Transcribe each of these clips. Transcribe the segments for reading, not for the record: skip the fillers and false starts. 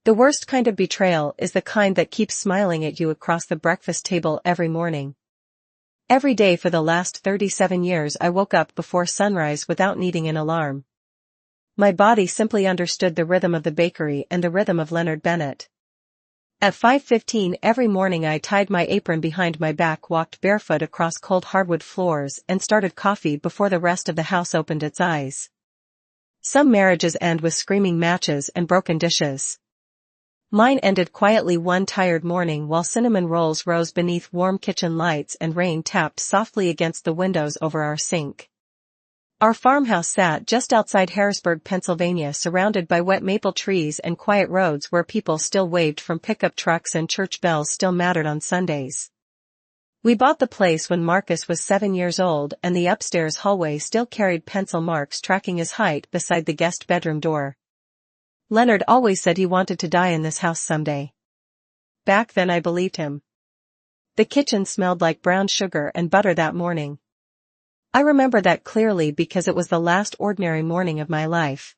The worst kind of betrayal is the kind that keeps smiling at you across the breakfast table every morning. Every day for the last 37 years I woke up before sunrise without needing an alarm. My body simply understood the rhythm of the bakery and the rhythm of Leonard Bennett. At 5:15 every morning I tied my apron behind my back, walked barefoot across cold hardwood floors and started coffee before the rest of the house opened its eyes. Some marriages end with screaming matches and broken dishes. Mine ended quietly one tired morning while cinnamon rolls rose beneath warm kitchen lights and rain tapped softly against the windows over our sink. Our farmhouse sat just outside Harrisburg, Pennsylvania, surrounded by wet maple trees and quiet roads where people still waved from pickup trucks and church bells still mattered on Sundays. We bought the place when Marcus was 7 years old and the upstairs hallway still carried pencil marks tracking his height beside the guest bedroom door. Leonard always said he wanted to die in this house someday. Back then I believed him. The kitchen smelled like brown sugar and butter that morning. I remember that clearly because it was the last ordinary morning of my life.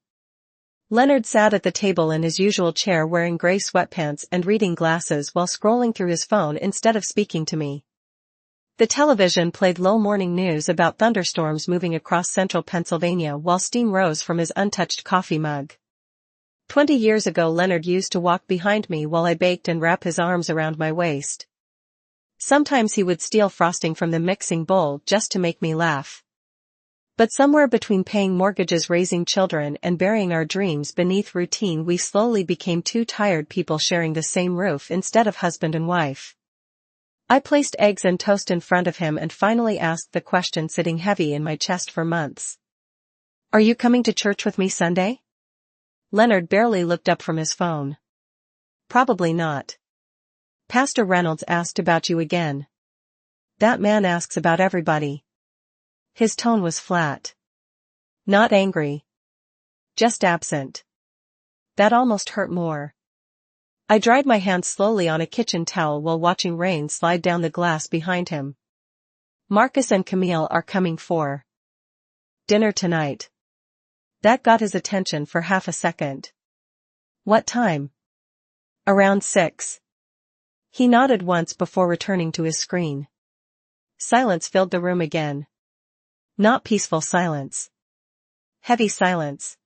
Leonard sat at the table in his usual chair wearing gray sweatpants and reading glasses while scrolling through his phone instead of speaking to me. The television played low morning news about thunderstorms moving across central Pennsylvania while steam rose from his untouched coffee mug. 20 years ago Leonard used to walk behind me while I baked and wrap his arms around my waist. Sometimes he would steal frosting from the mixing bowl just to make me laugh. But somewhere between paying mortgages, raising children, and burying our dreams beneath routine, we slowly became two tired people sharing the same roof instead of husband and wife. I placed eggs and toast in front of him and finally asked the question sitting heavy in my chest for months. "Are you coming to church with me Sunday?" Leonard barely looked up from his phone. "Probably not. Pastor Reynolds asked about you again." "That man asks about everybody." His tone was flat. Not angry. Just absent. That almost hurt more. I dried my hands slowly on a kitchen towel while watching rain slide down the glass behind him. "Marcus and Camille are coming for dinner tonight." That got his attention for half a second. "What time?" "Around 6. He nodded once before returning to his screen. Silence filled the room again. Not peaceful silence. Heavy silence.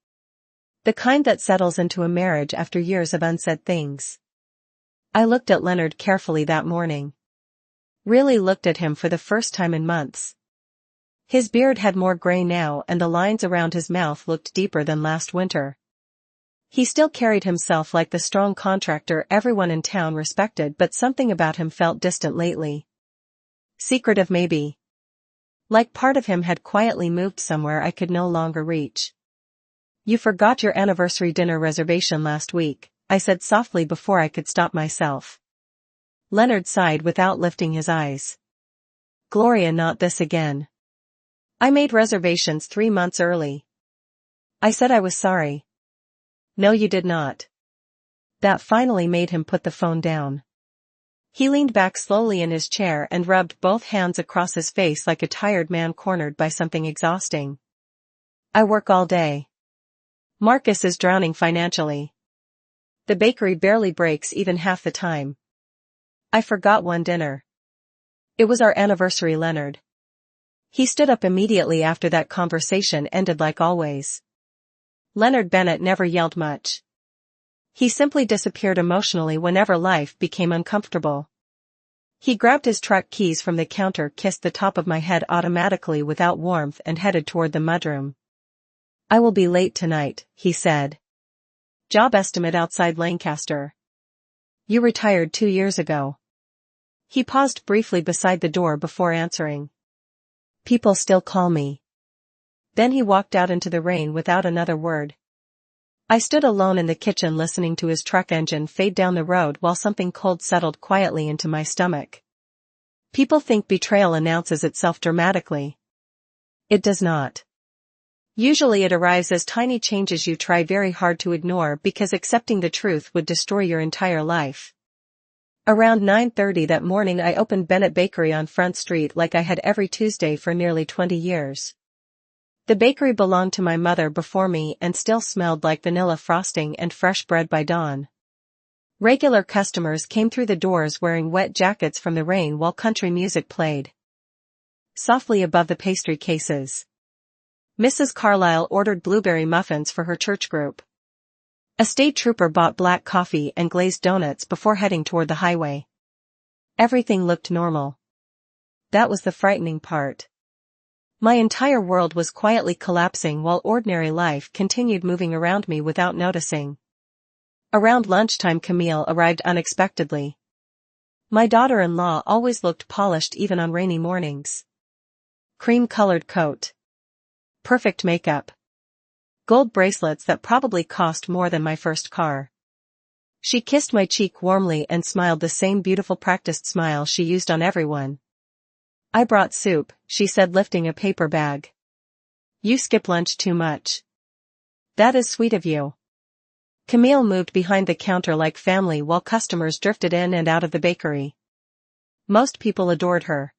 The kind that settles into a marriage after years of unsaid things. I looked at Leonard carefully that morning. Really looked at him for the first time in months. His beard had more gray now and the lines around his mouth looked deeper than last winter. He still carried himself like the strong contractor everyone in town respected, but something about him felt distant lately. Secretive maybe. Like part of him had quietly moved somewhere I could no longer reach. "You forgot your anniversary dinner reservation last week," I said softly before I could stop myself. Leonard sighed without lifting his eyes. "Gloria, not this again. I made reservations 3 months early." I said I was sorry. "No, you did not." That finally made him put the phone down. He leaned back slowly in his chair and rubbed both hands across his face like a tired man cornered by something exhausting. "I work all day. Marcus is drowning financially. The bakery barely breaks even half the time. I forgot one dinner. It was our anniversary, Leonard." He stood up immediately after that conversation ended like always. Leonard Bennett never yelled much. He simply disappeared emotionally whenever life became uncomfortable. He grabbed his truck keys from the counter, kissed the top of my head automatically without warmth and headed toward the mudroom. "I will be late tonight," he said. "Job estimate outside Lancaster." "You retired 2 years ago." He paused briefly beside the door before answering. "People still call me." Then he walked out into the rain without another word. I stood alone in the kitchen listening to his truck engine fade down the road while something cold settled quietly into my stomach. People think betrayal announces itself dramatically. It does not. Usually it arrives as tiny changes you try very hard to ignore because accepting the truth would destroy your entire life. Around 9:30 that morning I opened Bennett Bakery on Front Street like I had every Tuesday for nearly 20 years. The bakery belonged to my mother before me and still smelled like vanilla frosting and fresh bread by dawn. Regular customers came through the doors wearing wet jackets from the rain while country music played softly above the pastry cases. Mrs. Carlyle ordered blueberry muffins for her church group. A state trooper bought black coffee and glazed donuts before heading toward the highway. Everything looked normal. That was the frightening part. My entire world was quietly collapsing while ordinary life continued moving around me without noticing. Around lunchtime, Camille arrived unexpectedly. My daughter-in-law always looked polished even on rainy mornings. Cream-colored coat. Perfect makeup. Gold bracelets that probably cost more than my first car. She kissed my cheek warmly and smiled the same beautiful practiced smile she used on everyone. I brought soup, she said, lifting a paper bag. You skip lunch too much. That is sweet of you. Camille moved behind the counter like family while customers drifted in and out of the bakery. Most people adored her.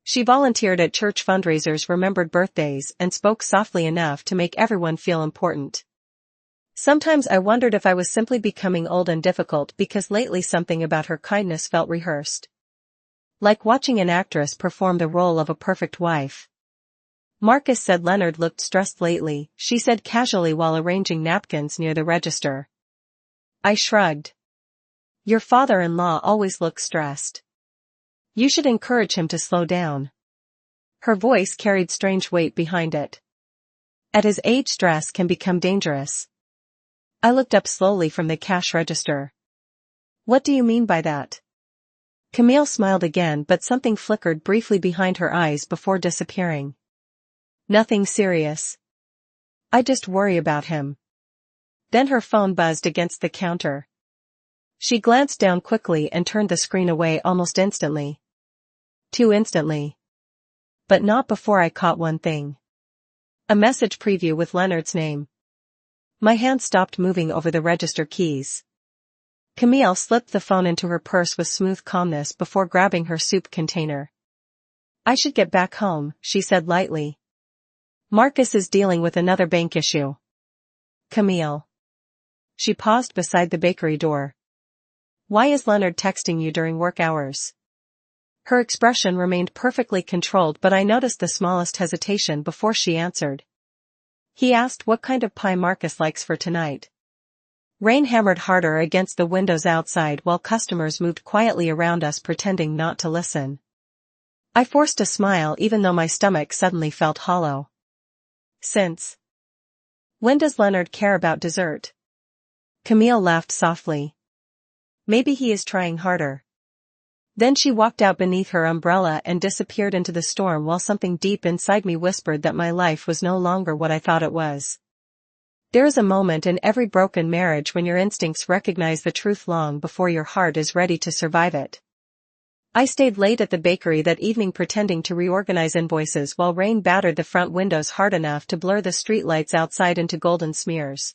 She volunteered at church fundraisers, remembered birthdays, and spoke softly enough to make everyone feel important. Sometimes I wondered if I was simply becoming old and difficult because lately something about her kindness felt rehearsed. Like watching an actress perform the role of a perfect wife. Marcus said Leonard looked stressed lately, she said casually while arranging napkins near the register. I shrugged. Your father-in-law always looks stressed. You should encourage him to slow down. Her voice carried strange weight behind it. At his age, stress can become dangerous. I looked up slowly from the cash register. What do you mean by that? Camille smiled again, but something flickered briefly behind her eyes before disappearing. Nothing serious. I just worry about him. Then her phone buzzed against the counter. She glanced down quickly and turned the screen away almost instantly. Too instantly. But not before I caught one thing. A message preview with Leonard's name. My hand stopped moving over the register keys. Camille slipped the phone into her purse with smooth calmness before grabbing her soup container. I should get back home, she said lightly. Marcus is dealing with another bank issue. Camille. She paused beside the bakery door. Why is Leonard texting you during work hours? Her expression remained perfectly controlled, but I noticed the smallest hesitation before she answered. He asked what kind of pie Marcus likes for tonight. Rain hammered harder against the windows outside while customers moved quietly around us, pretending not to listen. I forced a smile even though my stomach suddenly felt hollow. Since when does Leonard care about dessert? Camille laughed softly. Maybe he is trying harder. Then she walked out beneath her umbrella and disappeared into the storm while something deep inside me whispered that my life was no longer what I thought it was. There is a moment in every broken marriage when your instincts recognize the truth long before your heart is ready to survive it. I stayed late at the bakery that evening, pretending to reorganize invoices while rain battered the front windows hard enough to blur the streetlights outside into golden smears.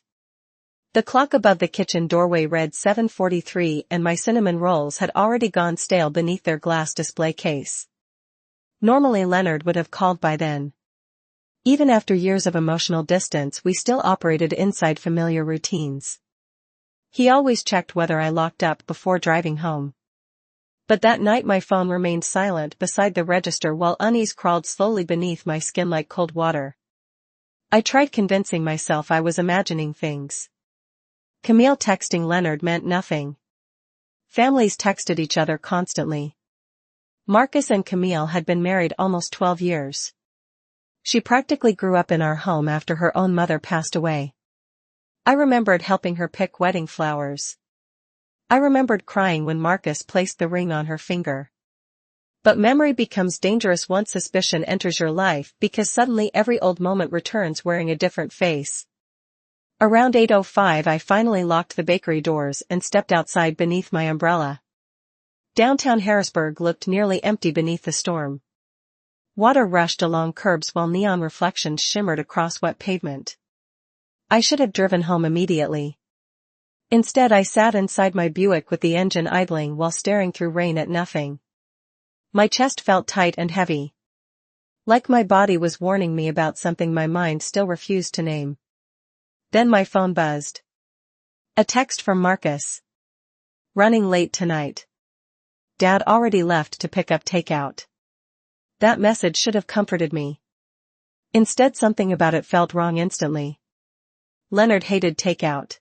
The clock above the kitchen doorway read 7:43 and my cinnamon rolls had already gone stale beneath their glass display case. Normally Leonard would have called by then. Even after years of emotional distance, we still operated inside familiar routines. He always checked whether I locked up before driving home. But that night my phone remained silent beside the register while unease crawled slowly beneath my skin like cold water. I tried convincing myself I was imagining things. Camille texting Leonard meant nothing. Families texted each other constantly. Marcus and Camille had been married almost 12 years. She practically grew up in our home after her own mother passed away. I remembered helping her pick wedding flowers. I remembered crying when Marcus placed the ring on her finger. But memory becomes dangerous once suspicion enters your life, because suddenly every old moment returns wearing a different face. Around 8:05 I finally locked the bakery doors and stepped outside beneath my umbrella. Downtown Harrisburg looked nearly empty beneath the storm. Water rushed along curbs while neon reflections shimmered across wet pavement. I should have driven home immediately. Instead I sat inside my Buick with the engine idling while staring through rain at nothing. My chest felt tight and heavy. Like my body was warning me about something my mind still refused to name. Then my phone buzzed. A text from Marcus. Running late tonight. Dad already left to pick up takeout. That message should have comforted me. Instead, something about it felt wrong instantly. Leonard hated takeout.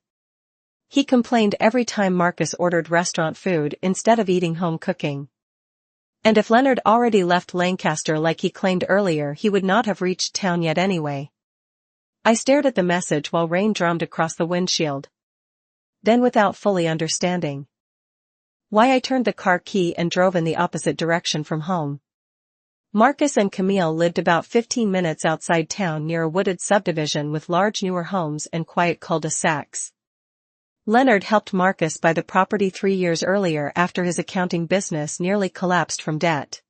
He complained every time Marcus ordered restaurant food instead of eating home cooking. And if Leonard already left Lancaster like he claimed earlier, he would not have reached town yet anyway. I stared at the message while rain drummed across the windshield. Then, without fully understanding why, I turned the car key and drove in the opposite direction from home. Marcus and Camille lived about 15 minutes outside town near a wooded subdivision with large newer homes and quiet cul-de-sacs. Leonard helped Marcus buy the property 3 years earlier after his accounting business nearly collapsed from debt.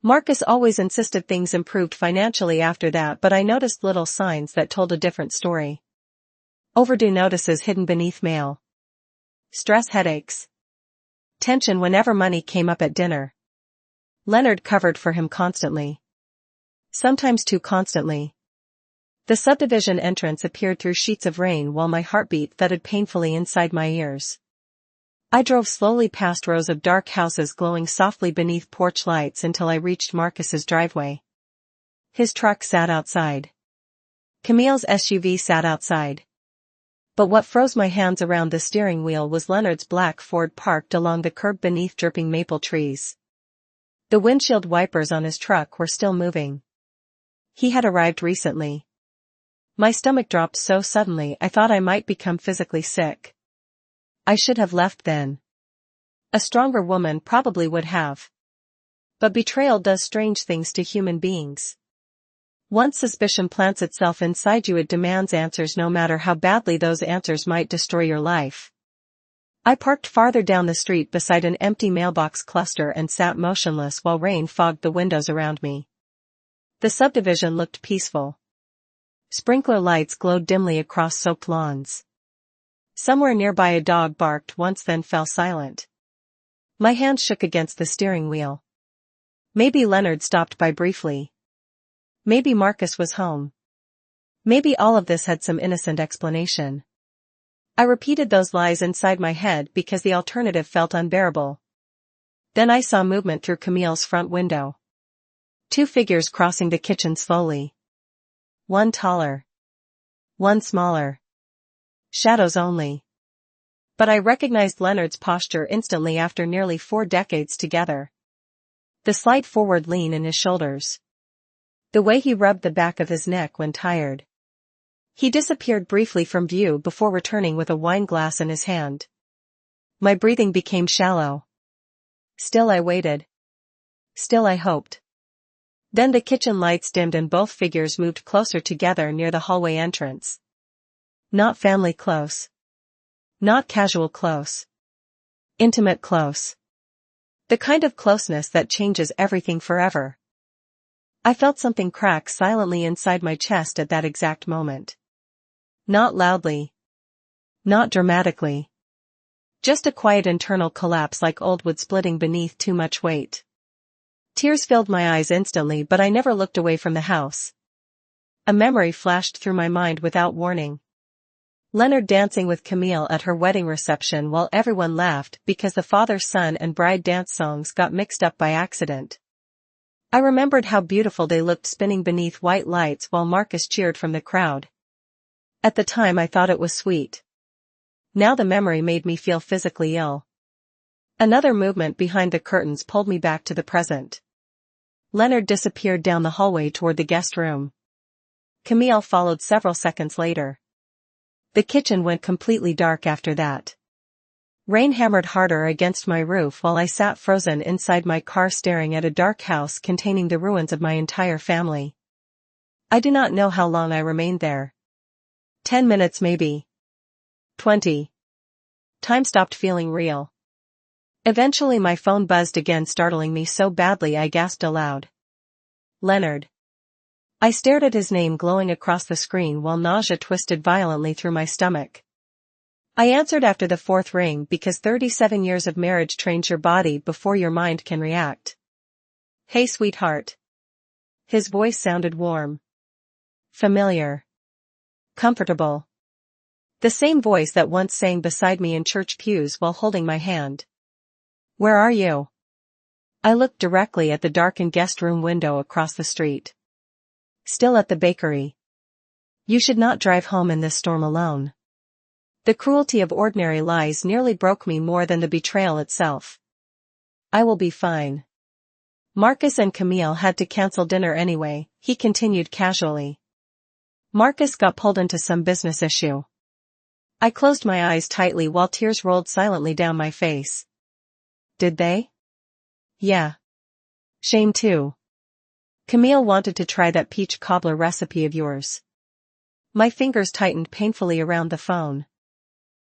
Marcus always insisted things improved financially after that, but I noticed little signs that told a different story. Overdue notices hidden beneath mail. Stress headaches. Tension whenever money came up at dinner. Leonard covered for him constantly. Sometimes too constantly. The subdivision entrance appeared through sheets of rain while my heartbeat thudded painfully inside my ears. I drove slowly past rows of dark houses glowing softly beneath porch lights until I reached Marcus's driveway. His truck sat outside. Camille's SUV sat outside. But what froze my hands around the steering wheel was Leonard's black Ford parked along the curb beneath dripping maple trees. The windshield wipers on his truck were still moving. He had arrived recently. My stomach dropped so suddenly I thought I might become physically sick. I should have left then. A stronger woman probably would have. But betrayal does strange things to human beings. Once suspicion plants itself inside you, it demands answers no matter how badly those answers might destroy your life. I parked farther down the street beside an empty mailbox cluster and sat motionless while rain fogged the windows around me. The subdivision looked peaceful. Sprinkler lights glowed dimly across soaked lawns. Somewhere nearby a dog barked once, then fell silent. My hand shook against the steering wheel. Maybe Leonard stopped by briefly. Maybe Marcus was home. Maybe all of this had some innocent explanation. I repeated those lies inside my head because the alternative felt unbearable. Then I saw movement through Camille's front window. 2 figures crossing the kitchen slowly. One taller. One smaller. Shadows only. But I recognized Leonard's posture instantly after nearly 4 decades together. The slight forward lean in his shoulders. The way he rubbed the back of his neck when tired. He disappeared briefly from view before returning with a wine glass in his hand. My breathing became shallow. Still I waited. Still I hoped. Then the kitchen lights dimmed and both figures moved closer together near the hallway entrance. Not family close. Not casual close. Intimate close. The kind of closeness that changes everything forever. I felt something crack silently inside my chest at that exact moment. Not loudly. Not dramatically. Just a quiet internal collapse, like old wood splitting beneath too much weight. Tears filled my eyes instantly, but I never looked away from the house. A memory flashed through my mind without warning. Leonard dancing with Camille at her wedding reception while everyone laughed because the father, son and bride dance songs got mixed up by accident. I remembered how beautiful they looked spinning beneath white lights while Marcus cheered from the crowd. At the time I thought it was sweet. Now the memory made me feel physically ill. Another movement behind the curtains pulled me back to the present. Leonard disappeared down the hallway toward the guest room. Camille followed several seconds later. The kitchen went completely dark after that. Rain hammered harder against my roof while I sat frozen inside my car staring at a dark house containing the ruins of my entire family. I do not know how long I remained there. 10 minutes maybe. 20. Time stopped feeling real. Eventually my phone buzzed again, startling me so badly I gasped aloud. Leonard. I stared at his name glowing across the screen while nausea twisted violently through my stomach. I answered after the 4th ring because 37 years of marriage trains your body before your mind can react. Hey sweetheart. His voice sounded warm. Familiar. Comfortable. The same voice that once sang beside me in church pews while holding my hand. "Where are you?" I looked directly at the darkened guest room window across the street. "Still at the bakery." "You should not drive home in this storm alone." The cruelty of ordinary lies nearly broke me more than the betrayal itself. "I will be fine." Marcus and Camille had to cancel dinner anyway, he continued casually. "Marcus got pulled into some business issue." I closed my eyes tightly while tears rolled silently down my face. "Did they?" "Yeah. Shame too. Camille wanted to try that peach cobbler recipe of yours." My fingers tightened painfully around the phone.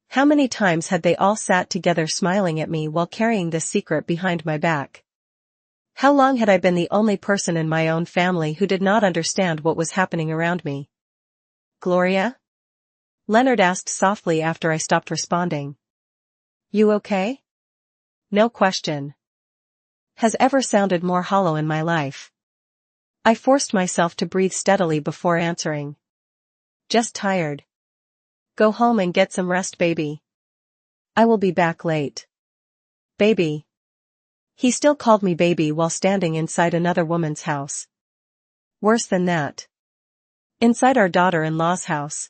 How many times had they all sat together smiling at me while carrying this secret behind my back? How long had I been the only person in my own family who did not understand what was happening around me? "Gloria?" Leonard asked softly after I stopped responding. "You okay?" No question has ever sounded more hollow in my life. I forced myself to breathe steadily before answering. "Just tired." "Go home and get some rest, baby." "I will be back late." "Baby." He still called me baby while standing inside another woman's house. Worse than that. Inside our daughter-in-law's house.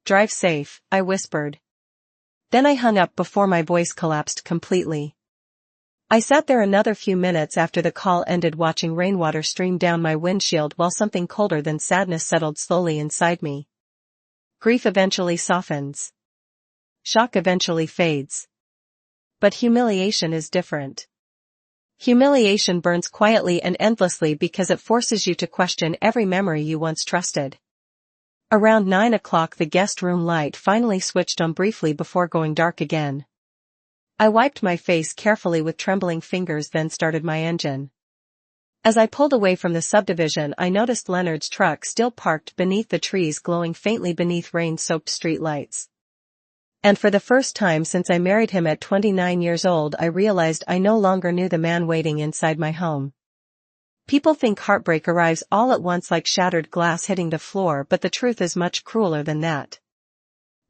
"Drive safe," I whispered. Then I hung up before my voice collapsed completely. I sat there another few minutes after the call ended, watching rainwater stream down my windshield while something colder than sadness settled slowly inside me. Grief eventually softens. Shock eventually fades. But humiliation is different. Humiliation burns quietly and endlessly because it forces you to question every memory you once trusted. Around 9 o'clock the guest room light finally switched on briefly before going dark again. I wiped my face carefully with trembling fingers, then started my engine. As I pulled away from the subdivision, I noticed Leonard's truck still parked beneath the trees, glowing faintly beneath rain-soaked street lights. And for the first time since I married him at 29 years old, I realized I no longer knew the man waiting inside my home. People think heartbreak arrives all at once like shattered glass hitting the floor, but the truth is much crueler than that.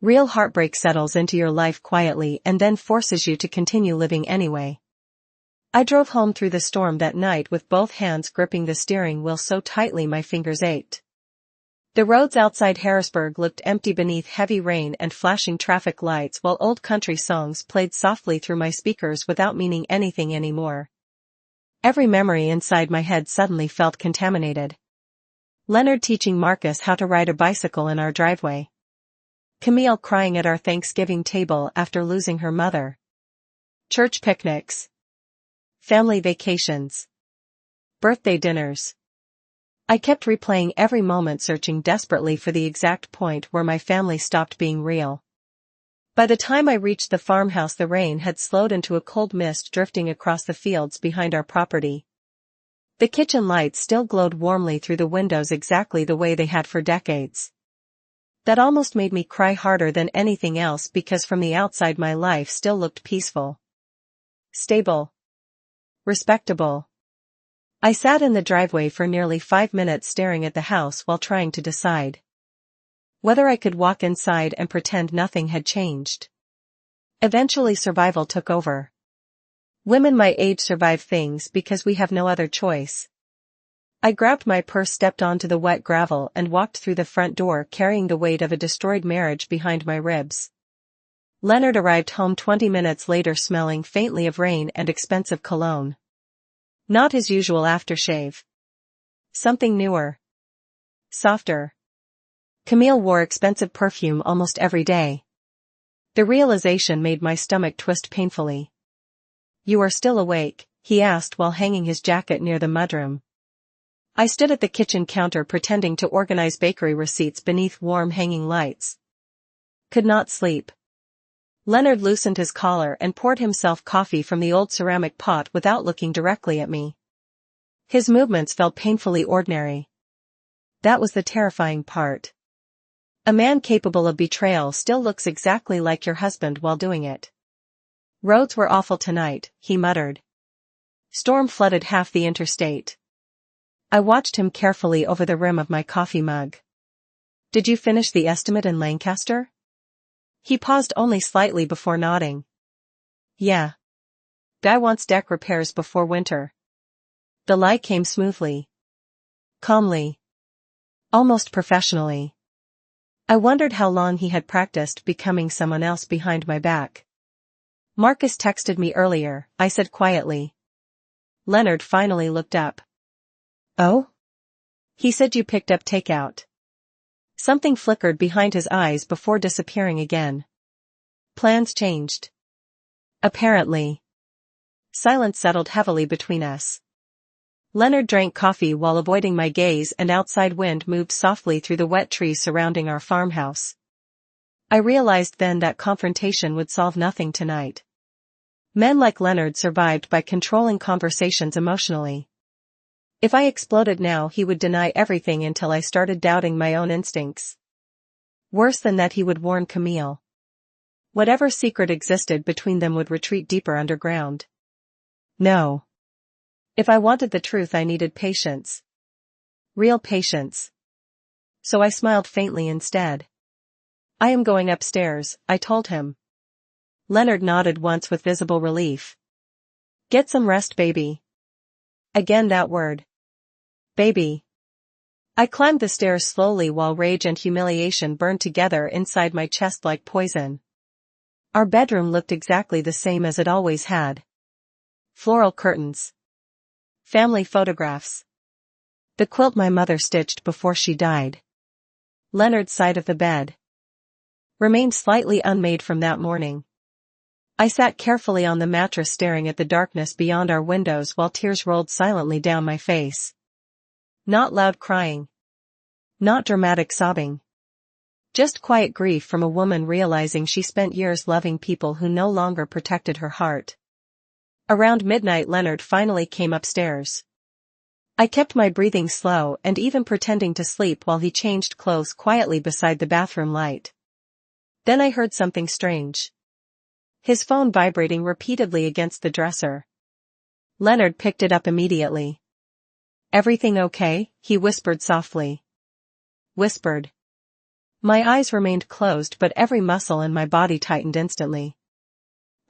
Real heartbreak settles into your life quietly and then forces you to continue living anyway. I drove home through the storm that night with both hands gripping the steering wheel so tightly my fingers ached. The roads outside Harrisburg looked empty beneath heavy rain and flashing traffic lights, while old country songs played softly through my speakers without meaning anything anymore. Every memory inside my head suddenly felt contaminated. Leonard teaching Marcus how to ride a bicycle in our driveway. Camille crying at our Thanksgiving table after losing her mother. Church picnics. Family vacations. Birthday dinners. I kept replaying every moment, searching desperately for the exact point where my family stopped being real. By the time I reached the farmhouse, the rain had slowed into a cold mist drifting across the fields behind our property. The kitchen lights still glowed warmly through the windows exactly the way they had for decades. That almost made me cry harder than anything else, because from the outside my life still looked peaceful. Stable. Respectable. I sat in the driveway for nearly 5 minutes staring at the house while trying to decide whether I could walk inside and pretend nothing had changed. Eventually survival took over. Women my age survive things because we have no other choice. I grabbed my purse, stepped onto the wet gravel, and walked through the front door carrying the weight of a destroyed marriage behind my ribs. Leonard arrived home 20 minutes later, smelling faintly of rain and expensive cologne. Not his usual aftershave. Something newer. Softer. Camille wore expensive perfume almost every day. The realization made my stomach twist painfully. "You are still awake?" he asked while hanging his jacket near the mudroom. I stood at the kitchen counter pretending to organize bakery receipts beneath warm hanging lights. Could not sleep. Leonard loosened his collar and poured himself coffee from the old ceramic pot without looking directly at me. His movements felt painfully ordinary. That was the terrifying part. A man capable of betrayal still looks exactly like your husband while doing it. "Roads were awful tonight," he muttered. "Storm flooded half the interstate." I watched him carefully over the rim of my coffee mug. "Did you finish the estimate in Lancaster?" He paused only slightly before nodding. Yeah. Guy wants deck repairs before winter. The lie came smoothly. Calmly. Almost professionally. I wondered how long he had practiced becoming someone else behind my back. Marcus texted me earlier, I said quietly. Leonard finally looked up. Oh? He said you picked up takeout. Something flickered behind his eyes before disappearing again. Plans changed. Apparently. Silence settled heavily between us. Leonard drank coffee while avoiding my gaze, and outside wind moved softly through the wet trees surrounding our farmhouse. I realized then that confrontation would solve nothing tonight. Men like Leonard survived by controlling conversations emotionally. If I exploded now, he would deny everything until I started doubting my own instincts. Worse than that, he would warn Camille. Whatever secret existed between them would retreat deeper underground. No. If I wanted the truth, I needed patience. Real patience. So I smiled faintly instead. I am going upstairs, I told him. Leonard nodded once with visible relief. Get some rest, baby. Again that word. Baby. I climbed the stairs slowly while rage and humiliation burned together inside my chest like poison. Our bedroom looked exactly the same as it always had. Floral curtains. Family photographs. The quilt my mother stitched before she died. Leonard's side of the bed remained slightly unmade from that morning. I sat carefully on the mattress staring at the darkness beyond our windows while tears rolled silently down my face. Not loud crying. Not dramatic sobbing. Just quiet grief from a woman realizing she spent years loving people who no longer protected her heart. Around midnight, Leonard finally came upstairs. I kept my breathing slow and even pretending to sleep while he changed clothes quietly beside the bathroom light. Then I heard something strange. His phone vibrating repeatedly against the dresser. Leonard picked it up immediately. Everything okay? He whispered softly. Whispered. My eyes remained closed, but every muscle in my body tightened instantly.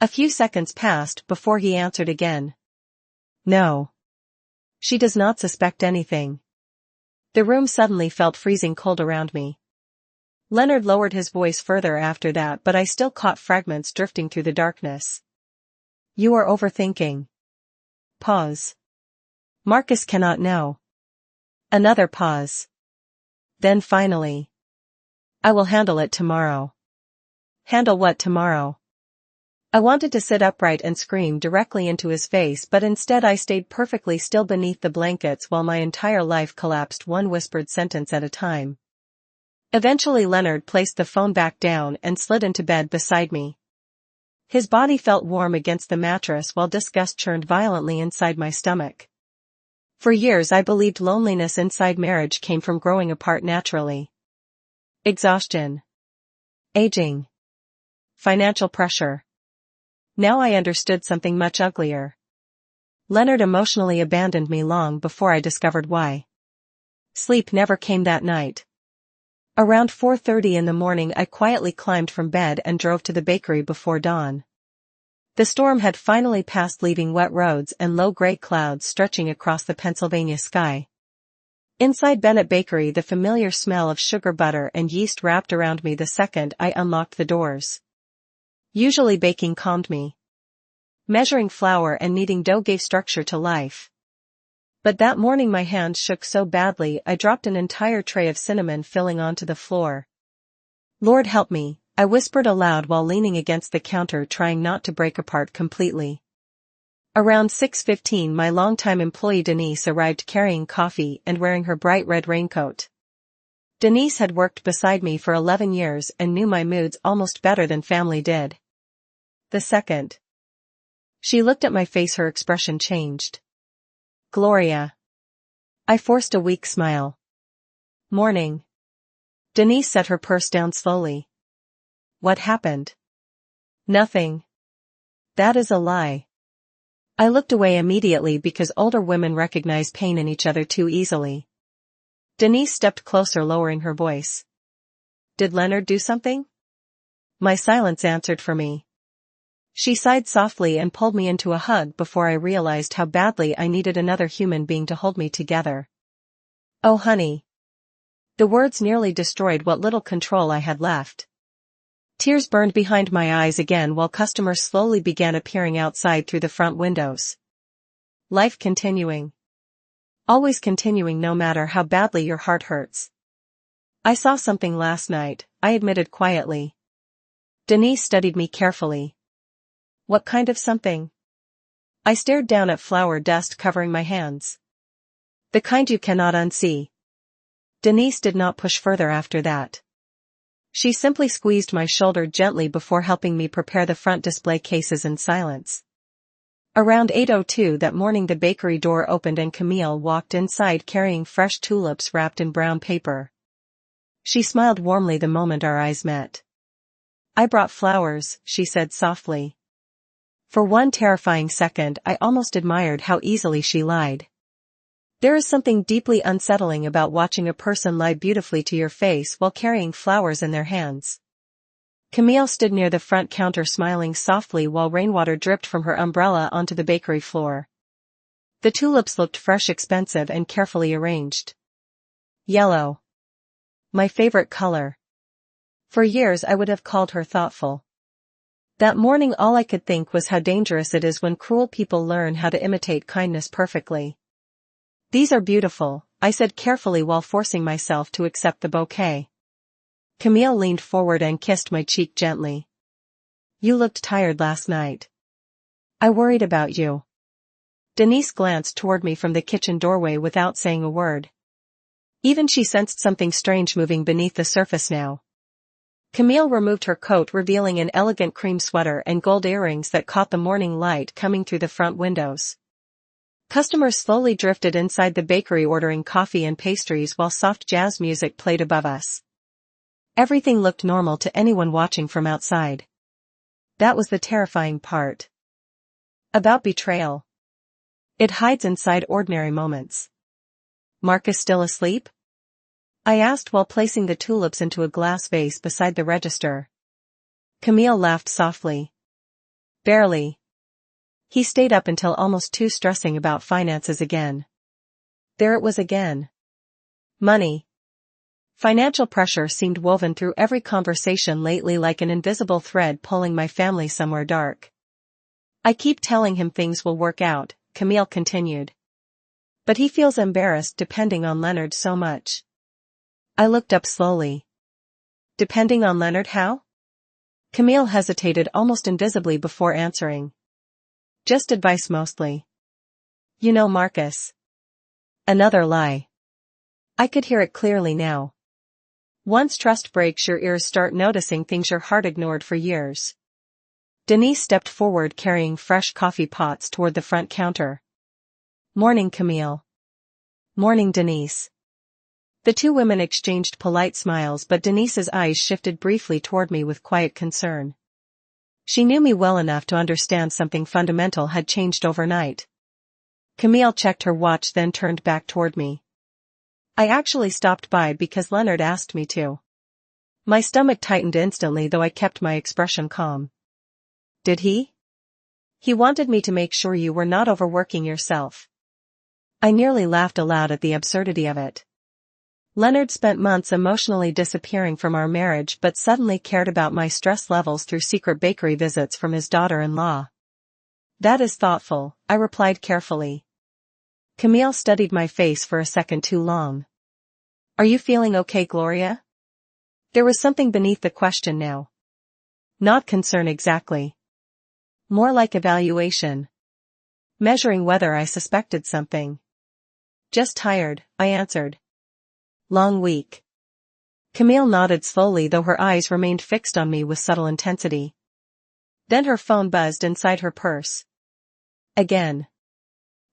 A few seconds passed before he answered again. No. She does not suspect anything. The room suddenly felt freezing cold around me. Leonard lowered his voice further after that, but I still caught fragments drifting through the darkness. You are overthinking. Pause. Marcus cannot know. Another pause. Then finally. I will handle it tomorrow. Handle what tomorrow? I wanted to sit upright and scream directly into his face, but instead I stayed perfectly still beneath the blankets while my entire life collapsed one whispered sentence at a time. Eventually Leonard placed the phone back down and slid into bed beside me. His body felt warm against the mattress while disgust churned violently inside my stomach. For years I believed loneliness inside marriage came from growing apart naturally. Exhaustion. Aging. Financial pressure. Now I understood something much uglier. Leonard emotionally abandoned me long before I discovered why. Sleep never came that night. Around 4:30 in the morning I quietly climbed from bed and drove to the bakery before dawn. The storm had finally passed, leaving wet roads and low gray clouds stretching across the Pennsylvania sky. Inside Bennett Bakery, the familiar smell of sugar, butter and yeast wrapped around me the second I unlocked the doors. Usually baking calmed me. Measuring flour and kneading dough gave structure to life. But that morning my hands shook so badly I dropped an entire tray of cinnamon filling onto the floor. Lord help me, I whispered aloud while leaning against the counter, trying not to break apart completely. Around 6:15 my longtime employee Denise arrived carrying coffee and wearing her bright red raincoat. Denise had worked beside me for 11 years and knew my moods almost better than family did. The second she looked at my face, her expression changed. Gloria. I forced a weak smile. Morning. Denise set her purse down slowly. What happened? Nothing. That is a lie. I looked away immediately because older women recognize pain in each other too easily. Denise stepped closer, lowering her voice. Did Leonard do something? My silence answered for me. She sighed softly and pulled me into a hug before I realized how badly I needed another human being to hold me together. Oh honey. The words nearly destroyed what little control I had left. Tears burned behind my eyes again while customers slowly began appearing outside through the front windows. Life continuing. Always continuing no matter how badly your heart hurts. I saw something last night, I admitted quietly. Denise studied me carefully. What kind of something? I stared down at flour dust covering my hands. The kind you cannot unsee. Denise did not push further after that. She simply squeezed my shoulder gently before helping me prepare the front display cases in silence. Around 8:02 that morning the bakery door opened and Camille walked inside carrying fresh tulips wrapped in brown paper. She smiled warmly the moment our eyes met. I brought flowers, she said softly. For one terrifying second I almost admired how easily she lied. There is something deeply unsettling about watching a person lie beautifully to your face while carrying flowers in their hands. Camille stood near the front counter smiling softly while rainwater dripped from her umbrella onto the bakery floor. The tulips looked fresh, expensive and carefully arranged. Yellow. My favorite color. For years I would have called her thoughtful. That morning all I could think was how dangerous it is when cruel people learn how to imitate kindness perfectly. These are beautiful, I said carefully while forcing myself to accept the bouquet. Camille leaned forward and kissed my cheek gently. You looked tired last night. I worried about you. Denise glanced toward me from the kitchen doorway without saying a word. Even she sensed something strange moving beneath the surface now. Camille removed her coat revealing an elegant cream sweater and gold earrings that caught the morning light coming through the front windows. Customers slowly drifted inside the bakery ordering coffee and pastries while soft jazz music played above us. Everything looked normal to anyone watching from outside. That was the terrifying part. About betrayal. It hides inside ordinary moments. Marcus still asleep? I asked while placing the tulips into a glass vase beside the register. Camille laughed softly. Barely. He stayed up until almost 2 stressing about finances again. There it was again. Money. Financial pressure seemed woven through every conversation lately like an invisible thread pulling my family somewhere dark. I keep telling him things will work out, Camille continued. But he feels embarrassed depending on Leonard so much. I looked up slowly. Depending on Leonard how? Camille hesitated almost invisibly before answering. Just advice mostly. You know Marcus. Another lie. I could hear it clearly now. Once trust breaks your ears start noticing things your heart ignored for years. Denise stepped forward carrying fresh coffee pots toward the front counter. Morning Camille. Morning Denise. The two women exchanged polite smiles but Denise's eyes shifted briefly toward me with quiet concern. She knew me well enough to understand something fundamental had changed overnight. Camille checked her watch then turned back toward me. I actually stopped by because Leonard asked me to. My stomach tightened instantly though I kept my expression calm. Did he? He wanted me to make sure you were not overworking yourself. I nearly laughed aloud at the absurdity of it. Leonard spent months emotionally disappearing from our marriage but suddenly cared about my stress levels through secret bakery visits from his daughter-in-law. That is thoughtful, I replied carefully. Camille studied my face for a second too long. Are you feeling okay, Gloria? There was something beneath the question now. Not concern exactly. More like evaluation. Measuring whether I suspected something. Just tired, I answered. Long week. Camille nodded slowly though her eyes remained fixed on me with subtle intensity. Then her phone buzzed inside her purse. Again.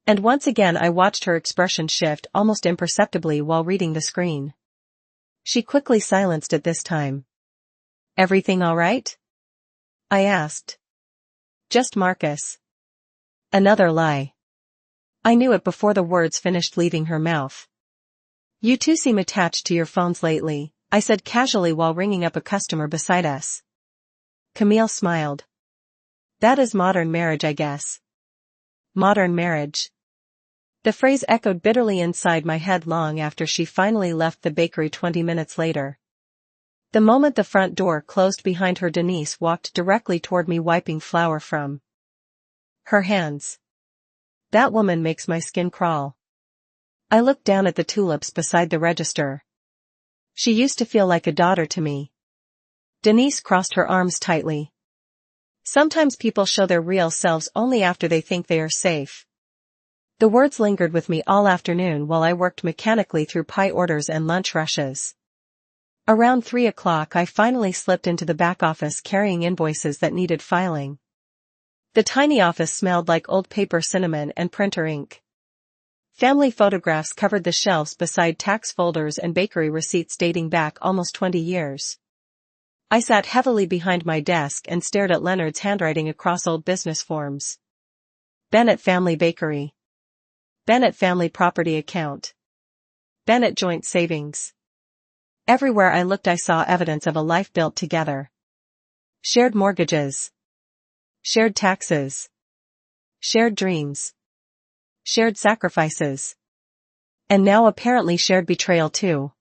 And once again I watched her expression shift almost imperceptibly while reading the screen. She quickly silenced it this time. Everything all right? I asked. Just Marcus. Another lie. I knew it before the words finished leaving her mouth. You two seem attached to your phones lately, I said casually while ringing up a customer beside us. Camille smiled. That is modern marriage, I guess. Modern marriage. The phrase echoed bitterly inside my head long after she finally left the bakery 20 minutes later. The moment the front door closed behind her, Denise walked directly toward me, wiping flour from her hands. That woman makes my skin crawl. I looked down at the tulips beside the register. She used to feel like a daughter to me. Denise crossed her arms tightly. Sometimes people show their real selves only after they think they are safe. The words lingered with me all afternoon while I worked mechanically through pie orders and lunch rushes. Around 3 o'clock I finally slipped into the back office carrying invoices that needed filing. The tiny office smelled like old paper, cinnamon, and printer ink. Family photographs covered the shelves beside tax folders and bakery receipts dating back almost 20 years. I sat heavily behind my desk and stared at Leonard's handwriting across old business forms. Bennett Family Bakery. Bennett Family Property Account. Bennett Joint Savings. Everywhere I looked I saw evidence of a life built together. Shared mortgages. Shared taxes. Shared dreams. Shared sacrifices. And now apparently shared betrayal too.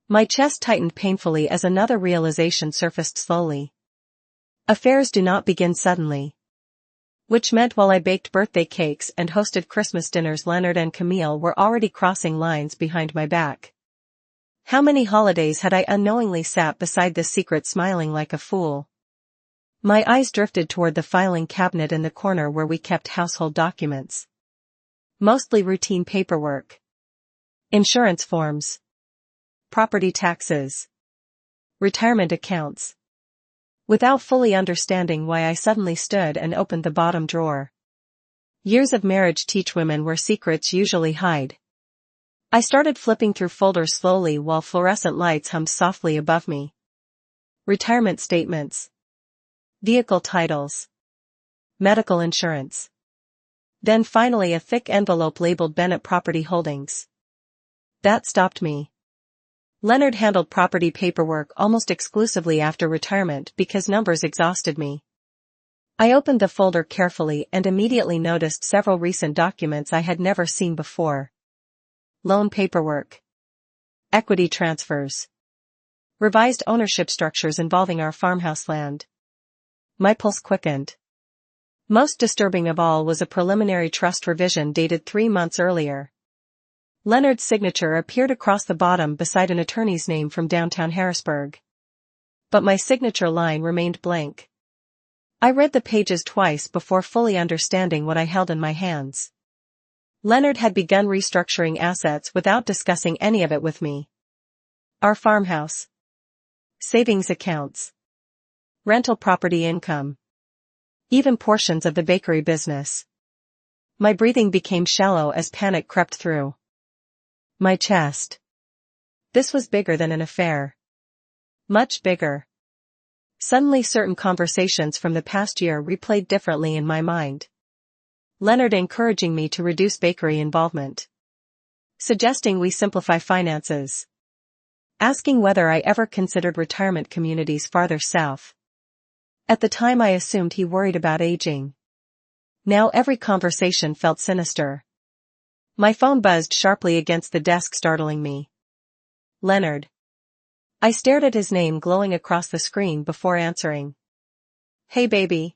My chest tightened painfully as another realization surfaced slowly. Affairs do not begin suddenly. Which meant while I baked birthday cakes and hosted Christmas dinners, Leonard and Camille were already crossing lines behind my back. How many holidays had I unknowingly sat beside this secret, smiling like a fool? My eyes drifted toward the filing cabinet in the corner where we kept household documents. Mostly routine paperwork. Insurance forms. Property taxes. Retirement accounts. Without fully understanding why, I suddenly stood and opened the bottom drawer. Years of marriage teach women where secrets usually hide. I started flipping through folders slowly while fluorescent lights hummed softly above me. Retirement statements. Vehicle titles. Medical insurance. Then finally a thick envelope labeled Bennett Property Holdings. That stopped me. Leonard handled property paperwork almost exclusively after retirement because numbers exhausted me. I opened the folder carefully and immediately noticed several recent documents I had never seen before. Loan paperwork. Equity transfers. Revised ownership structures involving our farmhouse land. My pulse quickened. Most disturbing of all was a preliminary trust revision dated 3 months earlier. Leonard's signature appeared across the bottom beside an attorney's name from downtown Harrisburg. But my signature line remained blank. I read the pages twice before fully understanding what I held in my hands. Leonard had begun restructuring assets without discussing any of it with me. Our farmhouse. Savings accounts. Rental property income. Even portions of the bakery business. My breathing became shallow as panic crept through my chest. This was bigger than an affair. Much bigger. Suddenly certain conversations from the past year replayed differently in my mind. Leonard encouraging me to reduce bakery involvement. Suggesting we simplify finances. Asking whether I ever considered retirement communities farther south. At the time I assumed he worried about aging. Now every conversation felt sinister. My phone buzzed sharply against the desk, startling me. Leonard. I stared at his name glowing across the screen before answering. Hey baby.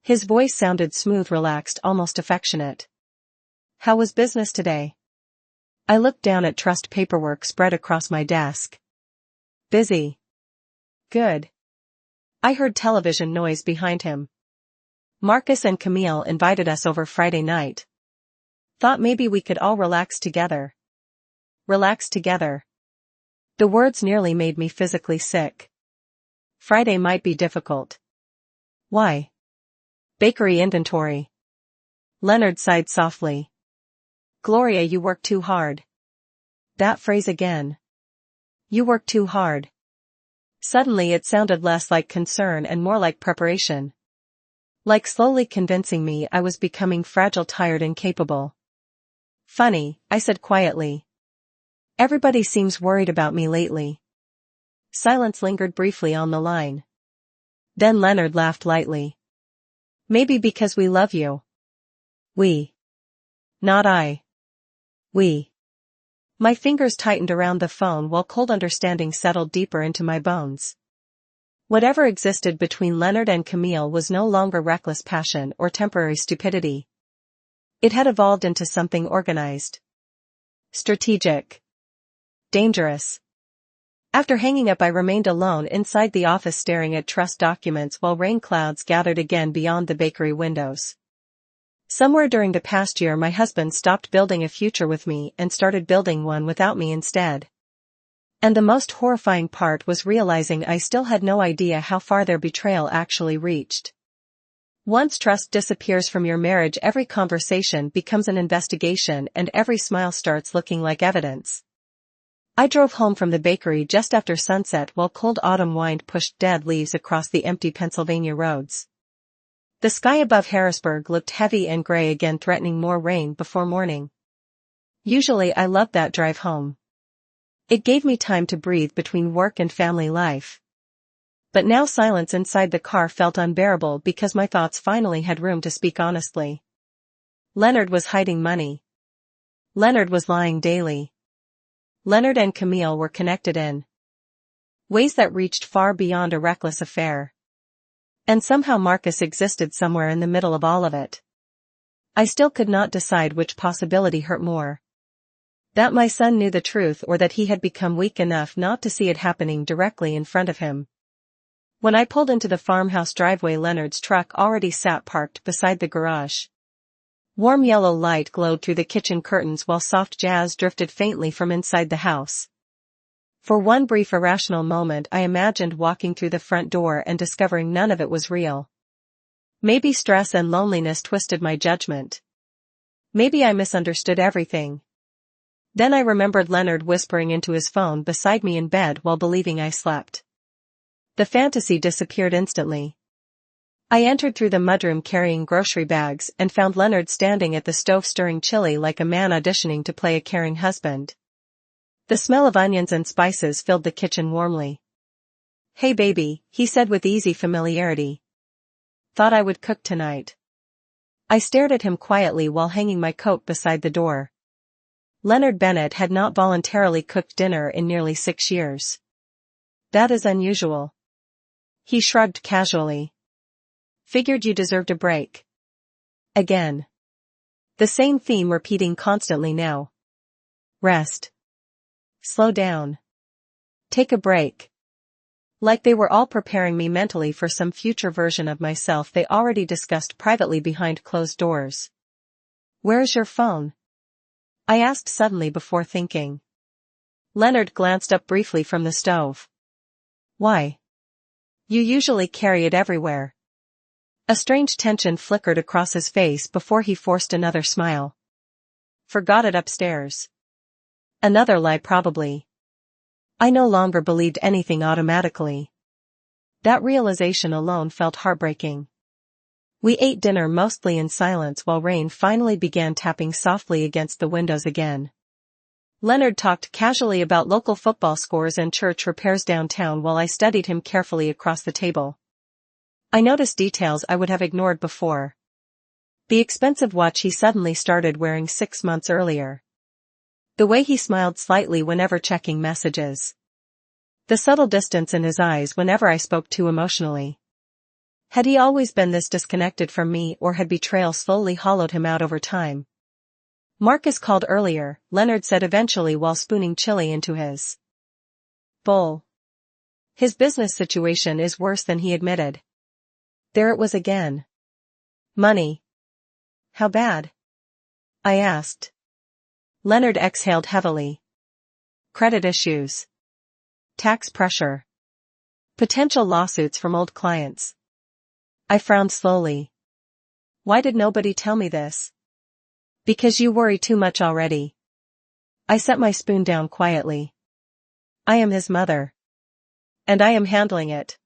His voice sounded smooth, relaxed, almost affectionate. How was business today? I looked down at trust paperwork spread across my desk. Busy. Good. I heard television noise behind him. Marcus and Camille invited us over Friday night. Thought maybe we could all relax together. Relax together. The words nearly made me physically sick. Friday might be difficult. Why? Bakery inventory. Leonard sighed softly. Gloria, you work too hard. That phrase again. You work too hard. Suddenly it sounded less like concern and more like preparation. Like slowly convincing me I was becoming fragile, tired, incapable. Funny, I said quietly. Everybody seems worried about me lately. Silence lingered briefly on the line. Then Leonard laughed lightly. Maybe because we love you. We. Not I. We. My fingers tightened around the phone while cold understanding settled deeper into my bones. Whatever existed between Leonard and Camille was no longer reckless passion or temporary stupidity. It had evolved into something organized. Strategic. Dangerous. After hanging up, I remained alone inside the office staring at trust documents while rain clouds gathered again beyond the bakery windows. Somewhere during the past year my husband stopped building a future with me and started building one without me instead. And the most horrifying part was realizing I still had no idea how far their betrayal actually reached. Once trust disappears from your marriage, every conversation becomes an investigation and every smile starts looking like evidence. I drove home from the bakery just after sunset while cold autumn wind pushed dead leaves across the empty Pennsylvania roads. The sky above Harrisburg looked heavy and gray again, threatening more rain before morning. Usually I loved that drive home. It gave me time to breathe between work and family life. But now silence inside the car felt unbearable because my thoughts finally had room to speak honestly. Leonard was hiding money. Leonard was lying daily. Leonard and Camille were connected in ways that reached far beyond a reckless affair. And somehow Marcus existed somewhere in the middle of all of it. I still could not decide which possibility hurt more. That my son knew the truth or that he had become weak enough not to see it happening directly in front of him. When I pulled into the farmhouse driveway, Leonard's truck already sat parked beside the garage. Warm yellow light glowed through the kitchen curtains while soft jazz drifted faintly from inside the house. For one brief irrational moment I imagined walking through the front door and discovering none of it was real. Maybe stress and loneliness twisted my judgment. Maybe I misunderstood everything. Then I remembered Leonard whispering into his phone beside me in bed while believing I slept. The fantasy disappeared instantly. I entered through the mudroom carrying grocery bags and found Leonard standing at the stove stirring chili like a man auditioning to play a caring husband. The smell of onions and spices filled the kitchen warmly. "Hey baby," he said with easy familiarity. "Thought I would cook tonight." I stared at him quietly while hanging my coat beside the door. Leonard Bennett had not voluntarily cooked dinner in nearly 6 years. "That is unusual." He shrugged casually. "Figured you deserved a break." Again. The same theme repeating constantly now. Rest. Slow down. Take a break. Like they were all preparing me mentally for some future version of myself they already discussed privately behind closed doors. "Where is your phone?" I asked suddenly before thinking. Leonard glanced up briefly from the stove. "Why? You usually carry it everywhere." A strange tension flickered across his face before he forced another smile. "Forgot it upstairs." Another lie probably. I no longer believed anything automatically. That realization alone felt heartbreaking. We ate dinner mostly in silence while rain finally began tapping softly against the windows again. Leonard talked casually about local football scores and church repairs downtown while I studied him carefully across the table. I noticed details I would have ignored before. The expensive watch he suddenly started wearing 6 months earlier. The way he smiled slightly whenever checking messages. The subtle distance in his eyes whenever I spoke too emotionally. Had he always been this disconnected from me, or had betrayal slowly hollowed him out over time? "Marcus called earlier," Leonard said eventually while spooning chili into his bowl. "His business situation is worse than he admitted." There it was again. "Money." "How bad?" I asked. Leonard exhaled heavily. "Credit issues. Tax pressure. Potential lawsuits from old clients." I frowned slowly. "Why did nobody tell me this?" "Because you worry too much already." I set my spoon down quietly. "I am his mother. And I am handling it."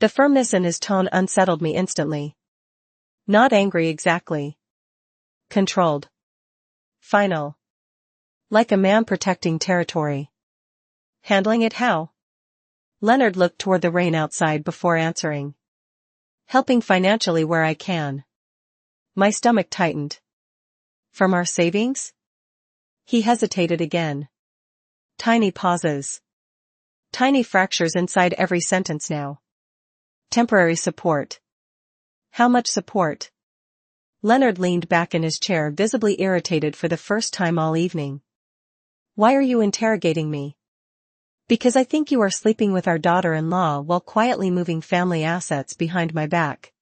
The firmness in his tone unsettled me instantly. Not angry exactly. Controlled. Final. Like a man protecting territory. "Handling it how?" Leonard looked toward the rain outside before answering. Helping financially where I can. My stomach tightened. From our savings? He hesitated again. Tiny pauses. Tiny fractures inside every sentence now. Temporary support. How much support? Leonard leaned back in his chair, visibly irritated for the first time all evening. Why are you interrogating me? Because I think you are sleeping with our daughter-in-law while quietly moving family assets behind my back.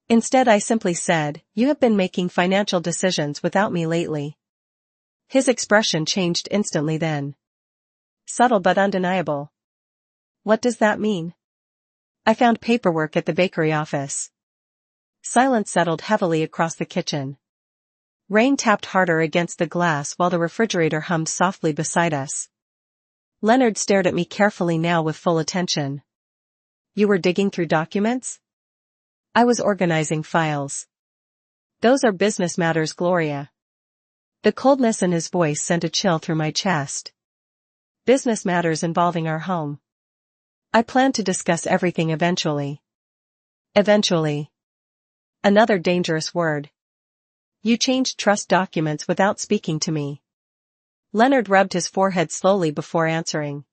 Instead, I simply said, you have been making financial decisions without me lately. His expression changed instantly then. Subtle but undeniable. What does that mean? I found paperwork at the bakery office. Silence settled heavily across the kitchen. Rain tapped harder against the glass while the refrigerator hummed softly beside us. Leonard stared at me carefully now with full attention. You were digging through documents? I was organizing files. Those are business matters, Gloria. The coldness in his voice sent a chill through my chest. Business matters involving our home. I plan to discuss everything eventually. Eventually. Another dangerous word. You changed trust documents without speaking to me. Leonard rubbed his forehead slowly before answering.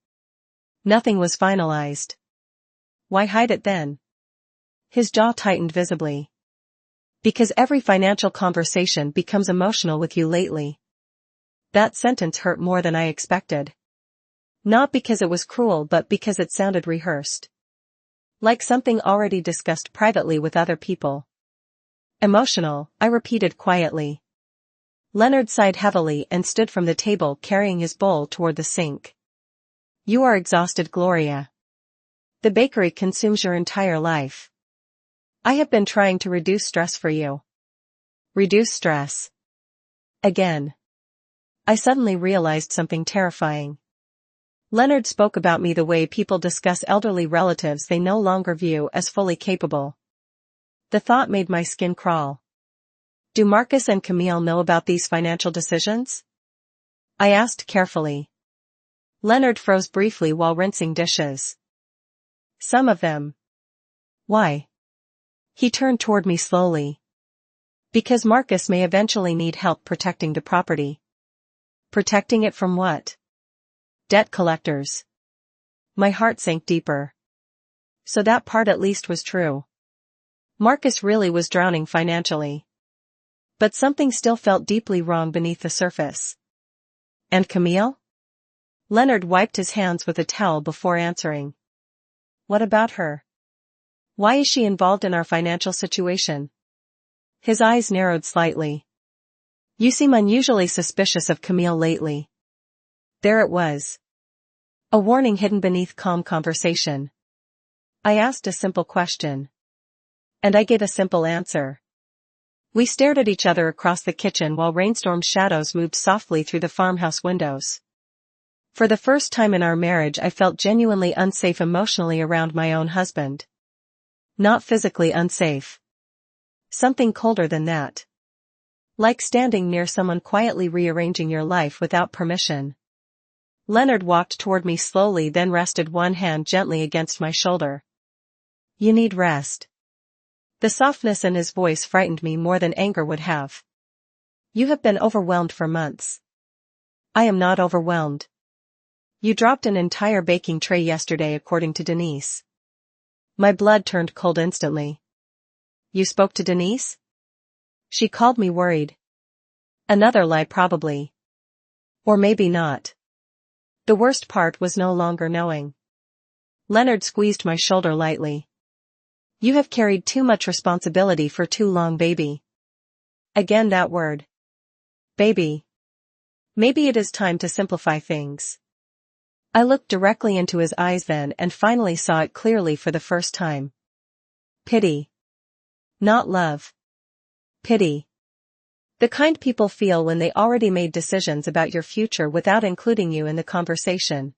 Nothing was finalized. Why hide it then? His jaw tightened visibly. Because every financial conversation becomes emotional with you lately. That sentence hurt more than I expected. Not because it was cruel, but because it sounded rehearsed. Like something already discussed privately with other people. Emotional, I repeated quietly. Leonard sighed heavily and stood from the table carrying his bowl toward the sink. You are exhausted, Gloria. The bakery consumes your entire life. I have been trying to reduce stress for you. Reduce stress. Again. I suddenly realized something terrifying. Leonard spoke about me the way people discuss elderly relatives they no longer view as fully capable. The thought made my skin crawl. Do Marcus and Camille know about these financial decisions? I asked carefully. Leonard froze briefly while rinsing dishes. Some of them. Why? He turned toward me slowly. Because Marcus may eventually need help protecting the property. Protecting it from what? Debt collectors. My heart sank deeper. So that part at least was true. Marcus really was drowning financially. But something still felt deeply wrong beneath the surface. And Camille? Leonard wiped his hands with a towel before answering. What about her? Why is she involved in our financial situation? His eyes narrowed slightly. You seem unusually suspicious of Camille lately. There it was. A warning hidden beneath calm conversation. I asked a simple question. And I gave a simple answer. We stared at each other across the kitchen while rainstorm shadows moved softly through the farmhouse windows. For the first time in our marriage, I felt genuinely unsafe emotionally around my own husband. Not physically unsafe. Something colder than that. Like standing near someone quietly rearranging your life without permission. Leonard walked toward me slowly, then rested one hand gently against my shoulder. You need rest. The softness in his voice frightened me more than anger would have. You have been overwhelmed for months. I am not overwhelmed. You dropped an entire baking tray yesterday, according to Denise. My blood turned cold instantly. You spoke to Denise? She called me worried. Another lie probably. Or maybe not. The worst part was no longer knowing. Leonard squeezed my shoulder lightly. You have carried too much responsibility for too long, baby. Again that word. Baby. Maybe it is time to simplify things. I looked directly into his eyes then and finally saw it clearly for the first time. Pity. Not love. Pity. The kind people feel when they already made decisions about your future without including you in the conversation.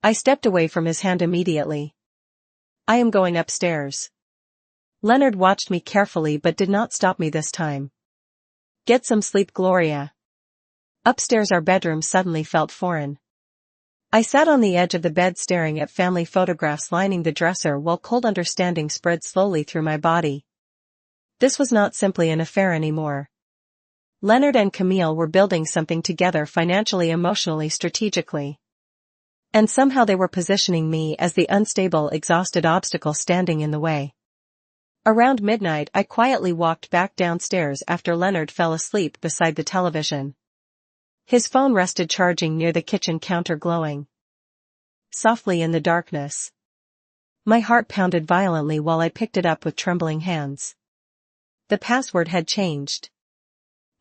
I stepped away from his hand immediately. I am going upstairs. Leonard watched me carefully but did not stop me this time. Get some sleep, Gloria. Upstairs, our bedroom suddenly felt foreign. I sat on the edge of the bed staring at family photographs lining the dresser while cold understanding spread slowly through my body. This was not simply an affair anymore. Leonard and Camille were building something together financially, emotionally, strategically. And somehow they were positioning me as the unstable, exhausted obstacle standing in the way. Around midnight I quietly walked back downstairs after Leonard fell asleep beside the television. His phone rested charging near the kitchen counter, glowing softly in the darkness. My heart pounded violently while I picked it up with trembling hands. The password had changed.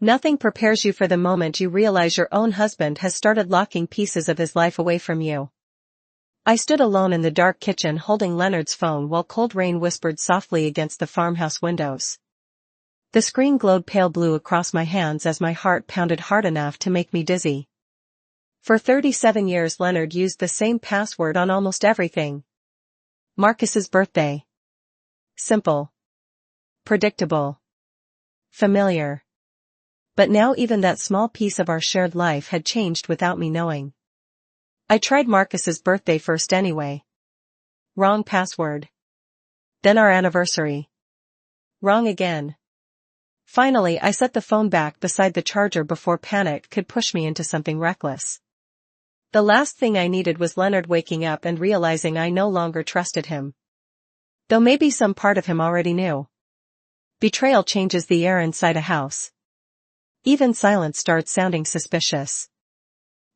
Nothing prepares you for the moment you realize your own husband has started locking pieces of his life away from you. I stood alone in the dark kitchen holding Leonard's phone while cold rain whispered softly against the farmhouse windows. The screen glowed pale blue across my hands as my heart pounded hard enough to make me dizzy. For 37 years Leonard used the same password on almost everything. Marcus's birthday. Simple. Predictable. Familiar. But now even that small piece of our shared life had changed without me knowing. I tried Marcus's birthday first anyway. Wrong password. Then our anniversary. Wrong again. Finally I set the phone back beside the charger before panic could push me into something reckless. The last thing I needed was Leonard waking up and realizing I no longer trusted him. Though maybe some part of him already knew. Betrayal changes the air inside a house. Even silence starts sounding suspicious.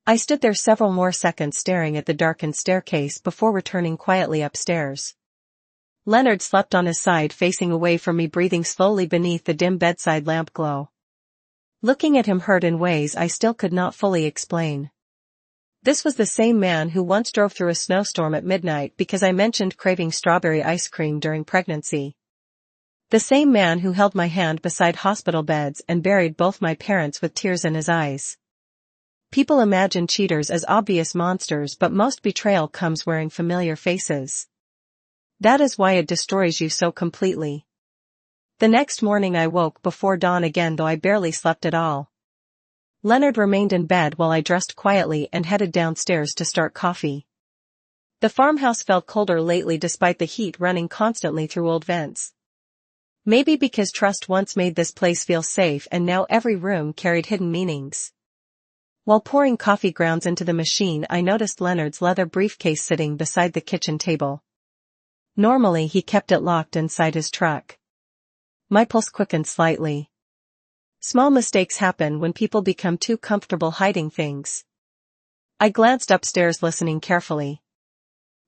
I stood there several more seconds staring at the darkened staircase before returning quietly upstairs. Leonard slept on his side facing away from me, breathing slowly beneath the dim bedside lamp glow. Looking at him hurt in ways I still could not fully explain. This was the same man who once drove through a snowstorm at midnight because I mentioned craving strawberry ice cream during pregnancy. The same man who held my hand beside hospital beds and buried both my parents with tears in his eyes. People imagine cheaters as obvious monsters, but most betrayal comes wearing familiar faces. That is why it destroys you so completely. The next morning I woke before dawn again, though I barely slept at all. Leonard remained in bed while I dressed quietly and headed downstairs to start coffee. The farmhouse felt colder lately despite the heat running constantly through old vents. Maybe because trust once made this place feel safe and now every room carried hidden meanings. While pouring coffee grounds into the machine I noticed Leonard's leather briefcase sitting beside the kitchen table. Normally he kept it locked inside his truck. My pulse quickened slightly. Small mistakes happen when people become too comfortable hiding things. I glanced upstairs listening carefully.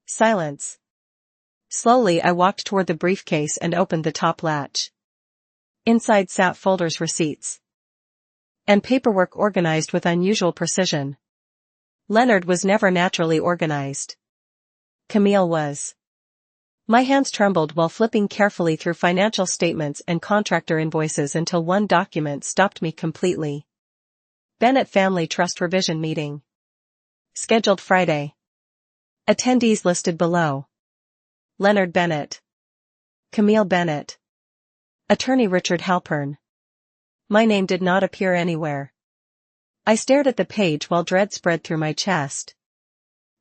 Silence. Slowly I walked toward the briefcase and opened the top latch. Inside sat folders, receipts, and paperwork organized with unusual precision. Leonard was never naturally organized. Camille was. My hands trembled while flipping carefully through financial statements and contractor invoices until one document stopped me completely. Bennett Family Trust Revision Meeting. Scheduled Friday. Attendees listed below. Leonard Bennett. Camille Bennett. Attorney Richard Halpern. My name did not appear anywhere. I stared at the page while dread spread through my chest.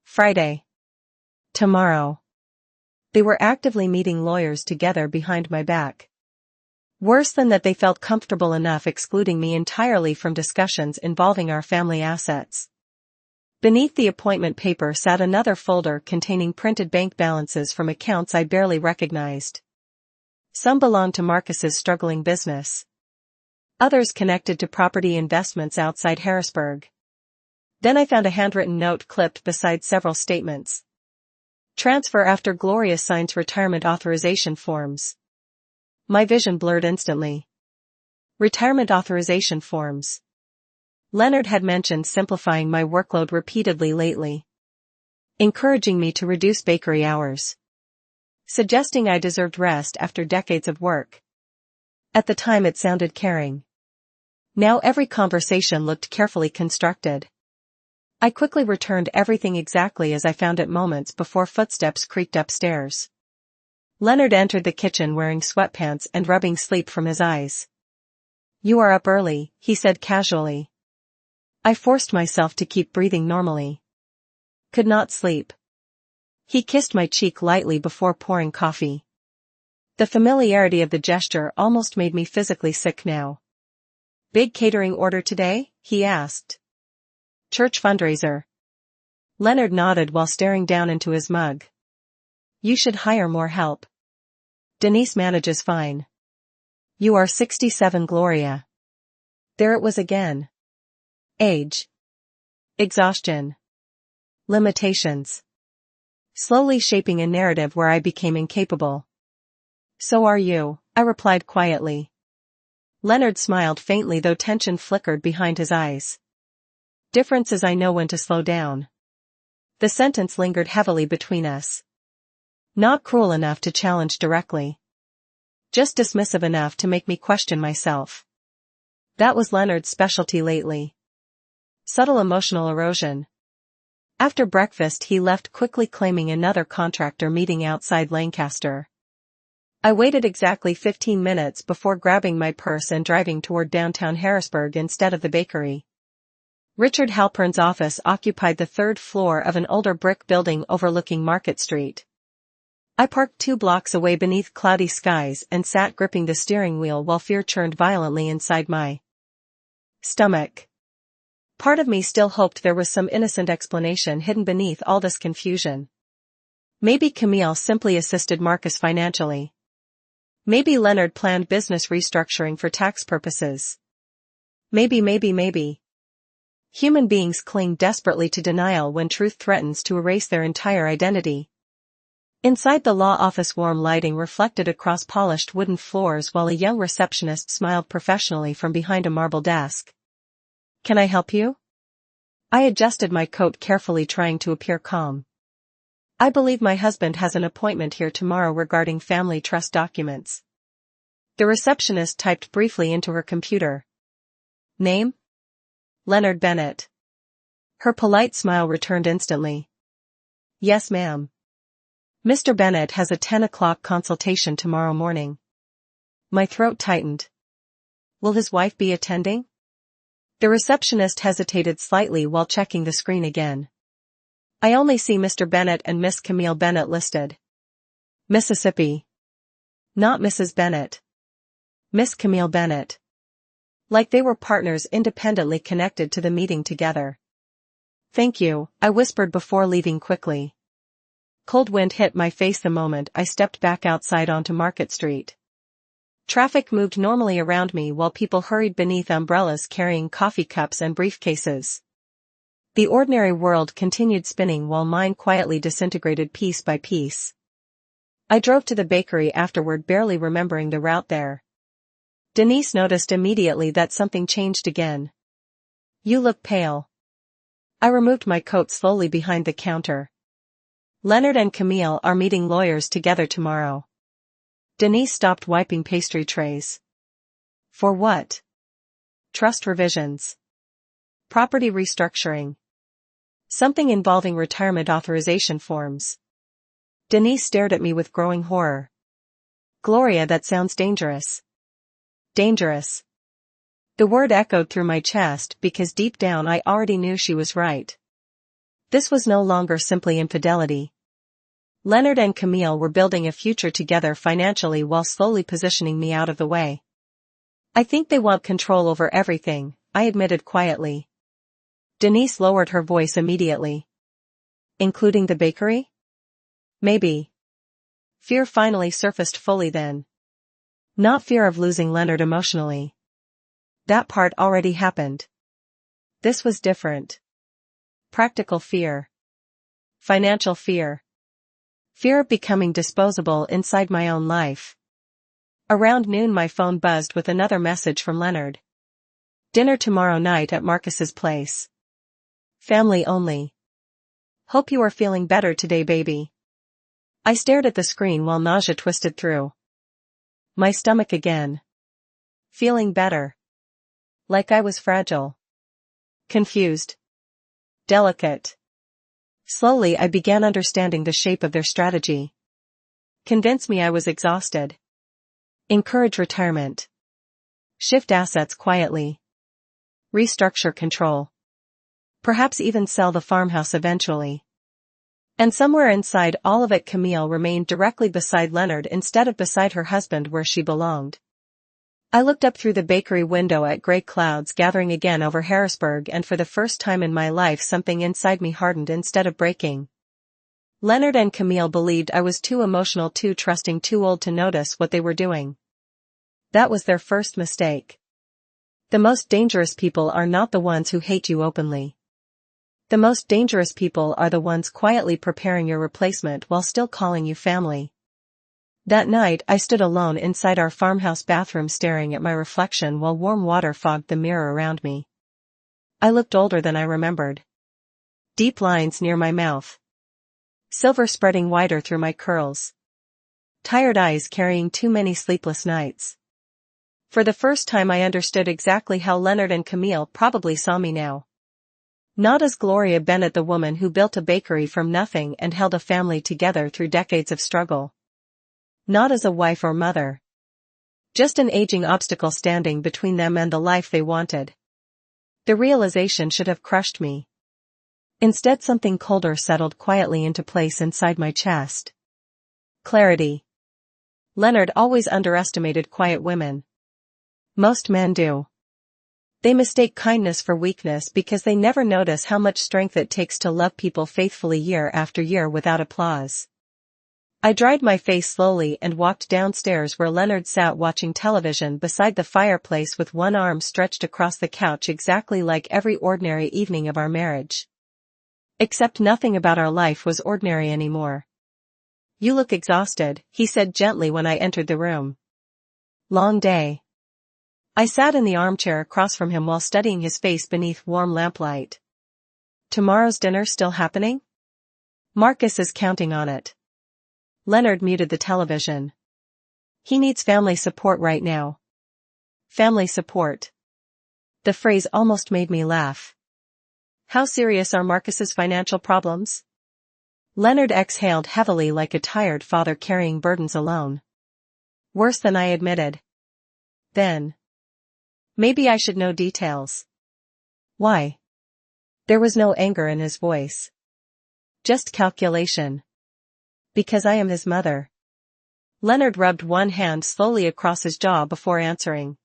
Friday. Tomorrow. They were actively meeting lawyers together behind my back. Worse than that, they felt comfortable enough excluding me entirely from discussions involving our family assets. Beneath the appointment paper sat another folder containing printed bank balances from accounts I barely recognized. Some belonged to Marcus's struggling business. Others connected to property investments outside Harrisburg. Then I found a handwritten note clipped beside several statements. Transfer after Gloria signs retirement authorization forms. My vision blurred instantly. Retirement authorization forms. Leonard had mentioned simplifying my workload repeatedly lately. Encouraging me to reduce bakery hours. Suggesting I deserved rest after decades of work. At the time it sounded caring. Now every conversation looked carefully constructed. I quickly returned everything exactly as I found it moments before footsteps creaked upstairs. Leonard entered the kitchen wearing sweatpants and rubbing sleep from his eyes. "You are up early," he said casually. I forced myself to keep breathing normally. Could not sleep. He kissed my cheek lightly before pouring coffee. The familiarity of the gesture almost made me physically sick now. Big catering order today? He asked. Church fundraiser. Leonard nodded while staring down into his mug. You should hire more help. Denise manages fine. You are 67, Gloria. There it was again. Age. Exhaustion. Limitations. Slowly shaping a narrative where I became incapable. So are you, I replied quietly. Leonard smiled faintly though tension flickered behind his eyes. Difference is I know when to slow down. The sentence lingered heavily between us. Not cruel enough to challenge directly. Just dismissive enough to make me question myself. That was Leonard's specialty lately. Subtle emotional erosion. After breakfast he left quickly, claiming another contractor meeting outside Lancaster. I waited exactly 15 minutes before grabbing my purse and driving toward downtown Harrisburg instead of the bakery. Richard Halpern's office occupied the third floor of an older brick building overlooking Market Street. I parked 2 blocks away beneath cloudy skies and sat gripping the steering wheel while fear churned violently inside my stomach. Part of me still hoped there was some innocent explanation hidden beneath all this confusion. Maybe Camille simply assisted Marcus financially. Maybe Leonard planned business restructuring for tax purposes. Maybe. Human beings cling desperately to denial when truth threatens to erase their entire identity. Inside the law office, warm lighting reflected across polished wooden floors while a young receptionist smiled professionally from behind a marble desk. Can I help you? I adjusted my coat carefully, trying to appear calm. I believe my husband has an appointment here tomorrow regarding family trust documents. The receptionist typed briefly into her computer. Name? Leonard Bennett. Her polite smile returned instantly. Yes, ma'am. Mr. Bennett has a 10 o'clock consultation tomorrow morning. My throat tightened. Will his wife be attending? The receptionist hesitated slightly while checking the screen again. I only see Mr. Bennett and Miss Camille Bennett listed. Mississippi. Not Mrs. Bennett. Miss Camille Bennett. Like they were partners independently connected to the meeting together. Thank you, I whispered before leaving quickly. Cold wind hit my face the moment I stepped back outside onto Market Street. Traffic moved normally around me while people hurried beneath umbrellas carrying coffee cups and briefcases. The ordinary world continued spinning while mine quietly disintegrated piece by piece. I drove to the bakery afterward, barely remembering the route there. Denise noticed immediately that something changed again. You look pale. I removed my coat slowly behind the counter. Leonard and Camille are meeting lawyers together tomorrow. Denise stopped wiping pastry trays. For what? Trust revisions. Property restructuring. Something involving retirement authorization forms. Denise stared at me with growing horror. Gloria, that sounds dangerous. Dangerous. The word echoed through my chest because deep down I already knew she was right. This was no longer simply infidelity. Leonard and Camille were building a future together financially while slowly positioning me out of the way. I think they want control over everything, I admitted quietly. Denise lowered her voice immediately. Including the bakery? Maybe. Fear finally surfaced fully then. Not fear of losing Leonard emotionally. That part already happened. This was different. Practical fear. Financial fear. Fear of becoming disposable inside my own life. Around noon my phone buzzed with another message from Leonard. Dinner tomorrow night at Marcus's place. Family only. Hope you are feeling better today, baby. I stared at the screen while nausea twisted through my stomach again. Feeling better. Like I was fragile. Confused. Delicate. Slowly I began understanding the shape of their strategy. Convince me I was exhausted. Encourage retirement. Shift assets quietly. Restructure control. Perhaps even sell the farmhouse eventually. And somewhere inside all of it, Camille remained directly beside Leonard instead of beside her husband where she belonged. I looked up through the bakery window at gray clouds gathering again over Harrisburg, and for the first time in my life something inside me hardened instead of breaking. Leonard and Camille believed I was too emotional, too trusting, too old to notice what they were doing. That was their first mistake. The most dangerous people are not the ones who hate you openly. The most dangerous people are the ones quietly preparing your replacement while still calling you family. That night I stood alone inside our farmhouse bathroom staring at my reflection while warm water fogged the mirror around me. I looked older than I remembered. Deep lines near my mouth. Silver spreading wider through my curls. Tired eyes carrying too many sleepless nights. For the first time I understood exactly how Leonard and Camille probably saw me now. Not as Gloria Bennett, the woman who built a bakery from nothing and held a family together through decades of struggle. Not as a wife or mother. Just an aging obstacle standing between them and the life they wanted. The realization should have crushed me. Instead, something colder settled quietly into place inside my chest. Clarity. Leonard always underestimated quiet women. Most men do. They mistake kindness for weakness because they never notice how much strength it takes to love people faithfully year after year without applause. I dried my face slowly and walked downstairs where Leonard sat watching television beside the fireplace with one arm stretched across the couch, exactly like every ordinary evening of our marriage. Except nothing about our life was ordinary anymore. "You look exhausted," he said gently when I entered the room. "Long day." I sat in the armchair across from him while studying his face beneath warm lamplight. "Tomorrow's dinner still happening?" "Marcus is counting on it." Leonard muted the television. "He needs family support right now." Family support. The phrase almost made me laugh. How serious are Marcus's financial problems? Leonard exhaled heavily like a tired father carrying burdens alone. Worse than I admitted. Then. Maybe I should know details. Why? There was no anger in his voice. Just calculation. Because I am his mother. Leonard rubbed one hand slowly across his jaw before answering.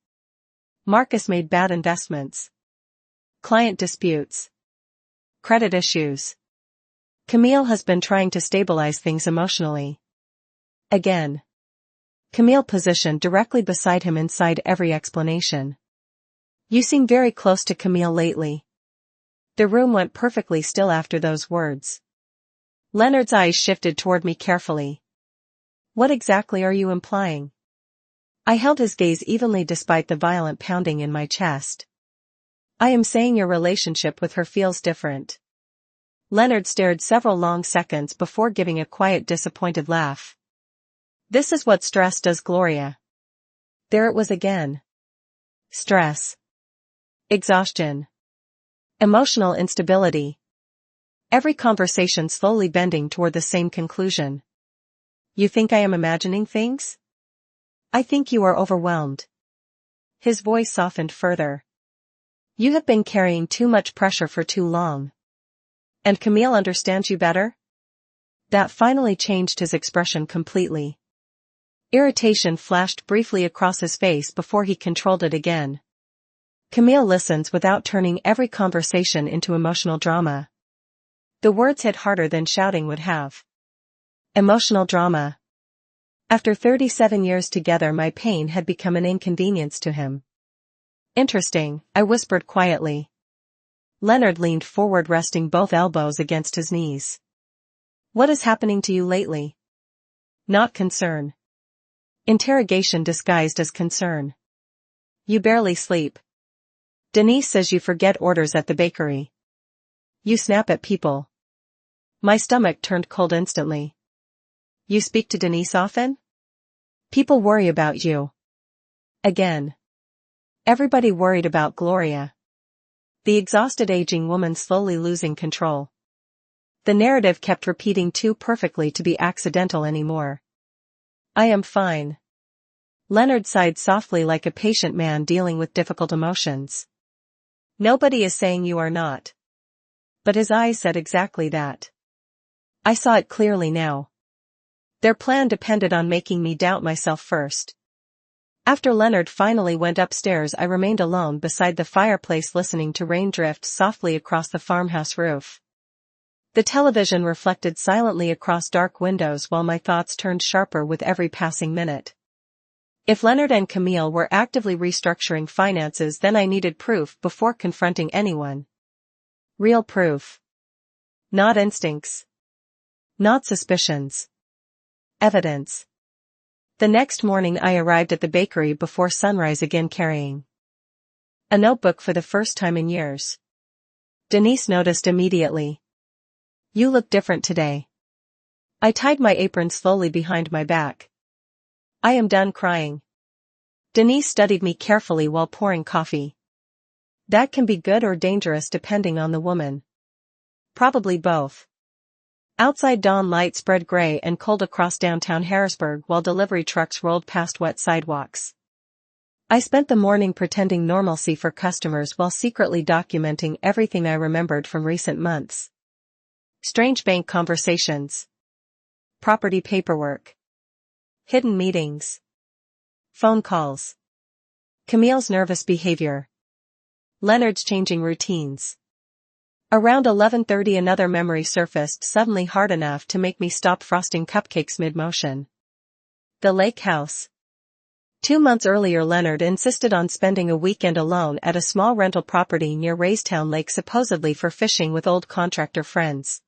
Marcus made bad investments. Client disputes. Credit issues. Camille has been trying to stabilize things emotionally. Again. Camille positioned directly beside him inside every explanation. You seem very close to Camille lately. The room went perfectly still after those words. Leonard's eyes shifted toward me carefully. What exactly are you implying? I held his gaze evenly despite the violent pounding in my chest. I am saying your relationship with her feels different. Leonard stared several long seconds before giving a quiet, disappointed laugh. This is what stress does, Gloria. There it was again. Stress. Exhaustion. Emotional instability. Every conversation slowly bending toward the same conclusion. You think I am imagining things? I think you are overwhelmed. His voice softened further. You have been carrying too much pressure for too long. And Camille understands you better? That finally changed his expression completely. Irritation flashed briefly across his face before he controlled it again. Camille listens without turning every conversation into emotional drama. The words hit harder than shouting would have. Emotional drama. After 37 years together, my pain had become an inconvenience to him. Interesting, I whispered quietly. Leonard leaned forward, resting both elbows against his knees. What is happening to you lately? Not concern. Interrogation disguised as concern. You barely sleep. Denise says you forget orders at the bakery. You snap at people. My stomach turned cold instantly. You speak to Denise often? People worry about you. Again. Everybody worried about Gloria. The exhausted aging woman slowly losing control. The narrative kept repeating too perfectly to be accidental anymore. I am fine. Leonard sighed softly like a patient man dealing with difficult emotions. Nobody is saying you are not. But his eyes said exactly that. I saw it clearly now. Their plan depended on making me doubt myself first. After Leonard finally went upstairs, I remained alone beside the fireplace listening to rain drift softly across the farmhouse roof. The television reflected silently across dark windows while my thoughts turned sharper with every passing minute. If Leonard and Camille were actively restructuring finances, then I needed proof before confronting anyone. Real proof. Not instincts. Not suspicions. Evidence. The next morning I arrived at the bakery before sunrise, again carrying a notebook for the first time in years. Denise noticed immediately. "You look different today." I tied my apron slowly behind my back. "I am done crying." Denise studied me carefully while pouring coffee. "That can be good or dangerous depending on the woman." "Probably both." Outside, dawn light spread gray and cold across downtown Harrisburg while delivery trucks rolled past wet sidewalks. I spent the morning pretending normalcy for customers while secretly documenting everything I remembered from recent months. Strange bank conversations. Property paperwork. Hidden meetings. Phone calls. Camille's nervous behavior. Leonard's changing routines. Around 11:30 another memory surfaced, suddenly hard enough to make me stop frosting cupcakes mid-motion. The lake house. 2 months earlier Leonard insisted on spending a weekend alone at a small rental property near Raystown Lake, supposedly for fishing with old contractor friends.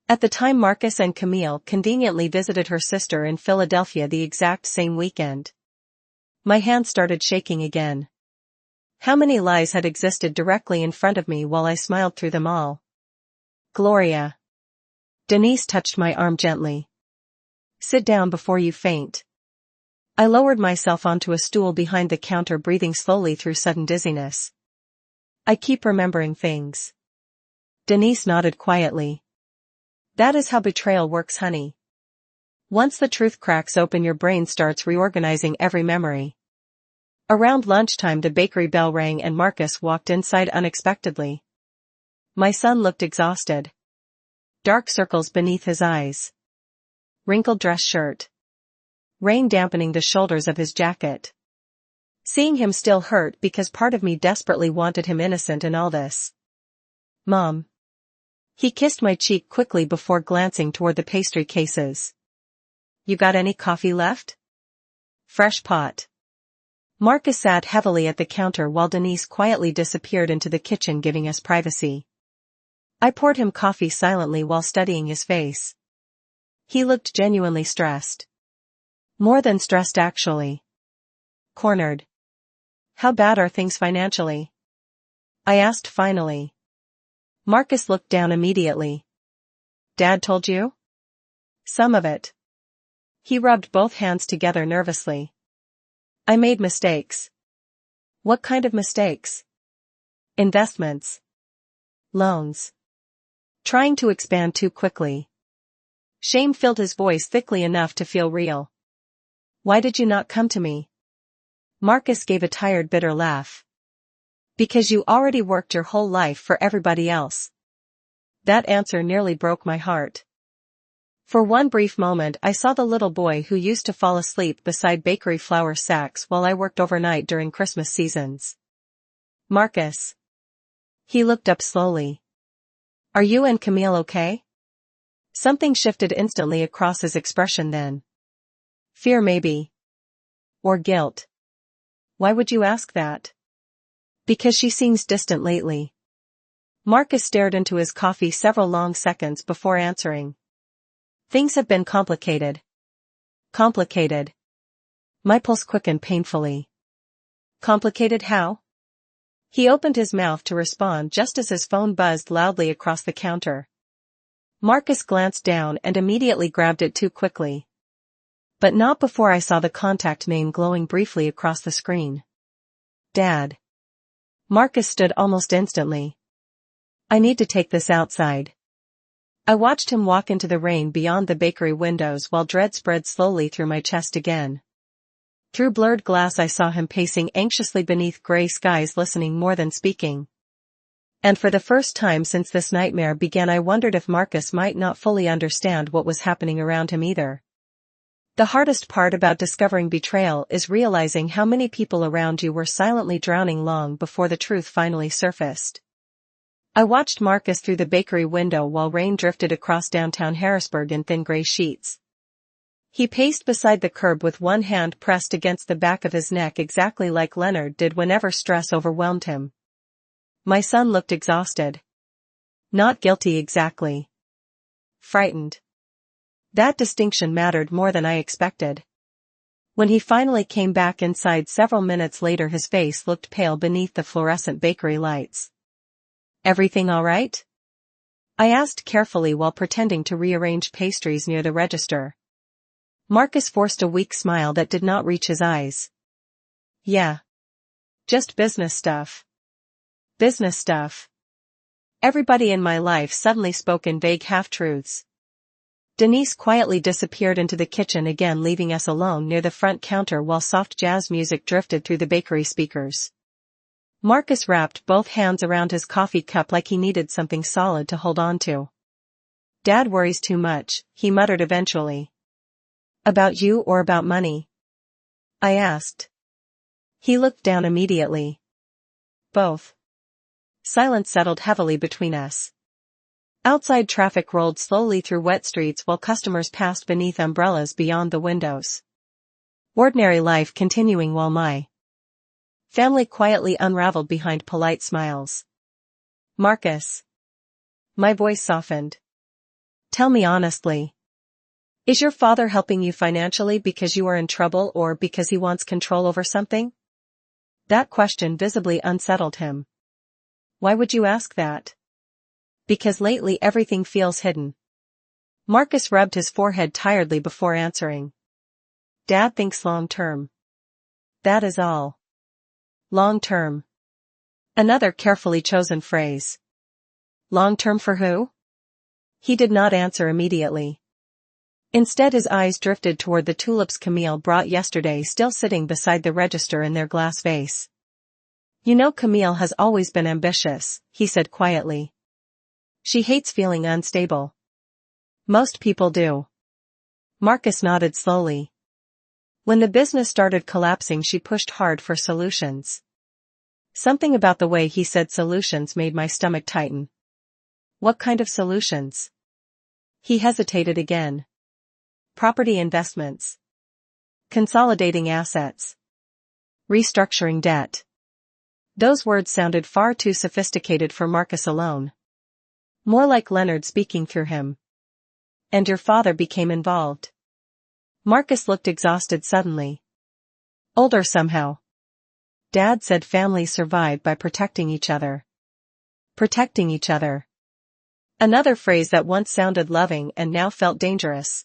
At the time, Marcus and Camille conveniently visited her sister in Philadelphia the exact same weekend. My hand started shaking again. How many lies had existed directly in front of me while I smiled through them all? "Gloria." Denise touched my arm gently. "Sit down before you faint." I lowered myself onto a stool behind the counter, breathing slowly through sudden dizziness. "I keep remembering things." Denise nodded quietly. "That is how betrayal works, honey. Once the truth cracks open, your brain starts reorganizing every memory." Around lunchtime the bakery bell rang and Marcus walked inside unexpectedly. My son looked exhausted. Dark circles beneath his eyes. Wrinkled dress shirt. Rain dampening the shoulders of his jacket. Seeing him still hurt because part of me desperately wanted him innocent in all this. "Mom." He kissed my cheek quickly before glancing toward the pastry cases. "You got any coffee left?" "Fresh pot." Marcus sat heavily at the counter while Denise quietly disappeared into the kitchen, giving us privacy. I poured him coffee silently while studying his face. He looked genuinely stressed. More than stressed, actually. Cornered. "How bad are things financially?" I asked finally. Marcus looked down immediately. "Dad told you?" "Some of it." He rubbed both hands together nervously. "I made mistakes." "What kind of mistakes?" "Investments. Loans." Trying to expand too quickly. Shame filled his voice thickly enough to feel real. "Why did you not come to me?" Marcus gave a tired, bitter laugh. "Because you already worked your whole life for everybody else." That answer nearly broke my heart. For one brief moment I saw the little boy who used to fall asleep beside bakery flour sacks while I worked overnight during Christmas seasons. "Marcus." He looked up slowly. "Are you and Camille okay?" Something shifted instantly across his expression then. "Fear, maybe. Or guilt." "Why would you ask that?" "Because she seems distant lately." Marcus stared into his coffee several long seconds before answering. "Things have been complicated." "Complicated?" My pulse quickened painfully. "Complicated how?" He opened his mouth to respond just as his phone buzzed loudly across the counter. Marcus glanced down and immediately grabbed it too quickly. But not before I saw the contact name glowing briefly across the screen. "Dad." Marcus stood almost instantly. "I need to take this outside." I watched him walk into the rain beyond the bakery windows while dread spread slowly through my chest again. Through blurred glass I saw him pacing anxiously beneath gray skies, listening more than speaking. And for the first time since this nightmare began, I wondered if Marcus might not fully understand what was happening around him either. The hardest part about discovering betrayal is realizing how many people around you were silently drowning long before the truth finally surfaced. I watched Marcus through the bakery window while rain drifted across downtown Harrisburg in thin gray sheets. He paced beside the curb with one hand pressed against the back of his neck, exactly like Leonard did whenever stress overwhelmed him. My son looked exhausted. Not guilty exactly. Frightened. That distinction mattered more than I expected. When he finally came back inside several minutes later, his face looked pale beneath the fluorescent bakery lights. "Everything all right?" I asked carefully while pretending to rearrange pastries near the register. Marcus forced a weak smile that did not reach his eyes. "Yeah. Just business stuff." Business stuff. Everybody in my life suddenly spoke in vague half-truths. Denise quietly disappeared into the kitchen again, leaving us alone near the front counter while soft jazz music drifted through the bakery speakers. Marcus wrapped both hands around his coffee cup like he needed something solid to hold on to. "Dad worries too much," he muttered eventually. "About you or about money?" I asked. He looked down immediately. "Both." Silence settled heavily between us. Outside traffic rolled slowly through wet streets while customers passed beneath umbrellas beyond the windows. Ordinary life continuing while my family quietly unraveled behind polite smiles. "Marcus." My voice softened. "Tell me honestly. Is your father helping you financially because you are in trouble or because he wants control over something?" That question visibly unsettled him. "Why would you ask that?" "Because lately everything feels hidden." Marcus rubbed his forehead tiredly before answering. "Dad thinks long-term. That is all." Long-term. Another carefully chosen phrase. Long-term for who? He did not answer immediately. Instead, his eyes drifted toward the tulips Camille brought yesterday, still sitting beside the register in their glass vase. "You know, Camille has always been ambitious," he said quietly. "She hates feeling unstable." "Most people do." Marcus nodded slowly. "When the business started collapsing, she pushed hard for solutions." Something about the way he said solutions made my stomach tighten. "What kind of solutions?" He hesitated again. "Property investments. Consolidating assets. Restructuring debt." Those words sounded far too sophisticated for Marcus alone. More like Leonard speaking through him. "And your father became involved?" Marcus looked exhausted suddenly. "Older somehow." "Dad said families survive by protecting each other." Protecting each other. Another phrase that once sounded loving and now felt dangerous.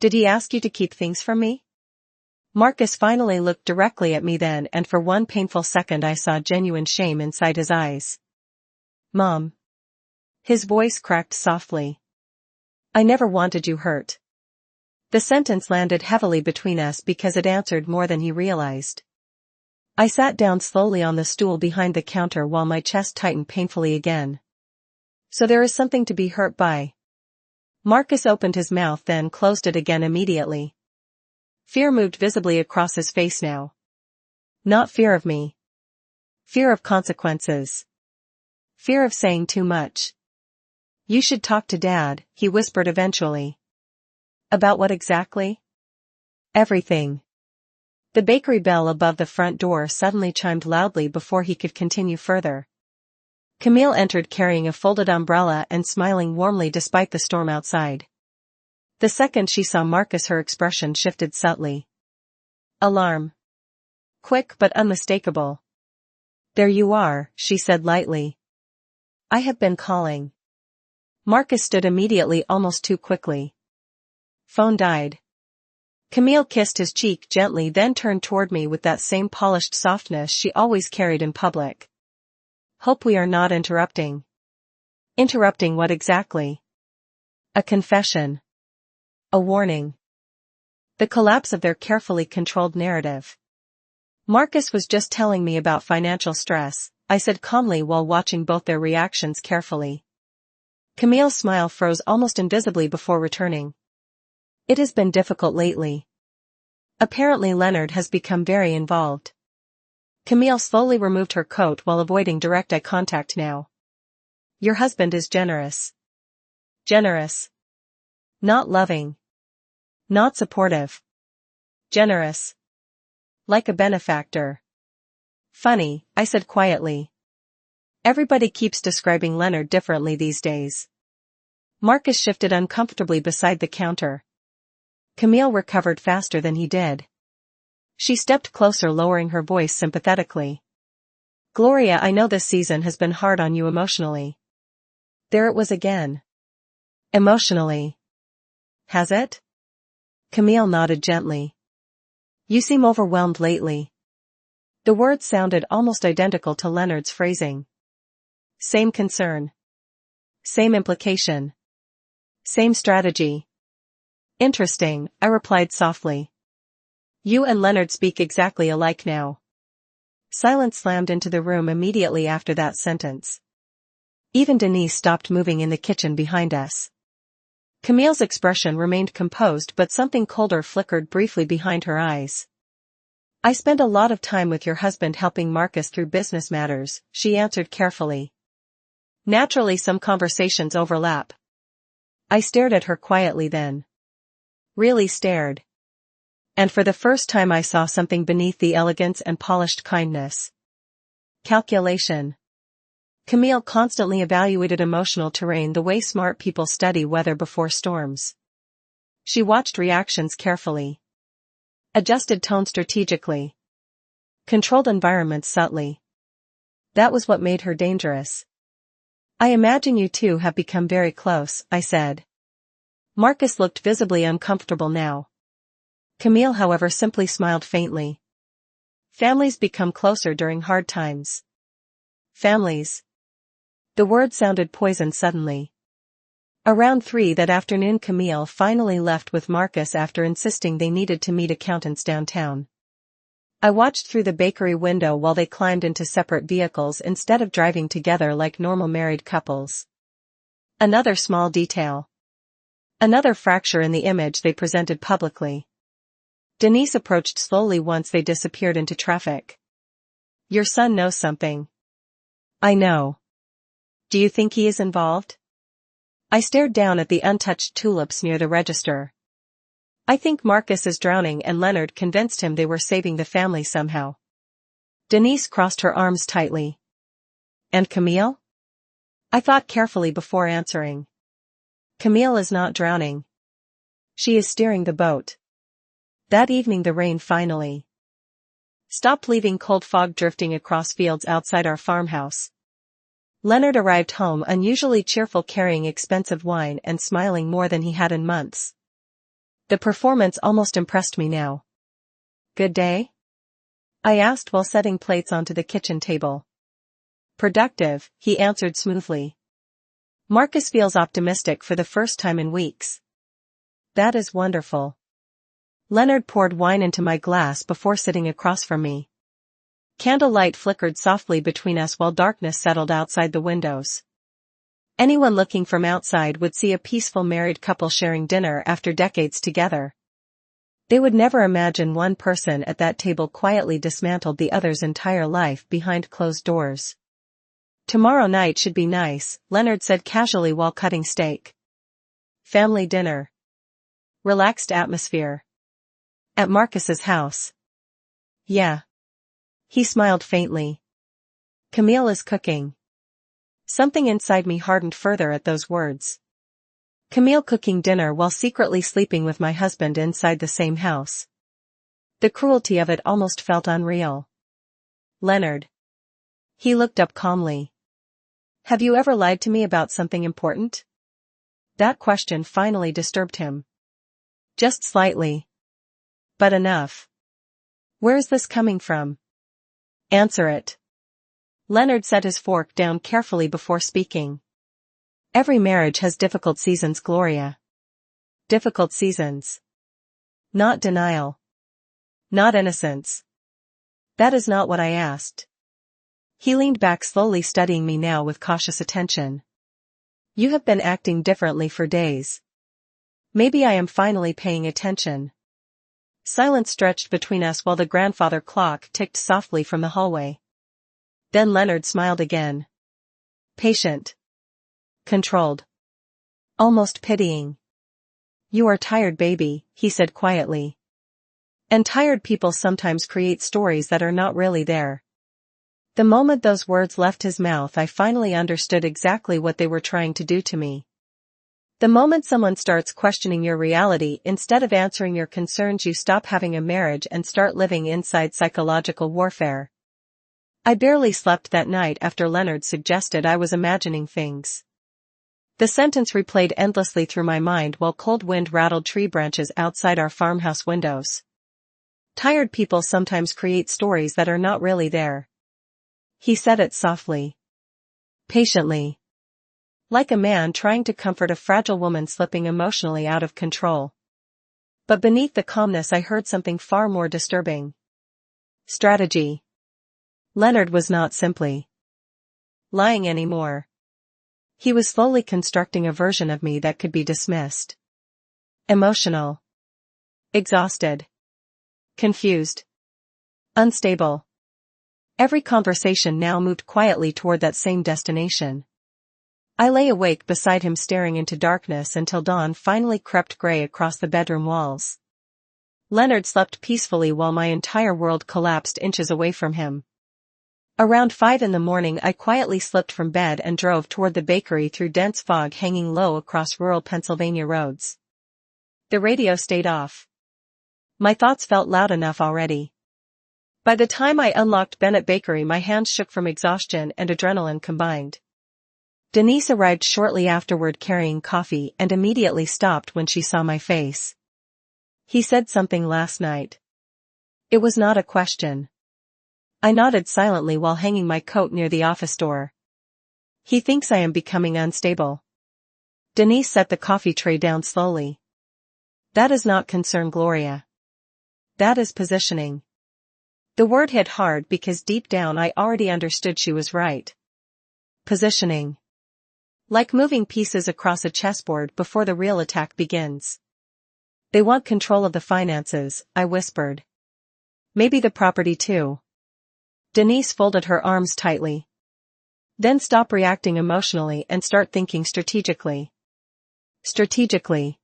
"Did he ask you to keep things from me?" Marcus finally looked directly at me then, and for one painful second I saw genuine shame inside his eyes. "Mom." His voice cracked softly. "I never wanted you hurt." The sentence landed heavily between us because it answered more than he realized. I sat down slowly on the stool behind the counter while my chest tightened painfully again. "So there is something to be hurt by." Marcus opened his mouth then closed it again immediately. Fear moved visibly across his face now. Not fear of me. Fear of consequences. Fear of saying too much. "You should talk to Dad," he whispered eventually. "About what exactly?" "Everything." The bakery bell above the front door suddenly chimed loudly before he could continue further. Camille entered carrying a folded umbrella and smiling warmly despite the storm outside. The second she saw Marcus, her expression shifted subtly. Alarm. Quick but unmistakable. "There you are," she said lightly. "I have been calling." Marcus stood immediately, almost too quickly. "Phone died." Camille kissed his cheek gently, then turned toward me with that same polished softness she always carried in public. "Hope we are not interrupting." "Interrupting what exactly?" "A confession. A warning. The collapse of their carefully controlled narrative." Marcus was just telling me about financial stress, I said calmly while watching both their reactions carefully. Camille's smile froze almost invisibly before returning. It has been difficult lately. Apparently Leonard has become very involved. Camille slowly removed her coat while avoiding direct eye contact now. Your husband is generous. Generous. Not loving. Not supportive. Generous. Like a benefactor. Funny, I said quietly. Everybody keeps describing Leonard differently these days. Marcus shifted uncomfortably beside the counter. Camille recovered faster than he did. She stepped closer, lowering her voice sympathetically. Gloria, I know this season has been hard on you emotionally. There it was again. Emotionally. Has it? Camille nodded gently. You seem overwhelmed lately. The words sounded almost identical to Leonard's phrasing. Same concern. Same implication. Same strategy. Interesting, I replied softly. You and Leonard speak exactly alike now. Silence slammed into the room immediately after that sentence. Even Denise stopped moving in the kitchen behind us. Camille's expression remained composed, but something colder flickered briefly behind her eyes. I spend a lot of time with your husband helping Marcus through business matters, she answered carefully. Naturally, some conversations overlap. I stared at her quietly then. Really stared. And for the first time I saw something beneath the elegance and polished kindness. Calculation. Camille constantly evaluated emotional terrain the way smart people study weather before storms. She watched reactions carefully. Adjusted tone strategically. Controlled environments subtly. That was what made her dangerous. I imagine you two have become very close, I said. Marcus looked visibly uncomfortable now. Camille, however, simply smiled faintly. Families become closer during hard times. Families. The word sounded poisoned suddenly. Around 3 that afternoon Camille finally left with Marcus after insisting they needed to meet accountants downtown. I watched through the bakery window while they climbed into separate vehicles instead of driving together like normal married couples. Another small detail. Another fracture in the image they presented publicly. Denise approached slowly once they disappeared into traffic. Your son knows something. I know. Do you think he is involved? I stared down at the untouched tulips near the register. I think Marcus is drowning and Leonard convinced him they were saving the family somehow. Denise crossed her arms tightly. And Camille? I thought carefully before answering. Camille is not drowning. She is steering the boat. That evening the rain finally stopped, leaving cold fog drifting across fields outside our farmhouse. Leonard arrived home unusually cheerful, carrying expensive wine and smiling more than he had in months. The performance almost impressed me now. Good day? I asked while setting plates onto the kitchen table. Productive, he answered smoothly. Marcus feels optimistic for the first time in weeks. That is wonderful. Leonard poured wine into my glass before sitting across from me. Candlelight flickered softly between us while darkness settled outside the windows. Anyone looking from outside would see a peaceful married couple sharing dinner after decades together. They would never imagine one person at that table quietly dismantled the other's entire life behind closed doors. Tomorrow night should be nice, Leonard said casually while cutting steak. Family dinner. Relaxed atmosphere. At Marcus's house. Yeah. He smiled faintly. Camille is cooking. Something inside me hardened further at those words. Camille cooking dinner while secretly sleeping with my husband inside the same house. The cruelty of it almost felt unreal. Leonard. He looked up calmly. Have you ever lied to me about something important? That question finally disturbed him. Just slightly. But enough. Where is this coming from? Answer it. Leonard set his fork down carefully before speaking. Every marriage has difficult seasons, Gloria. Difficult seasons. Not denial. Not innocence. That is not what I asked. He leaned back, slowly studying me now with cautious attention. You have been acting differently for days. Maybe I am finally paying attention. Silence stretched between us while the grandfather clock ticked softly from the hallway. Then Leonard smiled again. Patient. Controlled. Almost pitying. You are tired, baby, he said quietly. And tired people sometimes create stories that are not really there. The moment those words left his mouth, I finally understood exactly what they were trying to do to me. The moment someone starts questioning your reality instead of answering your concerns, you stop having a marriage and start living inside psychological warfare. I barely slept that night after Leonard suggested I was imagining things. The sentence replayed endlessly through my mind while cold wind rattled tree branches outside our farmhouse windows. Tired people sometimes create stories that are not really there. He said it softly. Patiently. Like a man trying to comfort a fragile woman slipping emotionally out of control. But beneath the calmness I heard something far more disturbing. Strategy. Leonard was not simply lying anymore. He was slowly constructing a version of me that could be dismissed. Emotional. Exhausted. Confused. Unstable. Every conversation now moved quietly toward that same destination. I lay awake beside him, staring into darkness until dawn finally crept gray across the bedroom walls. Leonard slept peacefully while my entire world collapsed inches away from him. Around 5 in the morning I quietly slipped from bed and drove toward the bakery through dense fog hanging low across rural Pennsylvania roads. The radio stayed off. My thoughts felt loud enough already. By the time I unlocked Bennett Bakery, my hands shook from exhaustion and adrenaline combined. Denise arrived shortly afterward carrying coffee and immediately stopped when she saw my face. He said something last night. It was not a question. I nodded silently while hanging my coat near the office door. He thinks I am becoming unstable. Denise set the coffee tray down slowly. That does not concern Gloria. That is positioning. The word hit hard because deep down I already understood she was right. Positioning. Like moving pieces across a chessboard before the real attack begins. They want control of the finances, I whispered. Maybe the property too. Denise folded her arms tightly. Then stop reacting emotionally and start thinking strategically. Strategically.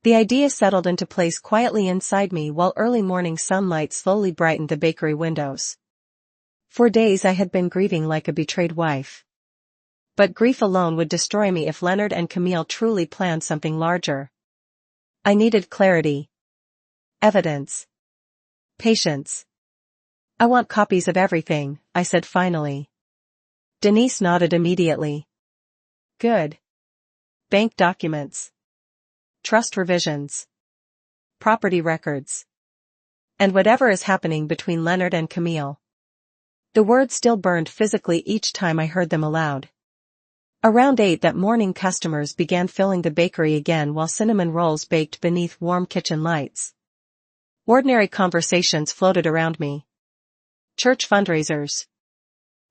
The idea settled into place quietly inside me while early morning sunlight slowly brightened the bakery windows. For days I had been grieving like a betrayed wife. But grief alone would destroy me if Leonard and Camille truly planned something larger. I needed clarity. Evidence. Patience. I want copies of everything, I said finally. Denise nodded immediately. Good. Bank documents. Trust revisions. Property records. And whatever is happening between Leonard and Camille. The words still burned physically each time I heard them aloud. Around 8 that morning, customers began filling the bakery again while cinnamon rolls baked beneath warm kitchen lights. Ordinary conversations floated around me. Church fundraisers.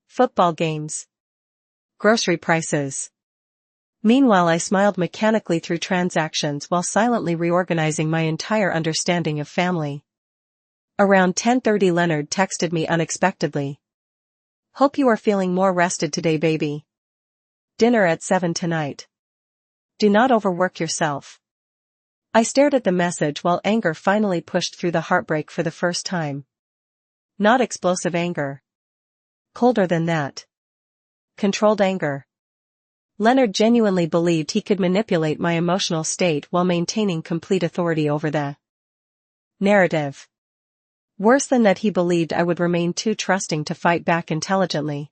Football games. Grocery prices. Meanwhile I smiled mechanically through transactions while silently reorganizing my entire understanding of family. Around 10:30 Leonard texted me unexpectedly. Hope you are feeling more rested today, baby. Dinner at 7 tonight. Do not overwork yourself. I stared at the message while anger finally pushed through the heartbreak for the first time. Not explosive anger. Colder than that. Controlled anger. Leonard genuinely believed he could manipulate my emotional state while maintaining complete authority over the narrative. Worse than that, he believed I would remain too trusting to fight back intelligently.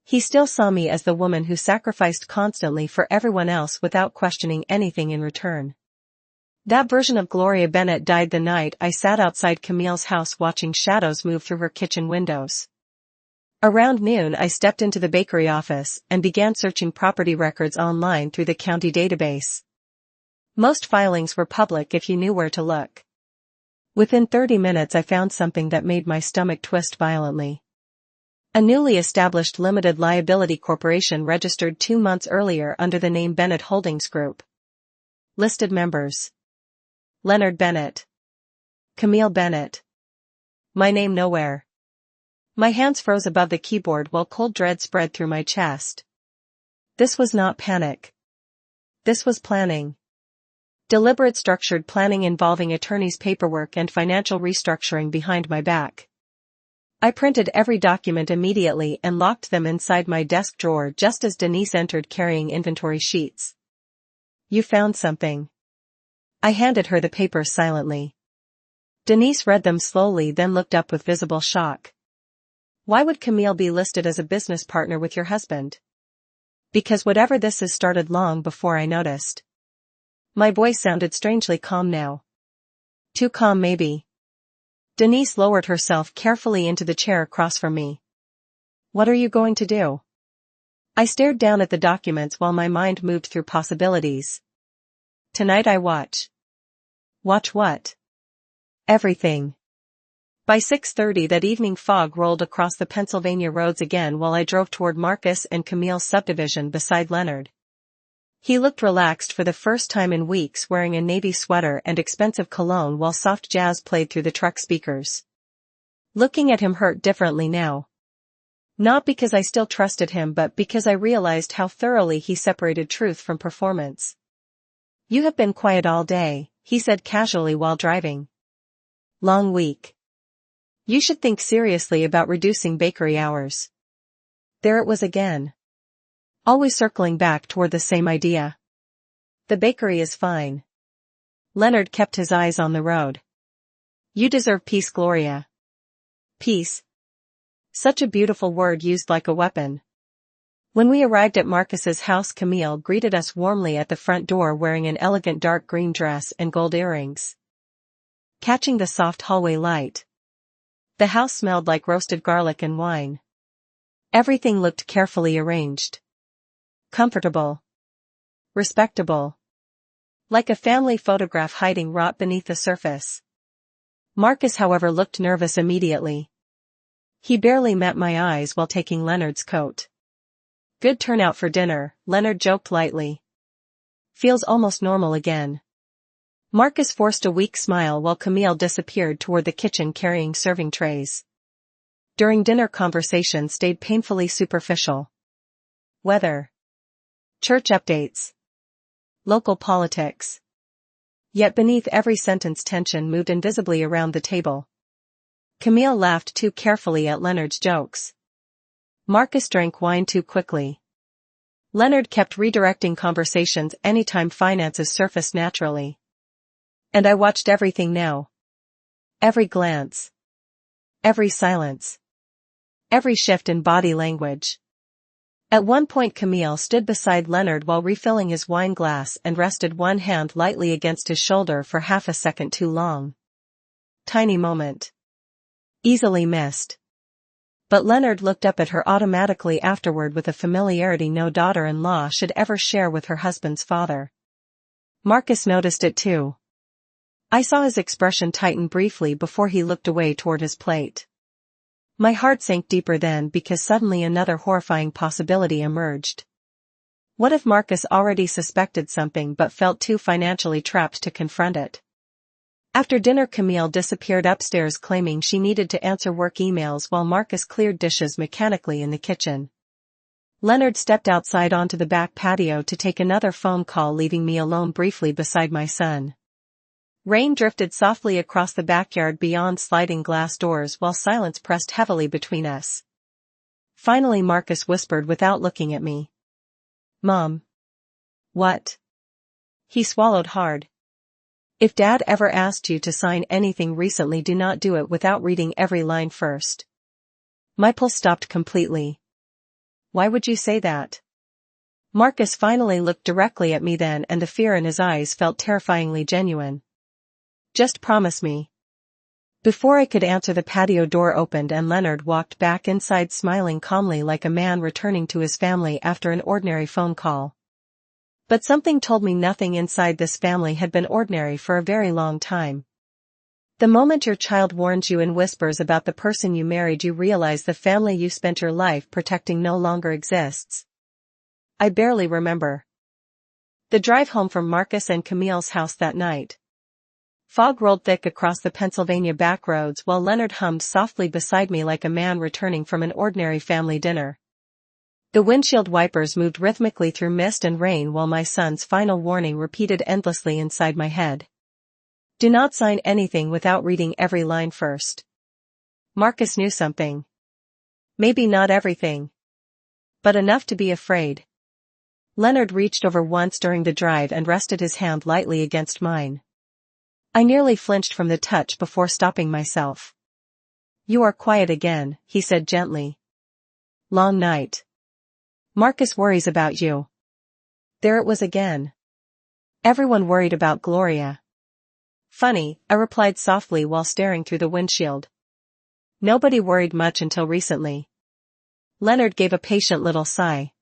He still saw me as the woman who sacrificed constantly for everyone else without questioning anything in return. That version of Gloria Bennett died the night I sat outside Camille's house watching shadows move through her kitchen windows. Around noon I stepped into the bakery office and began searching property records online through the county database. Most filings were public if you knew where to look. Within 30 minutes I found something that made my stomach twist violently. A newly established limited liability corporation registered 2 months earlier under the name Bennett Holdings Group. Listed members: Leonard Bennett, Camille Bennett. My name nowhere. My hands froze above the keyboard while cold dread spread through my chest. This was not panic. This was planning. Deliberate, structured planning involving attorney's paperwork and financial restructuring behind my back. I printed every document immediately and locked them inside my desk drawer just as Denise entered carrying inventory sheets. You found something. I handed her the papers silently. Denise read them slowly, then looked up with visible shock. Why would Camille be listed as a business partner with your husband? Because whatever this is started long before I noticed. My voice sounded strangely calm now. Too calm maybe. Denise lowered herself carefully into the chair across from me. What are you going to do? I stared down at the documents while my mind moved through possibilities. Tonight I watch. Watch what? Everything. By 6:30 that evening, fog rolled across the Pennsylvania roads again while I drove toward Marcus and Camille's subdivision beside Leonard. He looked relaxed for the first time in weeks, wearing a navy sweater and expensive cologne while soft jazz played through the truck speakers. Looking at him hurt differently now. Not because I still trusted him, but because I realized how thoroughly he separated truth from performance. You have been quiet all day, he said casually while driving. Long week. You should think seriously about reducing bakery hours. There it was again. Always circling back toward the same idea. The bakery is fine. Leonard kept his eyes on the road. You deserve peace, Gloria. Peace. Such a beautiful word used like a weapon. When we arrived at Marcus's house, Camille greeted us warmly at the front door wearing an elegant dark green dress and gold earrings. Catching the soft hallway light. The house smelled like roasted garlic and wine. Everything looked carefully arranged. Comfortable. Respectable. Like a family photograph hiding rot beneath the surface. Marcus, however, looked nervous immediately. He barely met my eyes while taking Leonard's coat. Good turnout for dinner, Leonard joked lightly. Feels almost normal again. Marcus forced a weak smile while Camille disappeared toward the kitchen carrying serving trays. During dinner, conversation stayed painfully superficial. Weather. Church updates. Local politics. Yet beneath every sentence tension moved invisibly around the table. Camille laughed too carefully at Leonard's jokes. Marcus drank wine too quickly. Leonard kept redirecting conversations anytime finances surfaced naturally. And I watched everything now. Every glance. Every silence. Every shift in body language. At one point, Camille stood beside Leonard while refilling his wine glass and rested one hand lightly against his shoulder for half a second too long. Tiny moment. Easily missed. But Leonard looked up at her automatically afterward with a familiarity no daughter-in-law should ever share with her husband's father. Marcus noticed it too. I saw his expression tighten briefly before he looked away toward his plate. My heart sank deeper then because suddenly another horrifying possibility emerged. What if Marcus already suspected something but felt too financially trapped to confront it? After dinner, Camille disappeared upstairs claiming she needed to answer work emails while Marcus cleared dishes mechanically in the kitchen. Leonard stepped outside onto the back patio to take another phone call, leaving me alone briefly beside my son. Rain drifted softly across the backyard beyond sliding glass doors while silence pressed heavily between us. Finally, Marcus whispered without looking at me. Mom. What? He swallowed hard. If Dad ever asked you to sign anything recently, do not do it without reading every line first. My pulse stopped completely. Why would you say that? Marcus finally looked directly at me then, and the fear in his eyes felt terrifyingly genuine. Just promise me. Before I could answer, the patio door opened and Leonard walked back inside, smiling calmly like a man returning to his family after an ordinary phone call. But something told me nothing inside this family had been ordinary for a very long time. The moment your child warns you in whispers about the person you married, you realize the family you spent your life protecting no longer exists. I barely remember the drive home from Marcus and Camille's house that night. Fog rolled thick across the Pennsylvania back roads while Leonard hummed softly beside me like a man returning from an ordinary family dinner. The windshield wipers moved rhythmically through mist and rain while my son's final warning repeated endlessly inside my head. Do not sign anything without reading every line first. Marcus knew something. Maybe not everything, but enough to be afraid. Leonard reached over once during the drive and rested his hand lightly against mine. I nearly flinched from the touch before stopping myself. You are quiet again, he said gently. Long night. Marcus worries about you. There it was again. Everyone worried about Gloria. Funny, I replied softly while staring through the windshield. Nobody worried much until recently. Leonard gave a patient little sigh.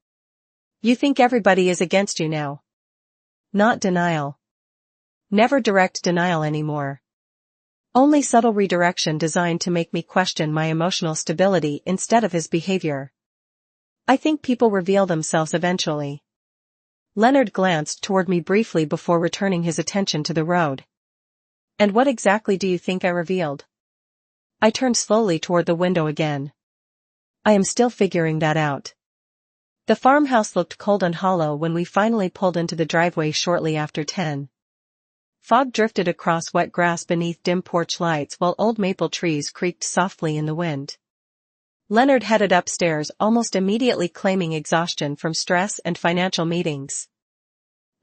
You think everybody is against you now? Not denial. Never direct denial anymore. Only subtle redirection designed to make me question my emotional stability instead of his behavior. I think people reveal themselves eventually. Leonard glanced toward me briefly before returning his attention to the road. And what exactly do you think I revealed? I turned slowly toward the window again. I am still figuring that out. The farmhouse looked cold and hollow when we finally pulled into the driveway shortly after 10. Fog drifted across wet grass beneath dim porch lights while old maple trees creaked softly in the wind. Leonard headed upstairs almost immediately, claiming exhaustion from stress and financial meetings.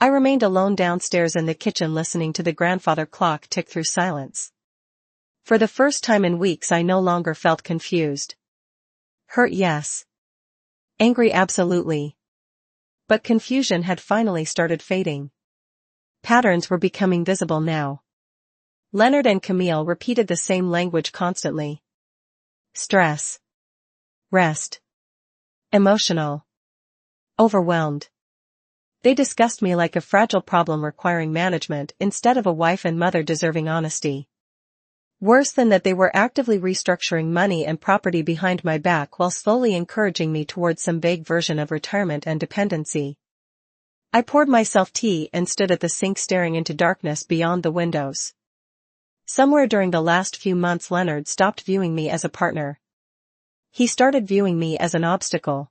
I remained alone downstairs in the kitchen, listening to the grandfather clock tick through silence. For the first time in weeks, I no longer felt confused. Hurt, yes. Angry, absolutely. But confusion had finally started fading. Patterns were becoming visible now. Leonard and Camille repeated the same language constantly. Stress. Rest. Emotional. Overwhelmed. They discussed me like a fragile problem requiring management instead of a wife and mother deserving honesty. Worse than that, they were actively restructuring money and property behind my back while slowly encouraging me towards some vague version of retirement and dependency. I poured myself tea and stood at the sink staring into darkness beyond the windows. Somewhere during the last few months, Leonard stopped viewing me as a partner. He started viewing me as an obstacle.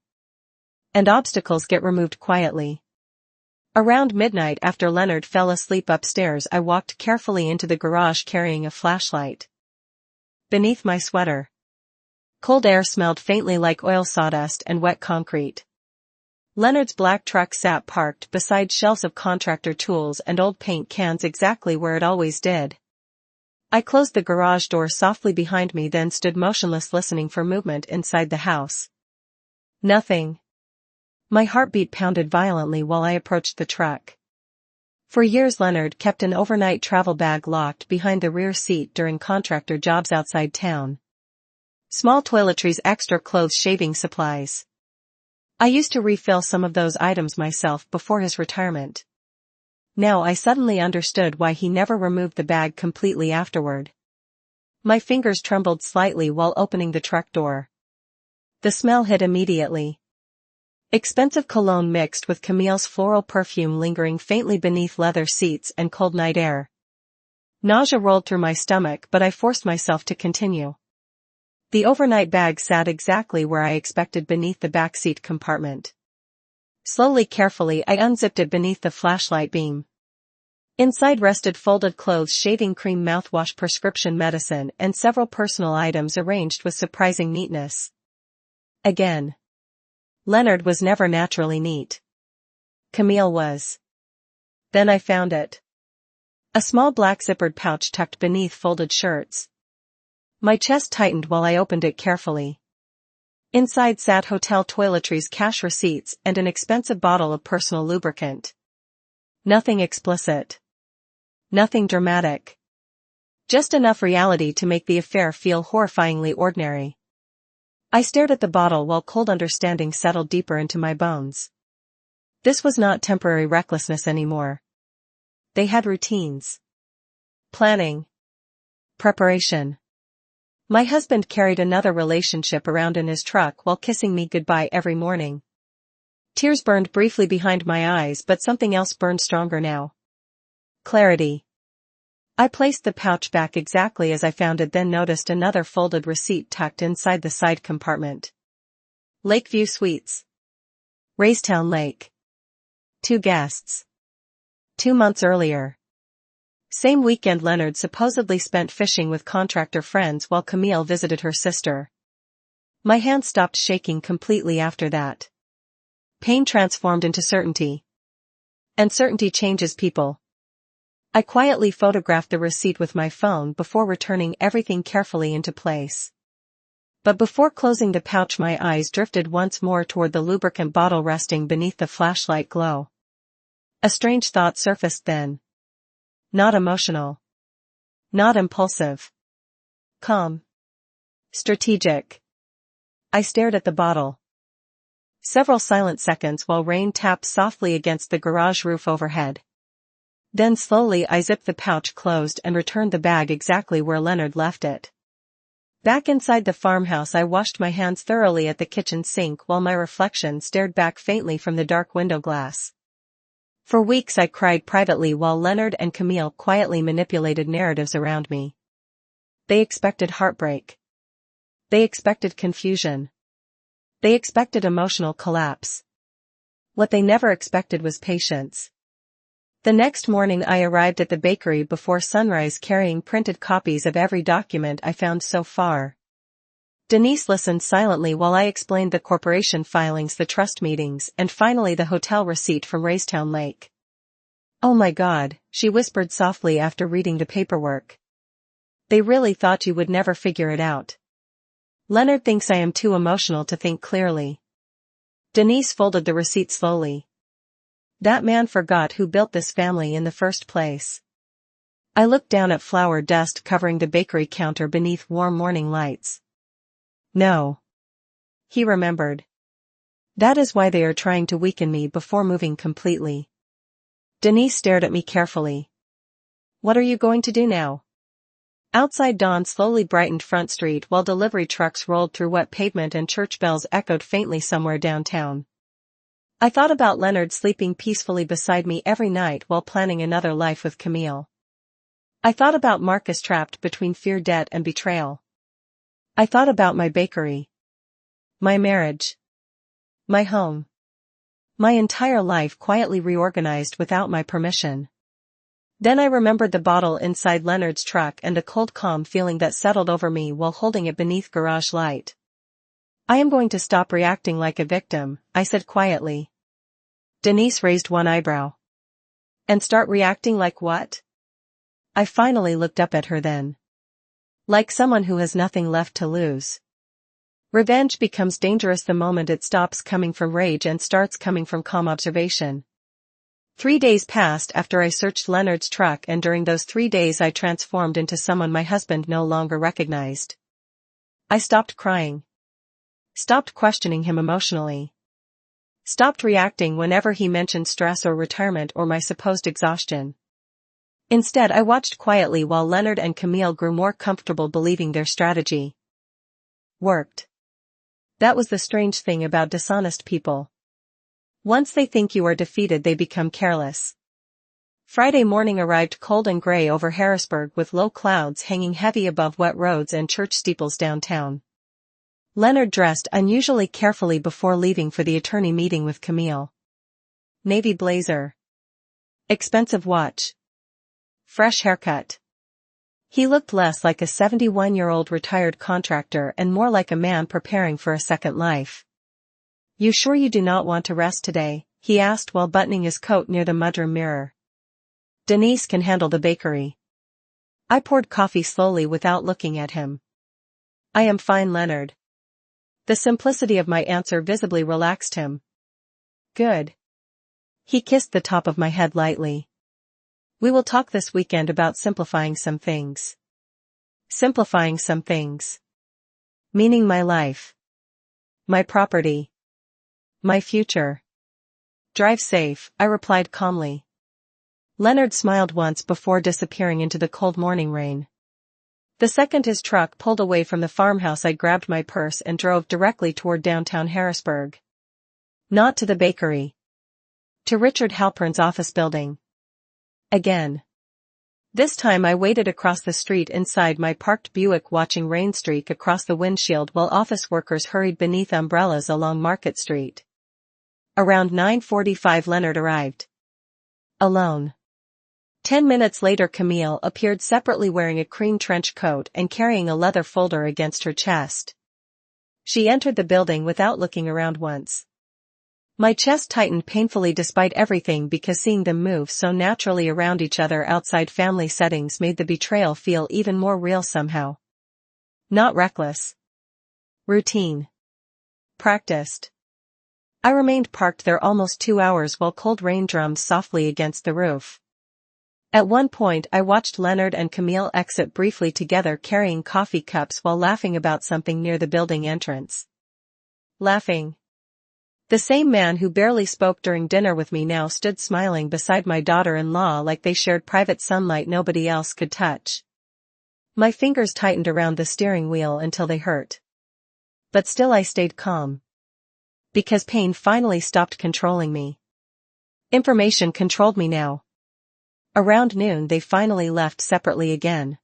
And obstacles get removed quietly. Around midnight, after Leonard fell asleep upstairs, I walked carefully into the garage carrying a flashlight. Beneath my sweater, cold air smelled faintly like oil, sawdust, and wet concrete. Leonard's black truck sat parked beside shelves of contractor tools and old paint cans, exactly where it always did. I closed the garage door softly behind me, then stood motionless, listening for movement inside the house. Nothing. My heartbeat pounded violently while I approached the truck. For years, Leonard kept an overnight travel bag locked behind the rear seat during contractor jobs outside town. Small toiletries, extra clothes, shaving supplies. I used to refill some of those items myself before his retirement. Now I suddenly understood why he never removed the bag completely afterward. My fingers trembled slightly while opening the truck door. The smell hit immediately. Expensive cologne mixed with Camille's floral perfume lingering faintly beneath leather seats and cold night air. Nausea rolled through my stomach, but I forced myself to continue. The overnight bag sat exactly where I expected, beneath the backseat compartment. Slowly, carefully, I unzipped it beneath the flashlight beam. Inside rested folded clothes, shaving cream, mouthwash, prescription medicine, and several personal items arranged with surprising neatness. Again. Leonard was never naturally neat. Camille was. Then I found it. A small black zippered pouch tucked beneath folded shirts. My chest tightened while I opened it carefully. Inside sat hotel toiletries, cash receipts, and an expensive bottle of personal lubricant. Nothing explicit. Nothing dramatic. Just enough reality to make the affair feel horrifyingly ordinary. I stared at the bottle while cold understanding settled deeper into my bones. This was not temporary recklessness anymore. They had routines. Planning. Preparation. My husband carried another relationship around in his truck while kissing me goodbye every morning. Tears burned briefly behind my eyes, but something else burned stronger now. Clarity. I placed the pouch back exactly as I found it, then noticed another folded receipt tucked inside the side compartment. Lakeview Suites. Raystown Lake. 2 guests. 2 months earlier. Same weekend Leonard supposedly spent fishing with contractor friends while Camille visited her sister. My hand stopped shaking completely after that. Pain transformed into certainty. And certainty changes people. I quietly photographed the receipt with my phone before returning everything carefully into place. But before closing the pouch, my eyes drifted once more toward the lubricant bottle resting beneath the flashlight glow. A strange thought surfaced then. Not emotional. Not impulsive. Calm. Strategic. I stared at the bottle. Several silent seconds while rain tapped softly against the garage roof overhead. Then slowly I zipped the pouch closed and returned the bag exactly where Leonard left it. Back inside the farmhouse, I washed my hands thoroughly at the kitchen sink while my reflection stared back faintly from the dark window glass. For weeks I cried privately while Leonard and Camille quietly manipulated narratives around me. They expected heartbreak. They expected confusion. They expected emotional collapse. What they never expected was patience. The next morning I arrived at the bakery before sunrise carrying printed copies of every document I found so far. Denise listened silently while I explained the corporation filings, the trust meetings, and finally the hotel receipt from Raystown Lake. "Oh my God," she whispered softly after reading the paperwork. "They really thought you would never figure it out. Leonard thinks I am too emotional to think clearly." Denise folded the receipt slowly. That man forgot who built this family in the first place. I looked down at flour dust covering the bakery counter beneath warm morning lights. No. He remembered. That is why they are trying to weaken me before moving completely. Denise stared at me carefully. "What are you going to do now?" Outside, dawn slowly brightened Front Street while delivery trucks rolled through wet pavement and church bells echoed faintly somewhere downtown. I thought about Leonard sleeping peacefully beside me every night while planning another life with Camille. I thought about Marcus trapped between fear, debt, and betrayal. I thought about my bakery. My marriage. My home. My entire life quietly reorganized without my permission. Then I remembered the bottle inside Leonard's truck and a cold calm feeling that settled over me while holding it beneath garage light. "I am going to stop reacting like a victim," I said quietly. Denise raised one eyebrow. "And start reacting like what?" I finally looked up at her then. "Like someone who has nothing left to lose." Revenge becomes dangerous the moment it stops coming from rage and starts coming from calm observation. 3 days passed after I searched Leonard's truck, and during those 3 days I transformed into someone my husband no longer recognized. I stopped crying. Stopped questioning him emotionally. Stopped reacting whenever he mentioned stress or retirement or my supposed exhaustion. Instead, I watched quietly while Leonard and Camille grew more comfortable believing their strategy worked. That was the strange thing about dishonest people. Once they think you are defeated, they become careless. Friday morning arrived cold and gray over Harrisburg, with low clouds hanging heavy above wet roads and church steeples downtown. Leonard dressed unusually carefully before leaving for the attorney meeting with Camille. Navy blazer. Expensive watch. Fresh haircut. He looked less like a 71-year-old retired contractor and more like a man preparing for a second life. "You sure you do not want to rest today?" he asked while buttoning his coat near the mudroom mirror. "Denise can handle the bakery." I poured coffee slowly without looking at him. "I am fine, Leonard." The simplicity of my answer visibly relaxed him. "Good." He kissed the top of my head lightly. "We will talk this weekend about simplifying some things." Simplifying some things. Meaning my life. My property. My future. "Drive safe," I replied calmly. Leonard smiled once before disappearing into the cold morning rain. The second his truck pulled away from the farmhouse, I grabbed my purse and drove directly toward downtown Harrisburg. Not to the bakery. To Richard Halpern's office building. Again. This time I waited across the street inside my parked Buick, watching rain streak across the windshield while office workers hurried beneath umbrellas along Market Street. Around 9:45 Leonard arrived. Alone. 10 minutes later Camille appeared separately, wearing a cream trench coat and carrying a leather folder against her chest. She entered the building without looking around once. My chest tightened painfully despite everything, because seeing them move so naturally around each other outside family settings made the betrayal feel even more real somehow. Not reckless. Routine. Practiced. I remained parked there almost 2 hours while cold rain drummed softly against the roof. At one point I watched Leonard and Camille exit briefly together, carrying coffee cups while laughing about something near the building entrance. Laughing. The same man who barely spoke during dinner with me now stood smiling beside my daughter-in-law like they shared private sunlight nobody else could touch. My fingers tightened around the steering wheel until they hurt. But still I stayed calm. Because pain finally stopped controlling me. Information controlled me now. Around noon they finally left separately again.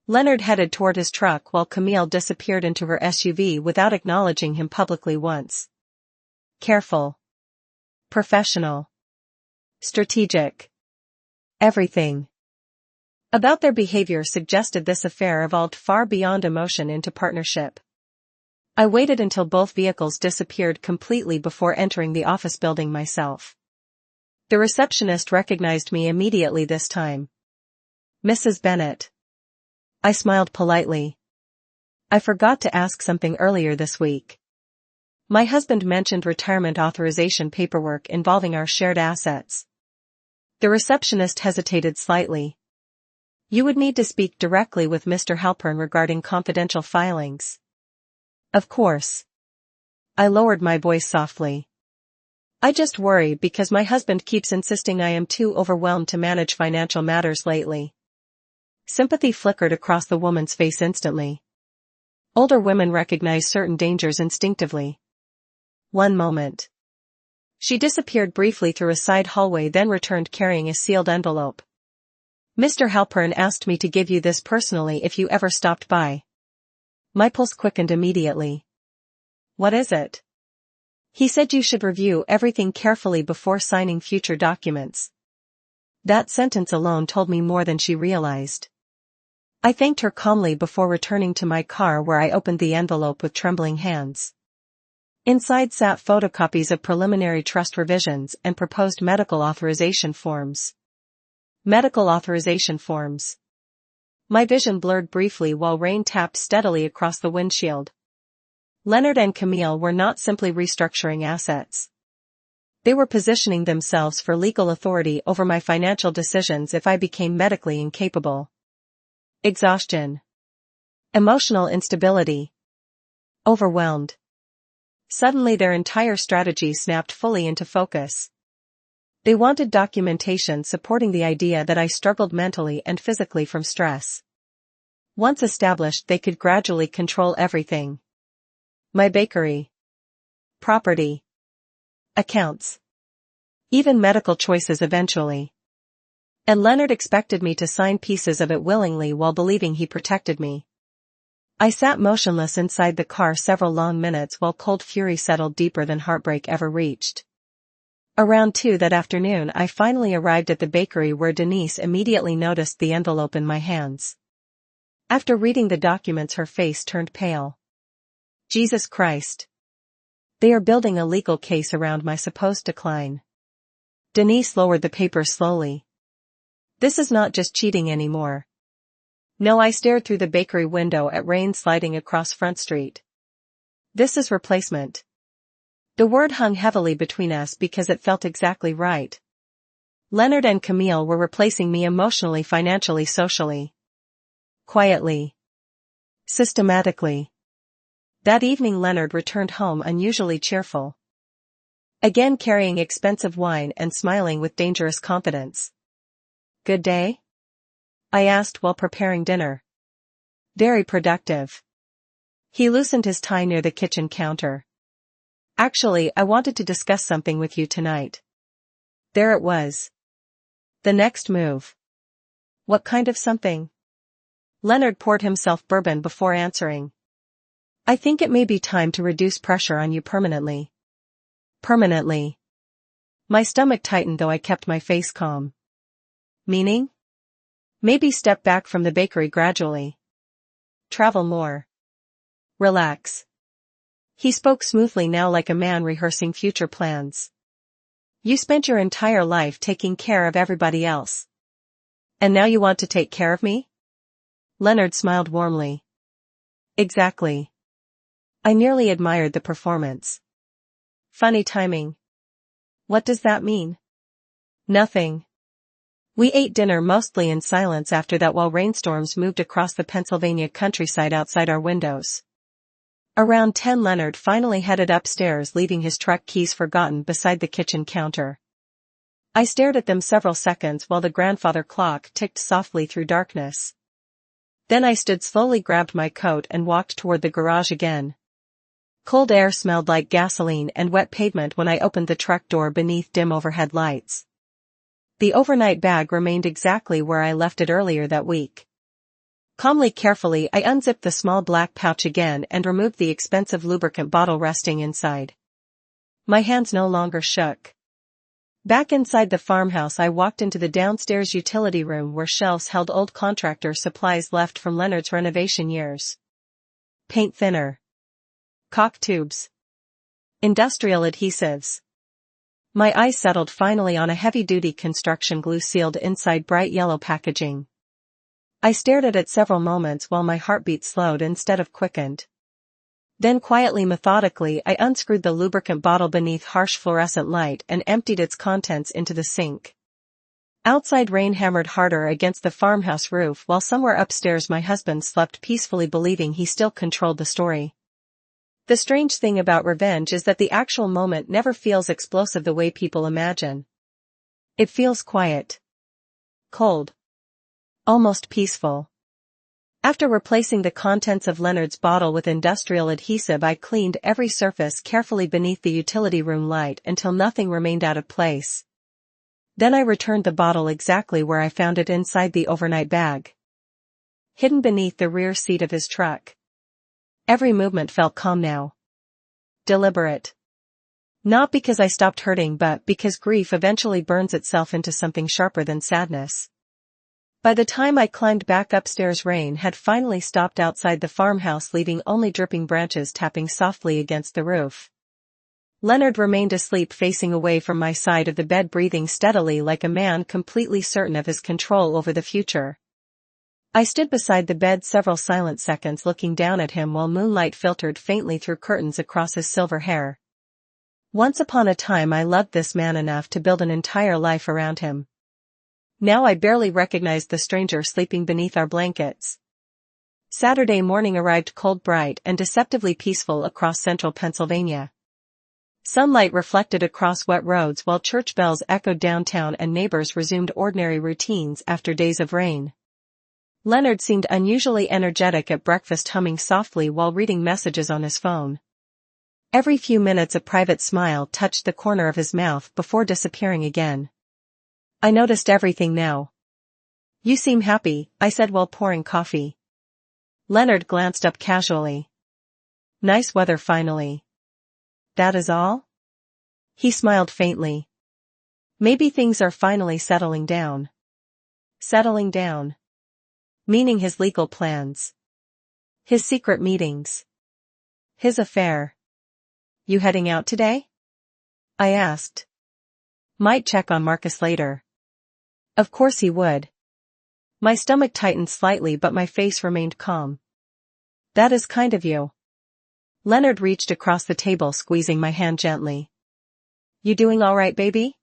Leonard headed toward his truck while Camille disappeared into her SUV without acknowledging him publicly once. Careful. Professional. Strategic. Everything about their behavior suggested this affair evolved far beyond emotion into partnership. I waited until both vehicles disappeared completely before entering the office building myself. The receptionist recognized me immediately this time. Mrs. Bennett. I smiled politely. I forgot to ask something earlier this week. My husband mentioned retirement authorization paperwork involving our shared assets. The receptionist hesitated slightly. You would need to speak directly with Mr. Halpern regarding confidential filings. Of course. I lowered my voice softly. I just worry because my husband keeps insisting I am too overwhelmed to manage financial matters lately. Sympathy flickered across the woman's face instantly. Older women recognize certain dangers instinctively. One moment. She disappeared briefly through a side hallway, then returned carrying a sealed envelope. Mr. Halpern asked me to give you this personally if you ever stopped by. My pulse quickened immediately. What is it? He said you should review everything carefully before signing future documents. That sentence alone told me more than she realized. I thanked her calmly before returning to my car, where I opened the envelope with trembling hands. Inside sat photocopies of preliminary trust revisions and proposed medical authorization forms. Medical authorization forms. My vision blurred briefly while rain tapped steadily across the windshield. Leonard and Camille were not simply restructuring assets. They were positioning themselves for legal authority over my financial decisions if I became medically incapable. Exhaustion. Emotional instability. Overwhelmed. Suddenly their entire strategy snapped fully into focus. They wanted documentation supporting the idea that I struggled mentally and physically from stress. Once established, they could gradually control everything. My bakery. Property. Accounts. Even medical choices eventually. And Leonard expected me to sign pieces of it willingly while believing he protected me. I sat motionless inside the car several long minutes while cold fury settled deeper than heartbreak ever reached. Around 2 that afternoon I finally arrived at the bakery, where Denise immediately noticed the envelope in my hands. After reading the documents, her face turned pale. Jesus Christ. They are building a legal case around my supposed decline. Denise lowered the papers slowly. This is not just cheating anymore. No, I stared through the bakery window at rain sliding across Front Street. This is replacement. The word hung heavily between us because it felt exactly right. Leonard and Camille were replacing me emotionally, financially, socially. Quietly. Systematically. That evening Leonard returned home unusually cheerful. Again carrying expensive wine and smiling with dangerous confidence. Good day? I asked while preparing dinner. Very productive. He loosened his tie near the kitchen counter. Actually, I wanted to discuss something with you tonight. There it was. The next move. What kind of something? Leonard poured himself bourbon before answering. I think it may be time to reduce pressure on you permanently. Permanently. My stomach tightened though I kept my face calm. Meaning? Maybe step back from the bakery gradually. Travel more. Relax. He spoke smoothly now like a man rehearsing future plans. You spent your entire life taking care of everybody else. And now you want to take care of me? Leonard smiled warmly. Exactly. I nearly admired the performance. Funny timing. What does that mean? Nothing. We ate dinner mostly in silence after that while rainstorms moved across the Pennsylvania countryside outside our windows. Around 10 Leonard finally headed upstairs leaving his truck keys forgotten beside the kitchen counter. I stared at them several seconds while the grandfather clock ticked softly through darkness. Then I stood slowly, grabbed my coat and walked toward the garage again. Cold air smelled like gasoline and wet pavement when I opened the truck door beneath dim overhead lights. The overnight bag remained exactly where I left it earlier that week. Calmly, carefully, I unzipped the small black pouch again and removed the expensive lubricant bottle resting inside. My hands no longer shook. Back inside the farmhouse, I walked into the downstairs utility room where shelves held old contractor supplies left from Leonard's renovation years. Paint thinner. Caulk tubes. Industrial adhesives. My eyes settled finally on a heavy-duty construction glue sealed inside bright yellow packaging. I stared at it several moments while my heartbeat slowed instead of quickened. Then quietly, methodically, I unscrewed the lubricant bottle beneath harsh fluorescent light and emptied its contents into the sink. Outside, rain hammered harder against the farmhouse roof while somewhere upstairs my husband slept peacefully, believing he still controlled the story. The strange thing about revenge is that the actual moment never feels explosive the way people imagine. It feels quiet. Cold. Almost peaceful. After replacing the contents of Leonard's bottle with industrial adhesive, I cleaned every surface carefully beneath the utility room light until nothing remained out of place. Then I returned the bottle exactly where I found it, inside the overnight bag. Hidden beneath the rear seat of his truck. Every movement felt calm now. Deliberate. Not because I stopped hurting, but because grief eventually burns itself into something sharper than sadness. By the time I climbed back upstairs, rain had finally stopped outside the farmhouse, leaving only dripping branches tapping softly against the roof. Leonard remained asleep, facing away from my side of the bed, breathing steadily like a man completely certain of his control over the future. I stood beside the bed several silent seconds, looking down at him while moonlight filtered faintly through curtains across his silver hair. Once upon a time I loved this man enough to build an entire life around him. Now I barely recognized the stranger sleeping beneath our blankets. Saturday morning arrived, cold, bright, and deceptively peaceful across central Pennsylvania. Sunlight reflected across wet roads while church bells echoed downtown and neighbors resumed ordinary routines after days of rain. Leonard seemed unusually energetic at breakfast, humming softly while reading messages on his phone. Every few minutes a private smile touched the corner of his mouth before disappearing again. I noticed everything now. You seem happy, I said while pouring coffee. Leonard glanced up casually. Nice weather finally. That is all? He smiled faintly. Maybe things are finally settling down. Settling down. Meaning his legal plans. His secret meetings. His affair. You heading out today? I asked. Might check on Marcus later. Of course he would. My stomach tightened slightly but my face remained calm. That is kind of you. Leonard reached across the table, squeezing my hand gently. You doing all right, baby?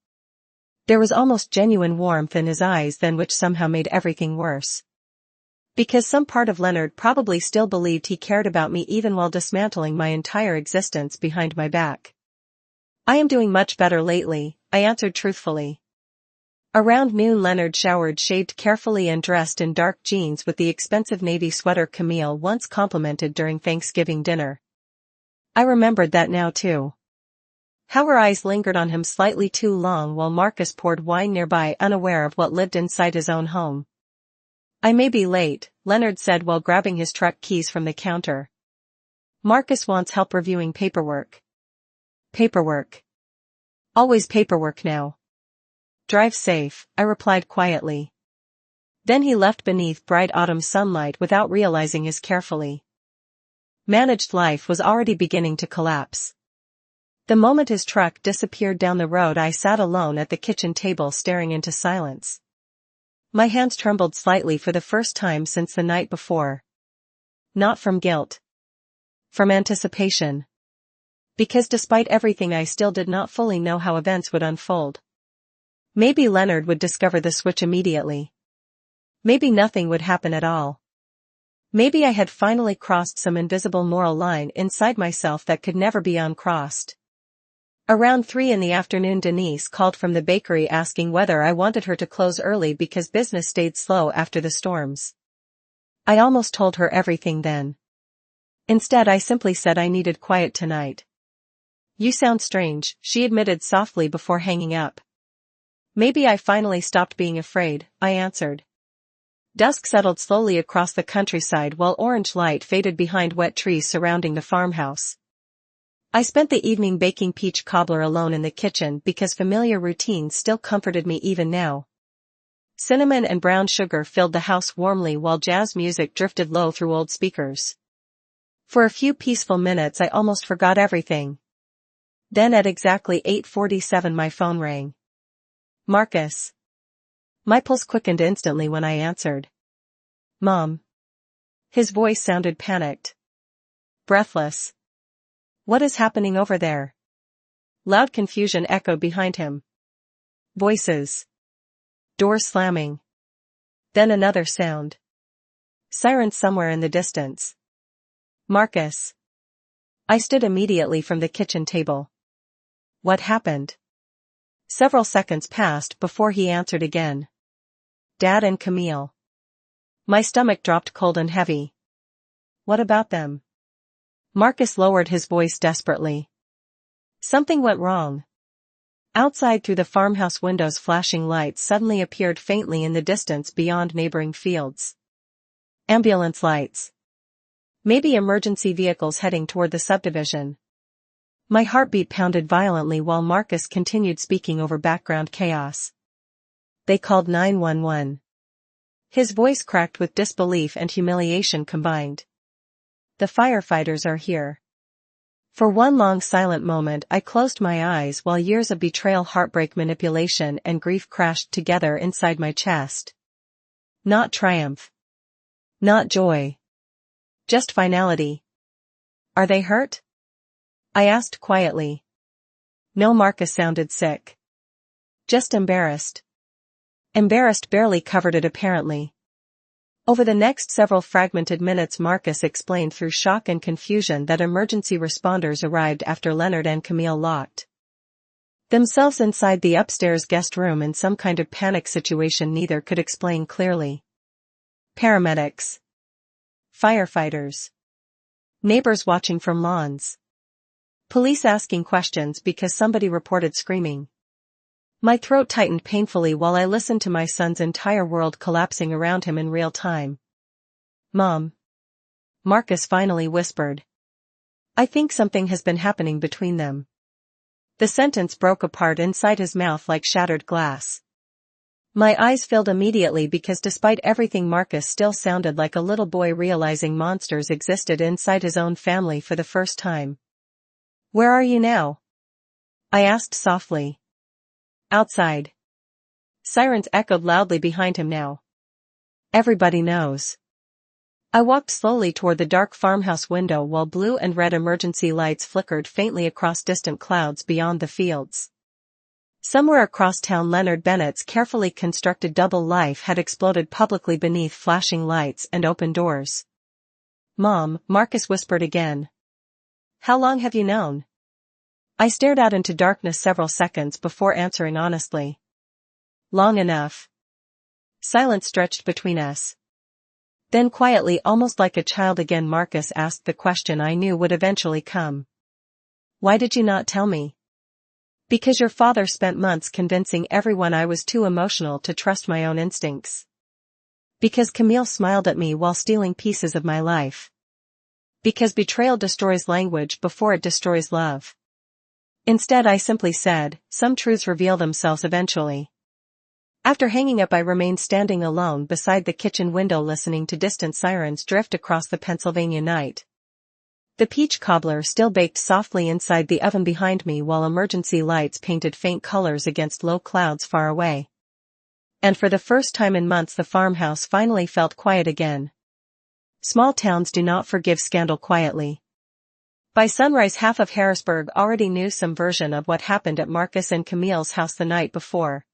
There was almost genuine warmth in his eyes then, which somehow made everything worse. Because some part of Leonard probably still believed he cared about me even while dismantling my entire existence behind my back. I am doing much better lately, I answered truthfully. Around noon Leonard showered, shaved carefully and dressed in dark jeans with the expensive navy sweater Camille once complimented during Thanksgiving dinner. I remembered that now too. How her eyes lingered on him slightly too long while Marcus poured wine nearby, unaware of what lived inside his own home. "I may be late," Leonard said while grabbing his truck keys from the counter. "Marcus wants help reviewing paperwork." "Paperwork. Always paperwork now." "Drive safe," I replied quietly. Then he left beneath bright autumn sunlight without realizing his carefully managed life was already beginning to collapse. The moment his truck disappeared down the road, I sat alone at the kitchen table staring into silence. My hands trembled slightly for the first time since the night before. Not from guilt. From anticipation. Because despite everything I still did not fully know how events would unfold. Maybe Leonard would discover the switch immediately. Maybe nothing would happen at all. Maybe I had finally crossed some invisible moral line inside myself that could never be uncrossed. Around 3 in the afternoon Denise called from the bakery asking whether I wanted her to close early because business stayed slow after the storms. I almost told her everything then. Instead I simply said I needed quiet tonight. "You sound strange," she admitted softly before hanging up. "Maybe I finally stopped being afraid," I answered. Dusk settled slowly across the countryside while orange light faded behind wet trees surrounding the farmhouse. I spent the evening baking peach cobbler alone in the kitchen because familiar routines still comforted me even now. Cinnamon and brown sugar filled the house warmly while jazz music drifted low through old speakers. For a few peaceful minutes I almost forgot everything. Then at exactly 8:47 my phone rang. "Marcus." My pulse quickened instantly when I answered. "Mom." His voice sounded panicked. Breathless. "What is happening over there?" Loud confusion echoed behind him. Voices. Doors slamming. Then another sound. Sirens somewhere in the distance. "Marcus." I stood immediately from the kitchen table. "What happened?" Several seconds passed before he answered again. "Dad and Camille." My stomach dropped cold and heavy. "What about them?" Marcus lowered his voice desperately. Something went wrong. Outside, through the farmhouse windows, flashing lights suddenly appeared faintly in the distance beyond neighboring fields. Ambulance lights. Maybe emergency vehicles heading toward the subdivision. My heartbeat pounded violently while Marcus continued speaking over background chaos. "They called 911. His voice cracked with disbelief and humiliation combined. "The firefighters are here." For one long silent moment I closed my eyes while years of betrayal, heartbreak, manipulation and grief crashed together inside my chest. Not triumph. Not joy. Just finality. "Are they hurt?" I asked quietly. No, Marcus sounded sick. "Just embarrassed." Embarrassed barely covered it apparently. Over the next several fragmented minutes Marcus explained through shock and confusion that emergency responders arrived after Leonard and Camille locked themselves inside the upstairs guest room in some kind of panic situation neither could explain clearly. Paramedics. Firefighters. Neighbors watching from lawns. Police asking questions because somebody reported screaming. My throat tightened painfully while I listened to my son's entire world collapsing around him in real time. "Mom." Marcus finally whispered. "I think something has been happening between them." The sentence broke apart inside his mouth like shattered glass. My eyes filled immediately because despite everything Marcus still sounded like a little boy realizing monsters existed inside his own family for the first time. "Where are you now?" I asked softly. "Outside." Sirens echoed loudly behind him now. "Everybody knows." I walked slowly toward the dark farmhouse window while blue and red emergency lights flickered faintly across distant clouds beyond the fields. Somewhere across town Leonard Bennett's carefully constructed double life had exploded publicly beneath flashing lights and open doors. "Mom," Marcus whispered again. "How long have you known?" I stared out into darkness several seconds before answering honestly. Long enough. Silence stretched between us. Then quietly, almost like a child again, Marcus asked the question I knew would eventually come. Why did you not tell me? Because your father spent months convincing everyone I was too emotional to trust my own instincts. Because Camille smiled at me while stealing pieces of my life. Because betrayal destroys language before it destroys love. Instead, I simply said, some truths reveal themselves eventually. After hanging up, I remained standing alone beside the kitchen window, listening to distant sirens drift across the Pennsylvania night. The peach cobbler still baked softly inside the oven behind me, while emergency lights painted faint colors against low clouds far away. And for the first time in months, the farmhouse finally felt quiet again. Small towns do not forgive scandal quietly. By sunrise, half of Harrisburg already knew some version of what happened at Marcus and Camille's house the night before.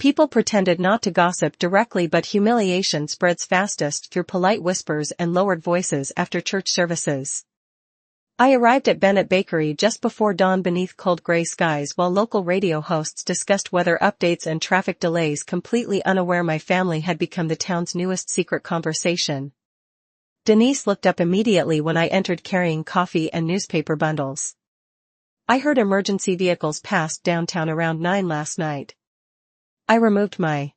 People pretended not to gossip directly, but humiliation spreads fastest through polite whispers and lowered voices after church services. I arrived at Bennett Bakery just before dawn beneath cold gray skies, while local radio hosts discussed weather updates and traffic delays, completely unaware my family had become the town's newest secret conversation. Denise looked up immediately when I entered, carrying coffee and newspaper bundles. I heard emergency vehicles passed downtown around 9 last night. I removed my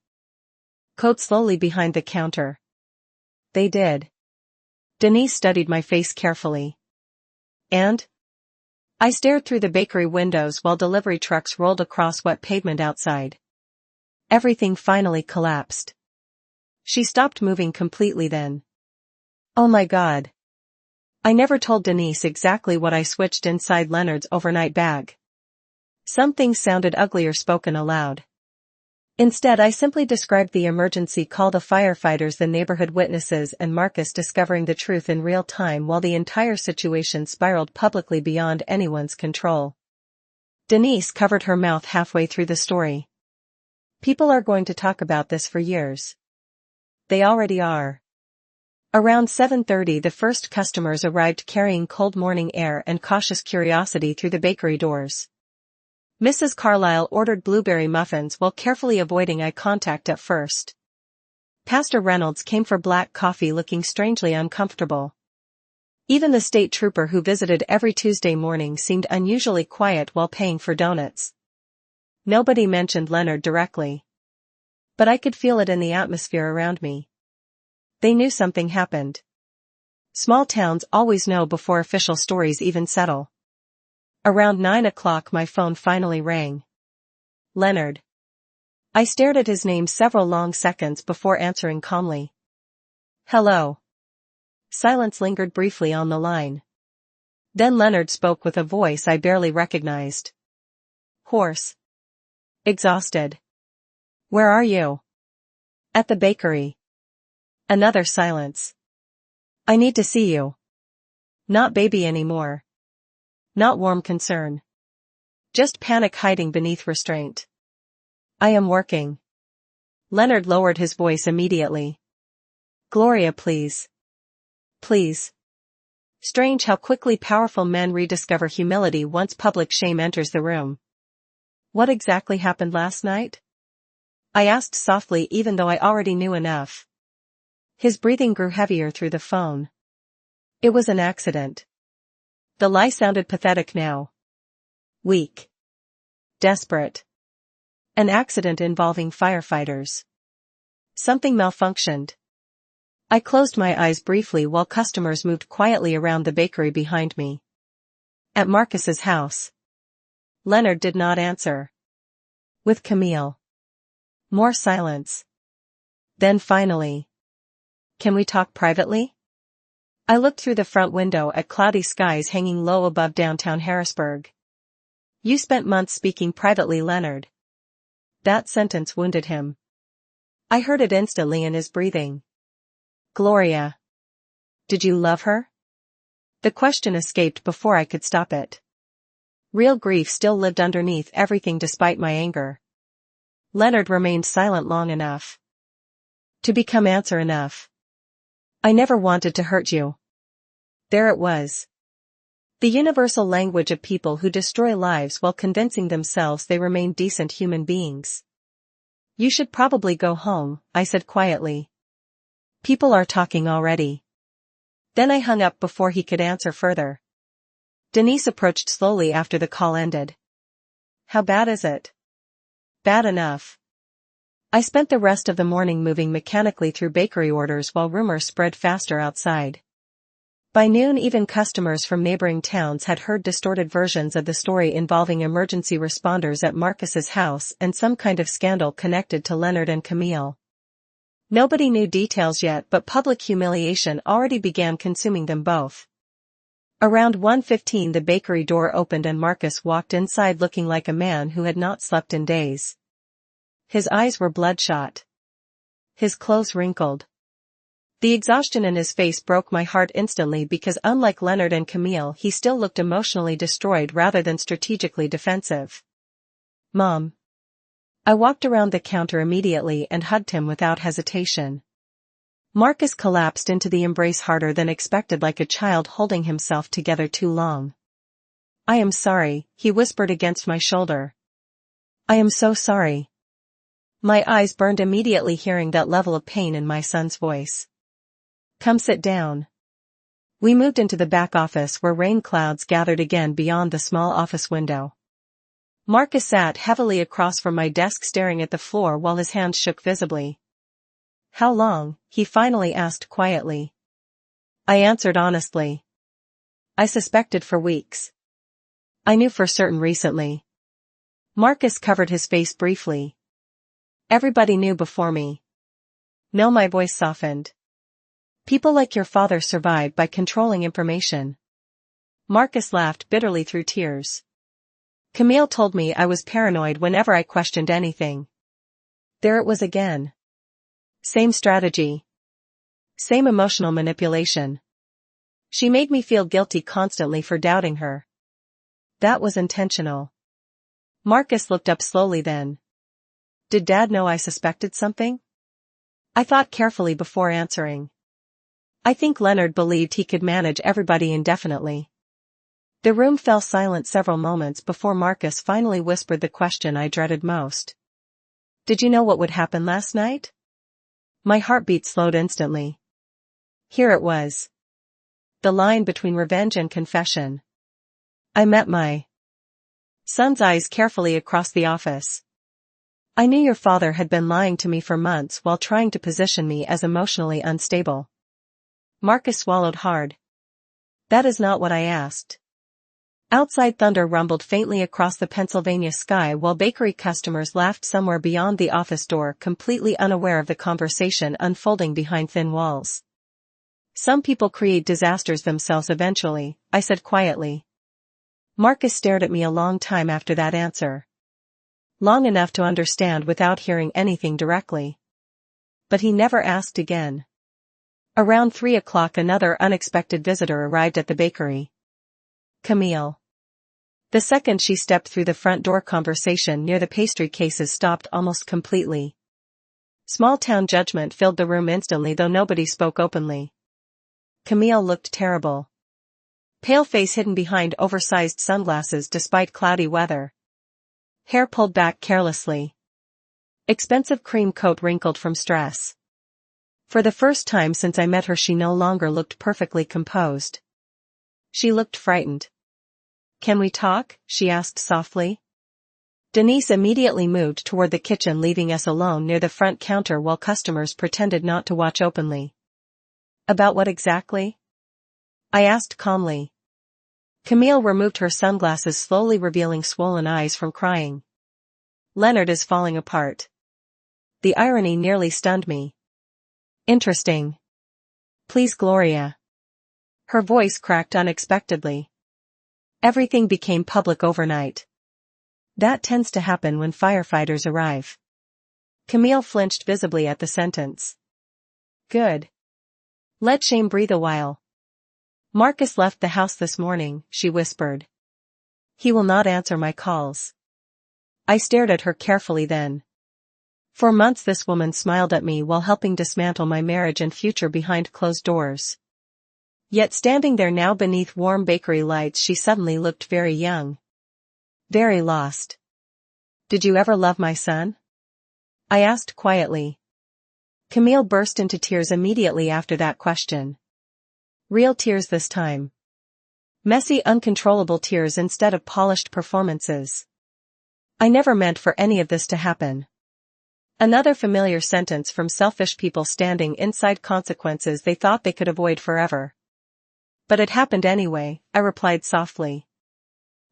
coat slowly behind the counter. They did. Denise studied my face carefully. And? I stared through the bakery windows while delivery trucks rolled across wet pavement outside. Everything finally collapsed. She stopped moving completely then. Oh my God. I never told Denise exactly what I switched inside Leonard's overnight bag. Some things sounded uglier spoken aloud. Instead, I simply described the emergency call, the firefighters, the neighborhood witnesses, and Marcus discovering the truth in real time, while the entire situation spiraled publicly beyond anyone's control. Denise covered her mouth halfway through the story. People are going to talk about this for years. They already are. Around 7:30, the first customers arrived, carrying cold morning air and cautious curiosity through the bakery doors. Mrs. Carlyle ordered blueberry muffins while carefully avoiding eye contact at first. Pastor Reynolds came for black coffee, looking strangely uncomfortable. Even the state trooper who visited every Tuesday morning seemed unusually quiet while paying for donuts. Nobody mentioned Leonard directly. But I could feel it in the atmosphere around me. They knew something happened. Small towns always know before official stories even settle. Around 9 o'clock, my phone finally rang. Leonard. I stared at his name several long seconds before answering calmly. Hello. Silence lingered briefly on the line. Then Leonard spoke with a voice I barely recognized. Hoarse. Exhausted. Where are you? At the bakery. Another silence. I need to see you. Not baby anymore. Not warm concern. Just panic hiding beneath restraint. I am working. Leonard lowered his voice immediately. Gloria, please. Please. Strange how quickly powerful men rediscover humility once public shame enters the room. What exactly happened last night? I asked softly, even though I already knew enough. His breathing grew heavier through the phone. It was an accident. The lie sounded pathetic now. Weak. Desperate. An accident involving firefighters. Something malfunctioned. I closed my eyes briefly while customers moved quietly around the bakery behind me. At Marcus's house. Leonard did not answer. With Camille. More silence. Then finally. Can we talk privately? I looked through the front window at cloudy skies hanging low above downtown Harrisburg. You spent months speaking privately, Leonard. That sentence wounded him. I heard it instantly in his breathing. Gloria. Did you love her? The question escaped before I could stop it. Real grief still lived underneath everything despite my anger. Leonard remained silent long enough to become answer enough. I never wanted to hurt you. There it was. The universal language of people who destroy lives while convincing themselves they remain decent human beings. You should probably go home, I said quietly. People are talking already. Then I hung up before he could answer further. Denise approached slowly after the call ended. How bad is it? Bad enough. I spent the rest of the morning moving mechanically through bakery orders while rumors spread faster outside. By noon, even customers from neighboring towns had heard distorted versions of the story involving emergency responders at Marcus's house and some kind of scandal connected to Leonard and Camille. Nobody knew details yet, but public humiliation already began consuming them both. Around 1:15 the bakery door opened and Marcus walked inside looking like a man who had not slept in days. His eyes were bloodshot. His clothes wrinkled. The exhaustion in his face broke my heart instantly because unlike Leonard and Camille, he still looked emotionally destroyed rather than strategically defensive. Mom. I walked around the counter immediately and hugged him without hesitation. Marcus collapsed into the embrace harder than expected, like a child holding himself together too long. I am sorry, he whispered against my shoulder. I am so sorry. My eyes burned immediately hearing that level of pain in my son's voice. Come sit down. We moved into the back office where rain clouds gathered again beyond the small office window. Marcus sat heavily across from my desk staring at the floor while his hands shook visibly. How long? He finally asked quietly. I answered honestly. I suspected for weeks. I knew for certain recently. Marcus covered his face briefly. Everybody knew before me. No, my voice softened. People like your father survive by controlling information. Marcus laughed bitterly through tears. Camille told me I was paranoid whenever I questioned anything. There it was again. Same strategy. Same emotional manipulation. She made me feel guilty constantly for doubting her. That was intentional. Marcus looked up slowly then. Did Dad know I suspected something? I thought carefully before answering. I think Leonard believed he could manage everybody indefinitely. The room fell silent several moments before Marcus finally whispered the question I dreaded most. Did you know what would happen last night? My heartbeat slowed instantly. Here it was. The line between revenge and confession. I met my son's eyes carefully across the office. I knew your father had been lying to me for months while trying to position me as emotionally unstable. Marcus swallowed hard. That is not what I asked. Outside thunder rumbled faintly across the Pennsylvania sky while bakery customers laughed somewhere beyond the office door, completely unaware of the conversation unfolding behind thin walls. Some people create disasters themselves eventually, I said quietly. Marcus stared at me a long time after that answer. Long enough to understand without hearing anything directly. But he never asked again. Around 3 o'clock another unexpected visitor arrived at the bakery. Camille. The second she stepped through the front door, conversation near the pastry cases stopped almost completely. Small-town judgment filled the room instantly, though nobody spoke openly. Camille looked terrible. Pale face hidden behind oversized sunglasses despite cloudy weather. Hair pulled back carelessly. Expensive cream coat wrinkled from stress. For the first time since I met her, she no longer looked perfectly composed. She looked frightened. Can we talk? She asked softly. Denise immediately moved toward the kitchen, leaving us alone near the front counter while customers pretended not to watch openly. About what exactly? I asked calmly. Camille removed her sunglasses, slowly revealing swollen eyes from crying. Leonard is falling apart. The irony nearly stunned me. Interesting. Please, Gloria. Her voice cracked unexpectedly. Everything became public overnight. That tends to happen when firefighters arrive. Camille flinched visibly at the sentence. Good. Let shame breathe a while. Marcus left the house this morning, she whispered. He will not answer my calls. I stared at her carefully then. For months this woman smiled at me while helping dismantle my marriage and future behind closed doors. Yet standing there now beneath warm bakery lights, she suddenly looked very young. Very lost. Did you ever love my son? I asked quietly. Camille burst into tears immediately after that question. Real tears this time. Messy, uncontrollable tears instead of polished performances. I never meant for any of this to happen. Another familiar sentence from selfish people standing inside consequences they thought they could avoid forever. But it happened anyway, I replied softly.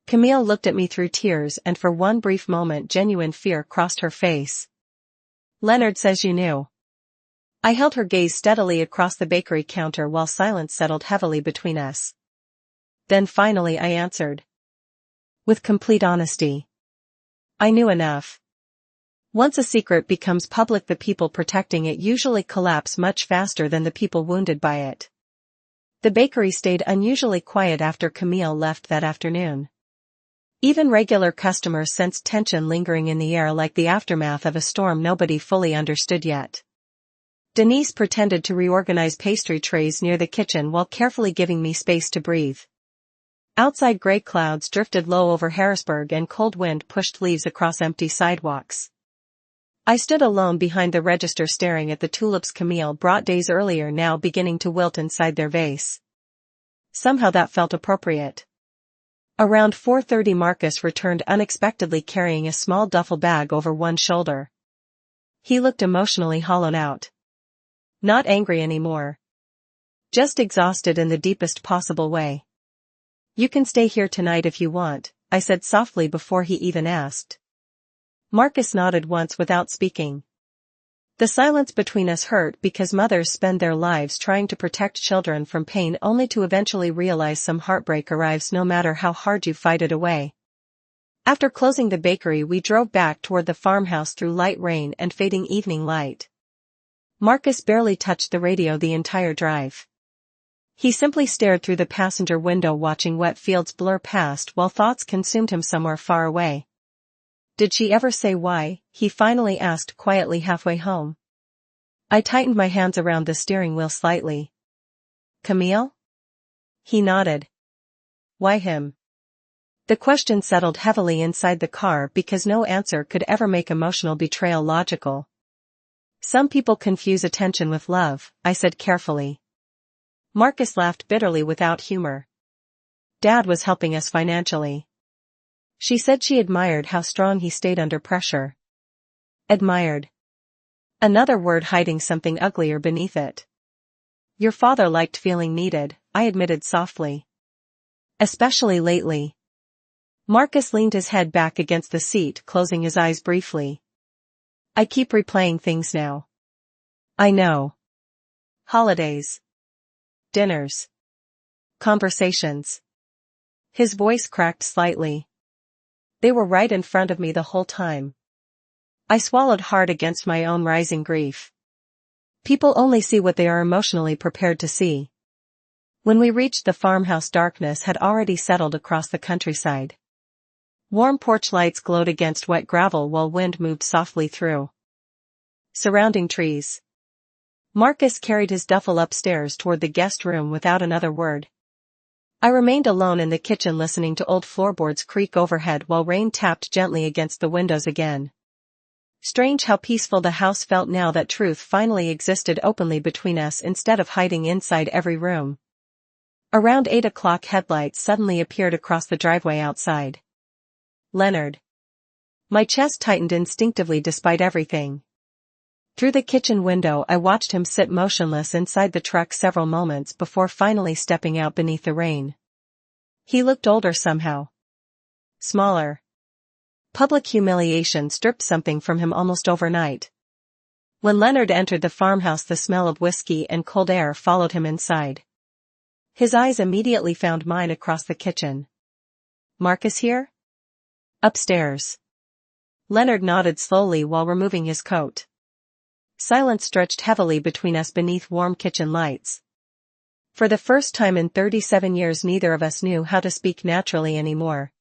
Camille looked at me through tears, and for one brief moment genuine fear crossed her face. Leonard says you knew. I held her gaze steadily across the bakery counter while silence settled heavily between us. Then finally I answered. With complete honesty. I knew enough. Once a secret becomes public, the people protecting it usually collapse much faster than the people wounded by it. The bakery stayed unusually quiet after Camille left that afternoon. Even regular customers sensed tension lingering in the air, like the aftermath of a storm nobody fully understood yet. Denise pretended to reorganize pastry trays near the kitchen while carefully giving me space to breathe. Outside, gray clouds drifted low over Harrisburg and cold wind pushed leaves across empty sidewalks. I stood alone behind the register staring at the tulips Camille brought days earlier, now beginning to wilt inside their vase. Somehow that felt appropriate. Around 4:30 Marcus returned unexpectedly, carrying a small duffel bag over one shoulder. He looked emotionally hollowed out. Not angry anymore. Just exhausted in the deepest possible way. You can stay here tonight if you want, I said softly before he even asked. Marcus nodded once without speaking. The silence between us hurt because mothers spend their lives trying to protect children from pain only to eventually realize some heartbreak arrives no matter how hard you fight it away. After closing the bakery, we drove back toward the farmhouse through light rain and fading evening light. Marcus barely touched the radio the entire drive. He simply stared through the passenger window, watching wet fields blur past while thoughts consumed him somewhere far away. Did she ever say why? He finally asked quietly halfway home. I tightened my hands around the steering wheel slightly. Camille? He nodded. Why him? The question settled heavily inside the car because no answer could ever make emotional betrayal logical. Some people confuse attention with love, I said carefully. Marcus laughed bitterly without humor. Dad was helping us financially. She said she admired how strong he stayed under pressure. Admired. Another word hiding something uglier beneath it. Your father liked feeling needed, I admitted softly. Especially lately. Marcus leaned his head back against the seat, closing his eyes briefly. I keep replaying things now. I know. Holidays. Dinners. Conversations. His voice cracked slightly. They were right in front of me the whole time. I swallowed hard against my own rising grief. People only see what they are emotionally prepared to see. When we reached the farmhouse, darkness had already settled across the countryside. Warm porch lights glowed against wet gravel while wind moved softly through surrounding trees. Marcus carried his duffel upstairs toward the guest room without another word. I remained alone in the kitchen, listening to old floorboards creak overhead while rain tapped gently against the windows again. Strange how peaceful the house felt now that truth finally existed openly between us instead of hiding inside every room. Around 8 o'clock, headlights suddenly appeared across the driveway outside. Leonard. My chest tightened instinctively despite everything. Through the kitchen window I watched him sit motionless inside the truck several moments before finally stepping out beneath the rain. He looked older somehow. Smaller. Public humiliation stripped something from him almost overnight. When Leonard entered the farmhouse, the smell of whiskey and cold air followed him inside. His eyes immediately found mine across the kitchen. Marcus here? Upstairs. Leonard nodded slowly while removing his coat. Silence stretched heavily between us beneath warm kitchen lights. For the first time in 37 years, neither of us knew how to speak naturally anymore.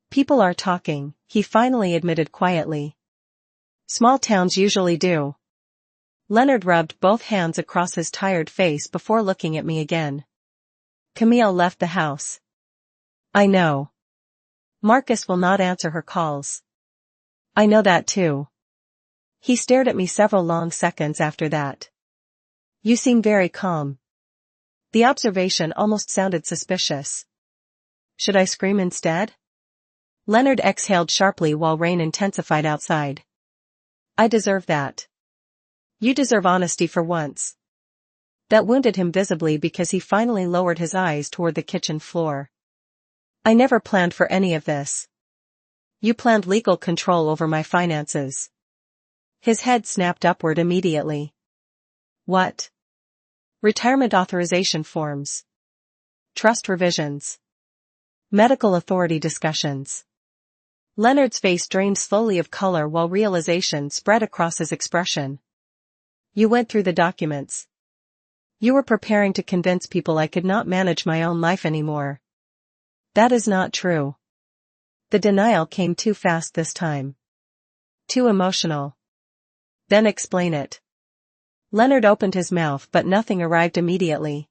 People are talking, he finally admitted quietly. Small towns usually do. Leonard rubbed both hands across his tired face before looking at me again. Camille left the house. I know. Marcus will not answer her calls. I know that too. He stared at me several long seconds after that. You seem very calm. The observation almost sounded suspicious. Should I scream instead? Leonard exhaled sharply while rain intensified outside. I deserve that. You deserve honesty for once. That wounded him visibly because he finally lowered his eyes toward the kitchen floor. I never planned for any of this. You planned legal control over my finances. His head snapped upward immediately. What? Retirement authorization forms. Trust revisions. Medical authority discussions. Leonard's face drained slowly of color while realization spread across his expression. You went through the documents. You were preparing to convince people I could not manage my own life anymore. That is not true. The denial came too fast this time. Too emotional. Then explain it. Leonard opened his mouth but nothing arrived immediately.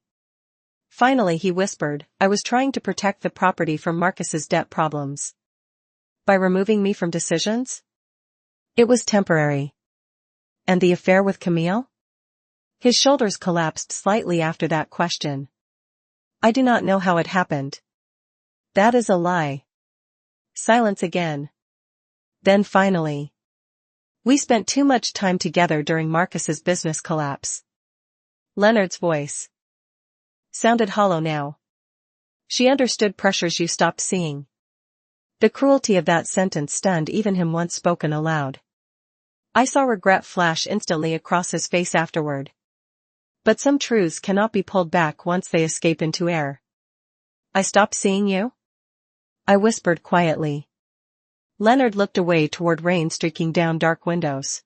Finally he whispered, I was trying to protect the property from Marcus's debt problems. By removing me from decisions? It was temporary. And the affair with Camille? His shoulders collapsed slightly after that question. I do not know how it happened. That is a lie. Silence again. Then finally. We spent too much time together during Marcus's business collapse. Leonard's voice sounded hollow now. She understood pressures you stopped seeing. The cruelty of that sentence stunned even him once spoken aloud. I saw regret flash instantly across his face afterward. But some truths cannot be pulled back once they escape into air. I stopped seeing you? I whispered quietly. Leonard looked away toward rain streaking down dark windows.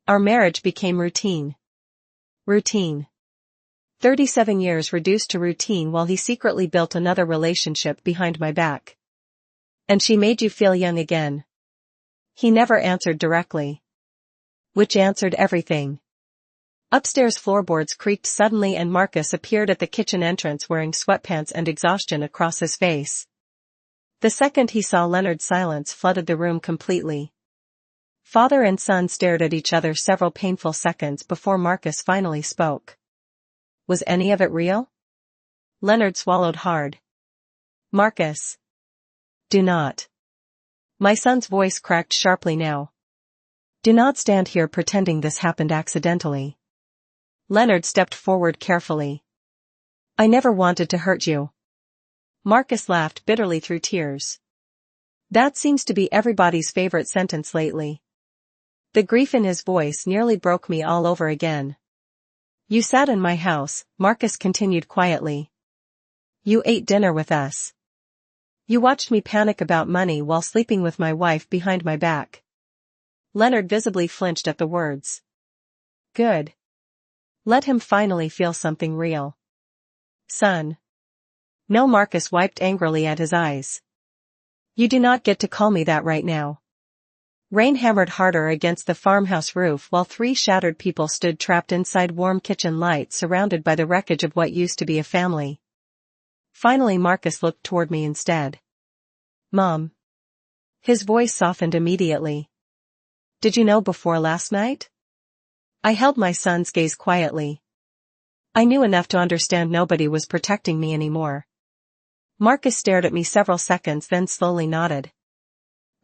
Our marriage became routine. Routine. 37 years reduced to routine while he secretly built another relationship behind my back. And she made you feel young again. He never answered directly. Which answered everything. Upstairs floorboards creaked suddenly and Marcus appeared at the kitchen entrance wearing sweatpants and exhaustion across his face. The second he saw Leonard, silence flooded the room completely. Father and son stared at each other several painful seconds before Marcus finally spoke. Was any of it real? Leonard swallowed hard. Marcus. Do not. My son's voice cracked sharply now. Do not stand here pretending this happened accidentally. Leonard stepped forward carefully. I never wanted to hurt you. Marcus laughed bitterly through tears. That seems to be everybody's favorite sentence lately. The grief in his voice nearly broke me all over again. You sat in my house, Marcus continued quietly. You ate dinner with us. You watched me panic about money while sleeping with my wife behind my back. Leonard visibly flinched at the words. Good. Let him finally feel something real. Son. No, Marcus wiped angrily at his eyes. You do not get to call me that right now. Rain hammered harder against the farmhouse roof while 3 shattered people stood trapped inside warm kitchen light surrounded by the wreckage of what used to be a family. Finally Marcus looked toward me instead. Mom. His voice softened immediately. Did you know before last night? I held my son's gaze quietly. I knew enough to understand nobody was protecting me anymore. Marcus stared at me several seconds then slowly nodded.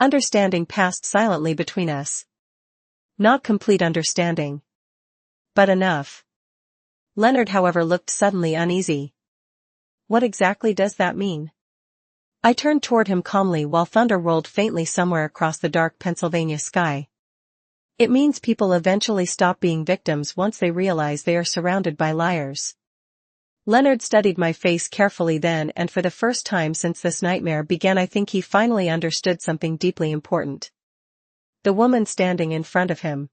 Understanding passed silently between us. Not complete understanding. But enough. Leonard, however, looked suddenly uneasy. What exactly does that mean? I turned toward him calmly while thunder rolled faintly somewhere across the dark Pennsylvania sky. It means people eventually stop being victims once they realize they are surrounded by liars. Leonard studied my face carefully then, and for the first time since this nightmare began I think he finally understood something deeply important. The woman standing in front of him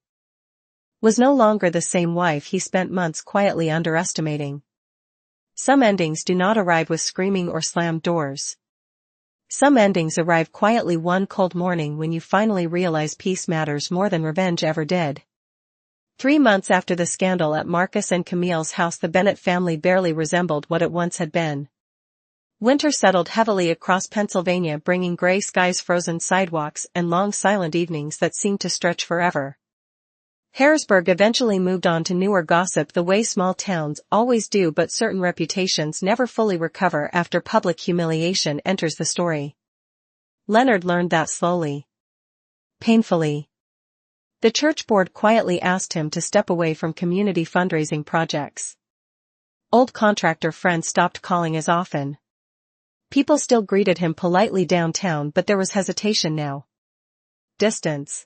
was no longer the same wife he spent months quietly underestimating. Some endings do not arrive with screaming or slammed doors. Some endings arrive quietly one cold morning when you finally realize peace matters more than revenge ever did. 3 months after the scandal at Marcus and Camille's house, the Bennett family barely resembled what it once had been. Winter settled heavily across Pennsylvania, bringing gray skies, frozen sidewalks, and long silent evenings that seemed to stretch forever. Harrisburg eventually moved on to newer gossip the way small towns always do, but certain reputations never fully recover after public humiliation enters the story. Leonard learned that slowly. Painfully. The church board quietly asked him to step away from community fundraising projects. Old contractor friends stopped calling as often. People still greeted him politely downtown, but there was hesitation now. Distance.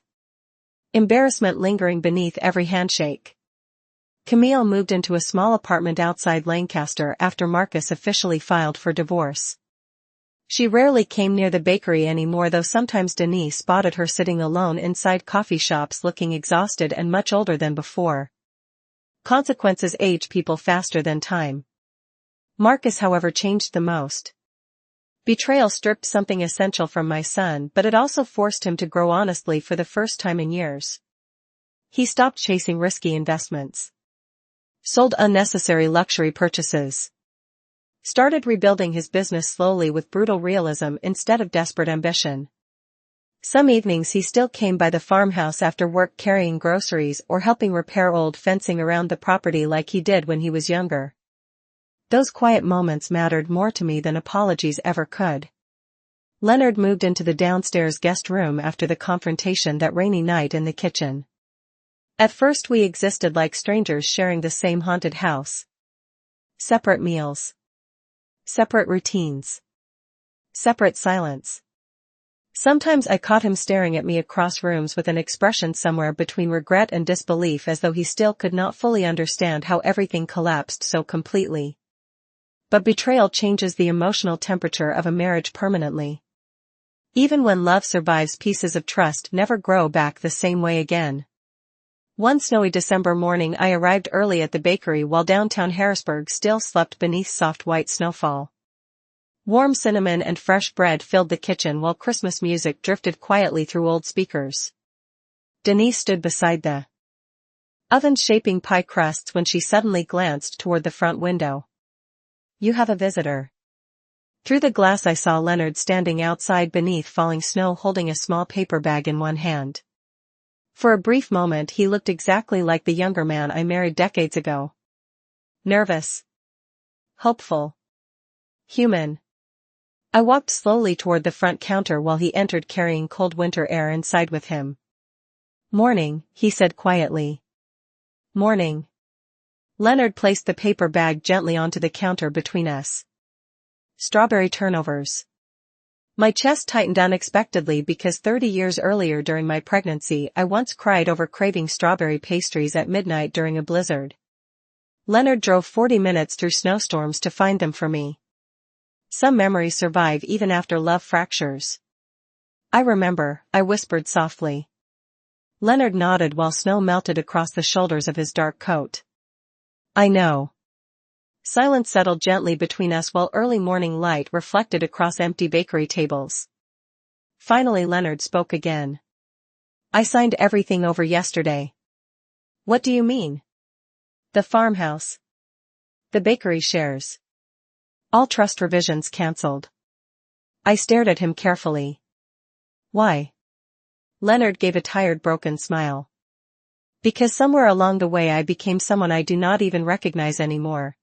Embarrassment lingering beneath every handshake. Camille moved into a small apartment outside Lancaster after Marcus officially filed for divorce. She rarely came near the bakery anymore, though sometimes Denise spotted her sitting alone inside coffee shops looking exhausted and much older than before. Consequences age people faster than time. Marcus, however, changed the most. Betrayal stripped something essential from my son, but it also forced him to grow honestly for the first time in years. He stopped chasing risky investments. Sold unnecessary luxury purchases. Started rebuilding his business slowly with brutal realism instead of desperate ambition. Some evenings he still came by the farmhouse after work carrying groceries or helping repair old fencing around the property like he did when he was younger. Those quiet moments mattered more to me than apologies ever could. Leonard moved into the downstairs guest room after the confrontation that rainy night in the kitchen. At first we existed like strangers sharing the same haunted house. Separate meals. Separate routines. Separate silence. Sometimes I caught him staring at me across rooms with an expression somewhere between regret and disbelief, as though he still could not fully understand how everything collapsed so completely. But betrayal changes the emotional temperature of a marriage permanently. Even when love survives, pieces of trust never grow back the same way again. One snowy December morning I arrived early at the bakery while downtown Harrisburg still slept beneath soft white snowfall. Warm cinnamon and fresh bread filled the kitchen while Christmas music drifted quietly through old speakers. Denise stood beside the oven shaping pie crusts when she suddenly glanced toward the front window. "You have a visitor." Through the glass I saw Leonard standing outside beneath falling snow, holding a small paper bag in one hand. For a brief moment he looked exactly like the younger man I married decades ago. Nervous. Hopeful. Human. I walked slowly toward the front counter while he entered carrying cold winter air inside with him. "Morning," he said quietly. "Morning." Leonard placed the paper bag gently onto the counter between us. Strawberry turnovers. My chest tightened unexpectedly because 30 years earlier during my pregnancy I once cried over craving strawberry pastries at midnight during a blizzard. Leonard drove 40 minutes through snowstorms to find them for me. Some memories survive even after love fractures. "I remember," I whispered softly. Leonard nodded while snow melted across the shoulders of his dark coat. "I know." Silence settled gently between us while early morning light reflected across empty bakery tables. Finally Leonard spoke again. "I signed everything over yesterday." "What do you mean?" "The farmhouse. The bakery shares. All trust revisions cancelled." I stared at him carefully. "Why?" Leonard gave a tired, broken smile. "Because somewhere along the way I became someone I do not even recognize anymore."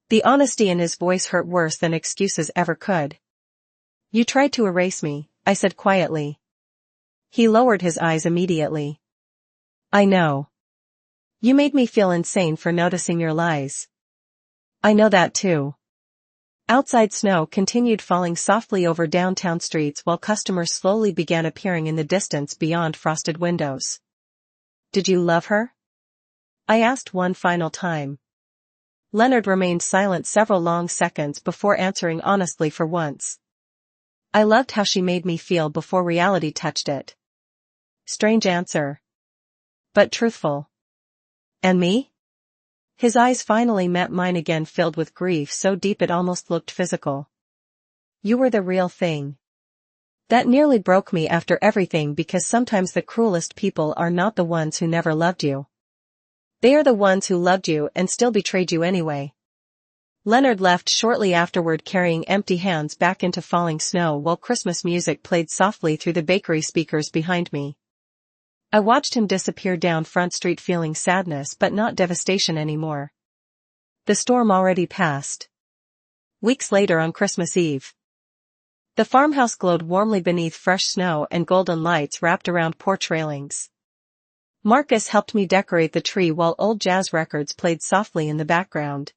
The honesty in his voice hurt worse than excuses ever could. "You tried to erase me," I said quietly. He lowered his eyes immediately. "I know. You made me feel insane for noticing your lies." "I know that too." Outside snow continued falling softly over downtown streets while customers slowly began appearing in the distance beyond frosted windows. "Did you love her?" I asked one final time. Leonard remained silent several long seconds before answering honestly for once. "I loved how she made me feel before reality touched it." Strange answer. But truthful. "And me?" His eyes finally met mine again, filled with grief so deep it almost looked physical. "You were the real thing." That nearly broke me after everything, because sometimes the cruelest people are not the ones who never loved you. They are the ones who loved you and still betrayed you anyway. Leonard left shortly afterward carrying empty hands back into falling snow while Christmas music played softly through the bakery speakers behind me. I watched him disappear down Front Street, feeling sadness but not devastation anymore. The storm already passed. Weeks later, on Christmas Eve, the farmhouse glowed warmly beneath fresh snow and golden lights wrapped around porch railings. Marcus helped me decorate the tree while old jazz records played softly in the background.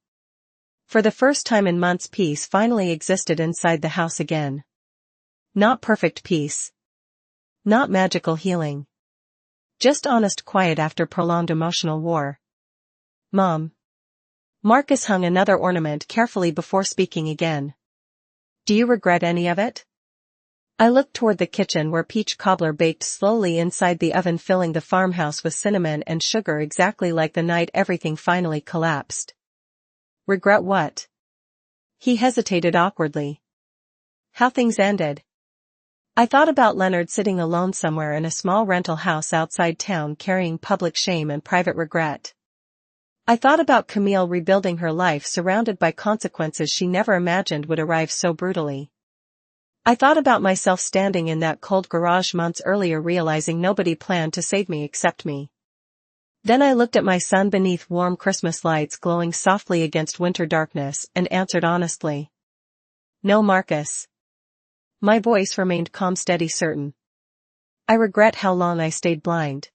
For the first time in months, peace finally existed inside the house again. Not perfect peace. Not magical healing. Just honest quiet after prolonged emotional war. Mom. Marcus hung another ornament carefully before speaking again. Do you regret any of it? I looked toward the kitchen where peach cobbler baked slowly inside the oven, filling the farmhouse with cinnamon and sugar exactly like the night everything finally collapsed. Regret what? He hesitated awkwardly. How things ended. I thought about Leonard sitting alone somewhere in a small rental house outside town, carrying public shame and private regret. I thought about Camille rebuilding her life surrounded by consequences she never imagined would arrive so brutally. I thought about myself standing in that cold garage months earlier, realizing nobody planned to save me except me. Then I looked at my son beneath warm Christmas lights glowing softly against winter darkness and answered honestly. No, Marcus. My voice remained calm, steady, certain. I regret how long I stayed blind.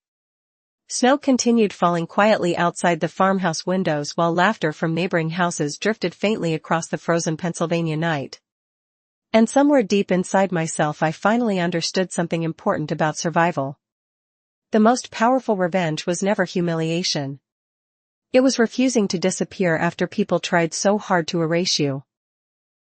Snow continued falling quietly outside the farmhouse windows while laughter from neighboring houses drifted faintly across the frozen Pennsylvania night. And somewhere deep inside myself I finally understood something important about survival. The most powerful revenge was never humiliation. It was refusing to disappear after people tried so hard to erase you.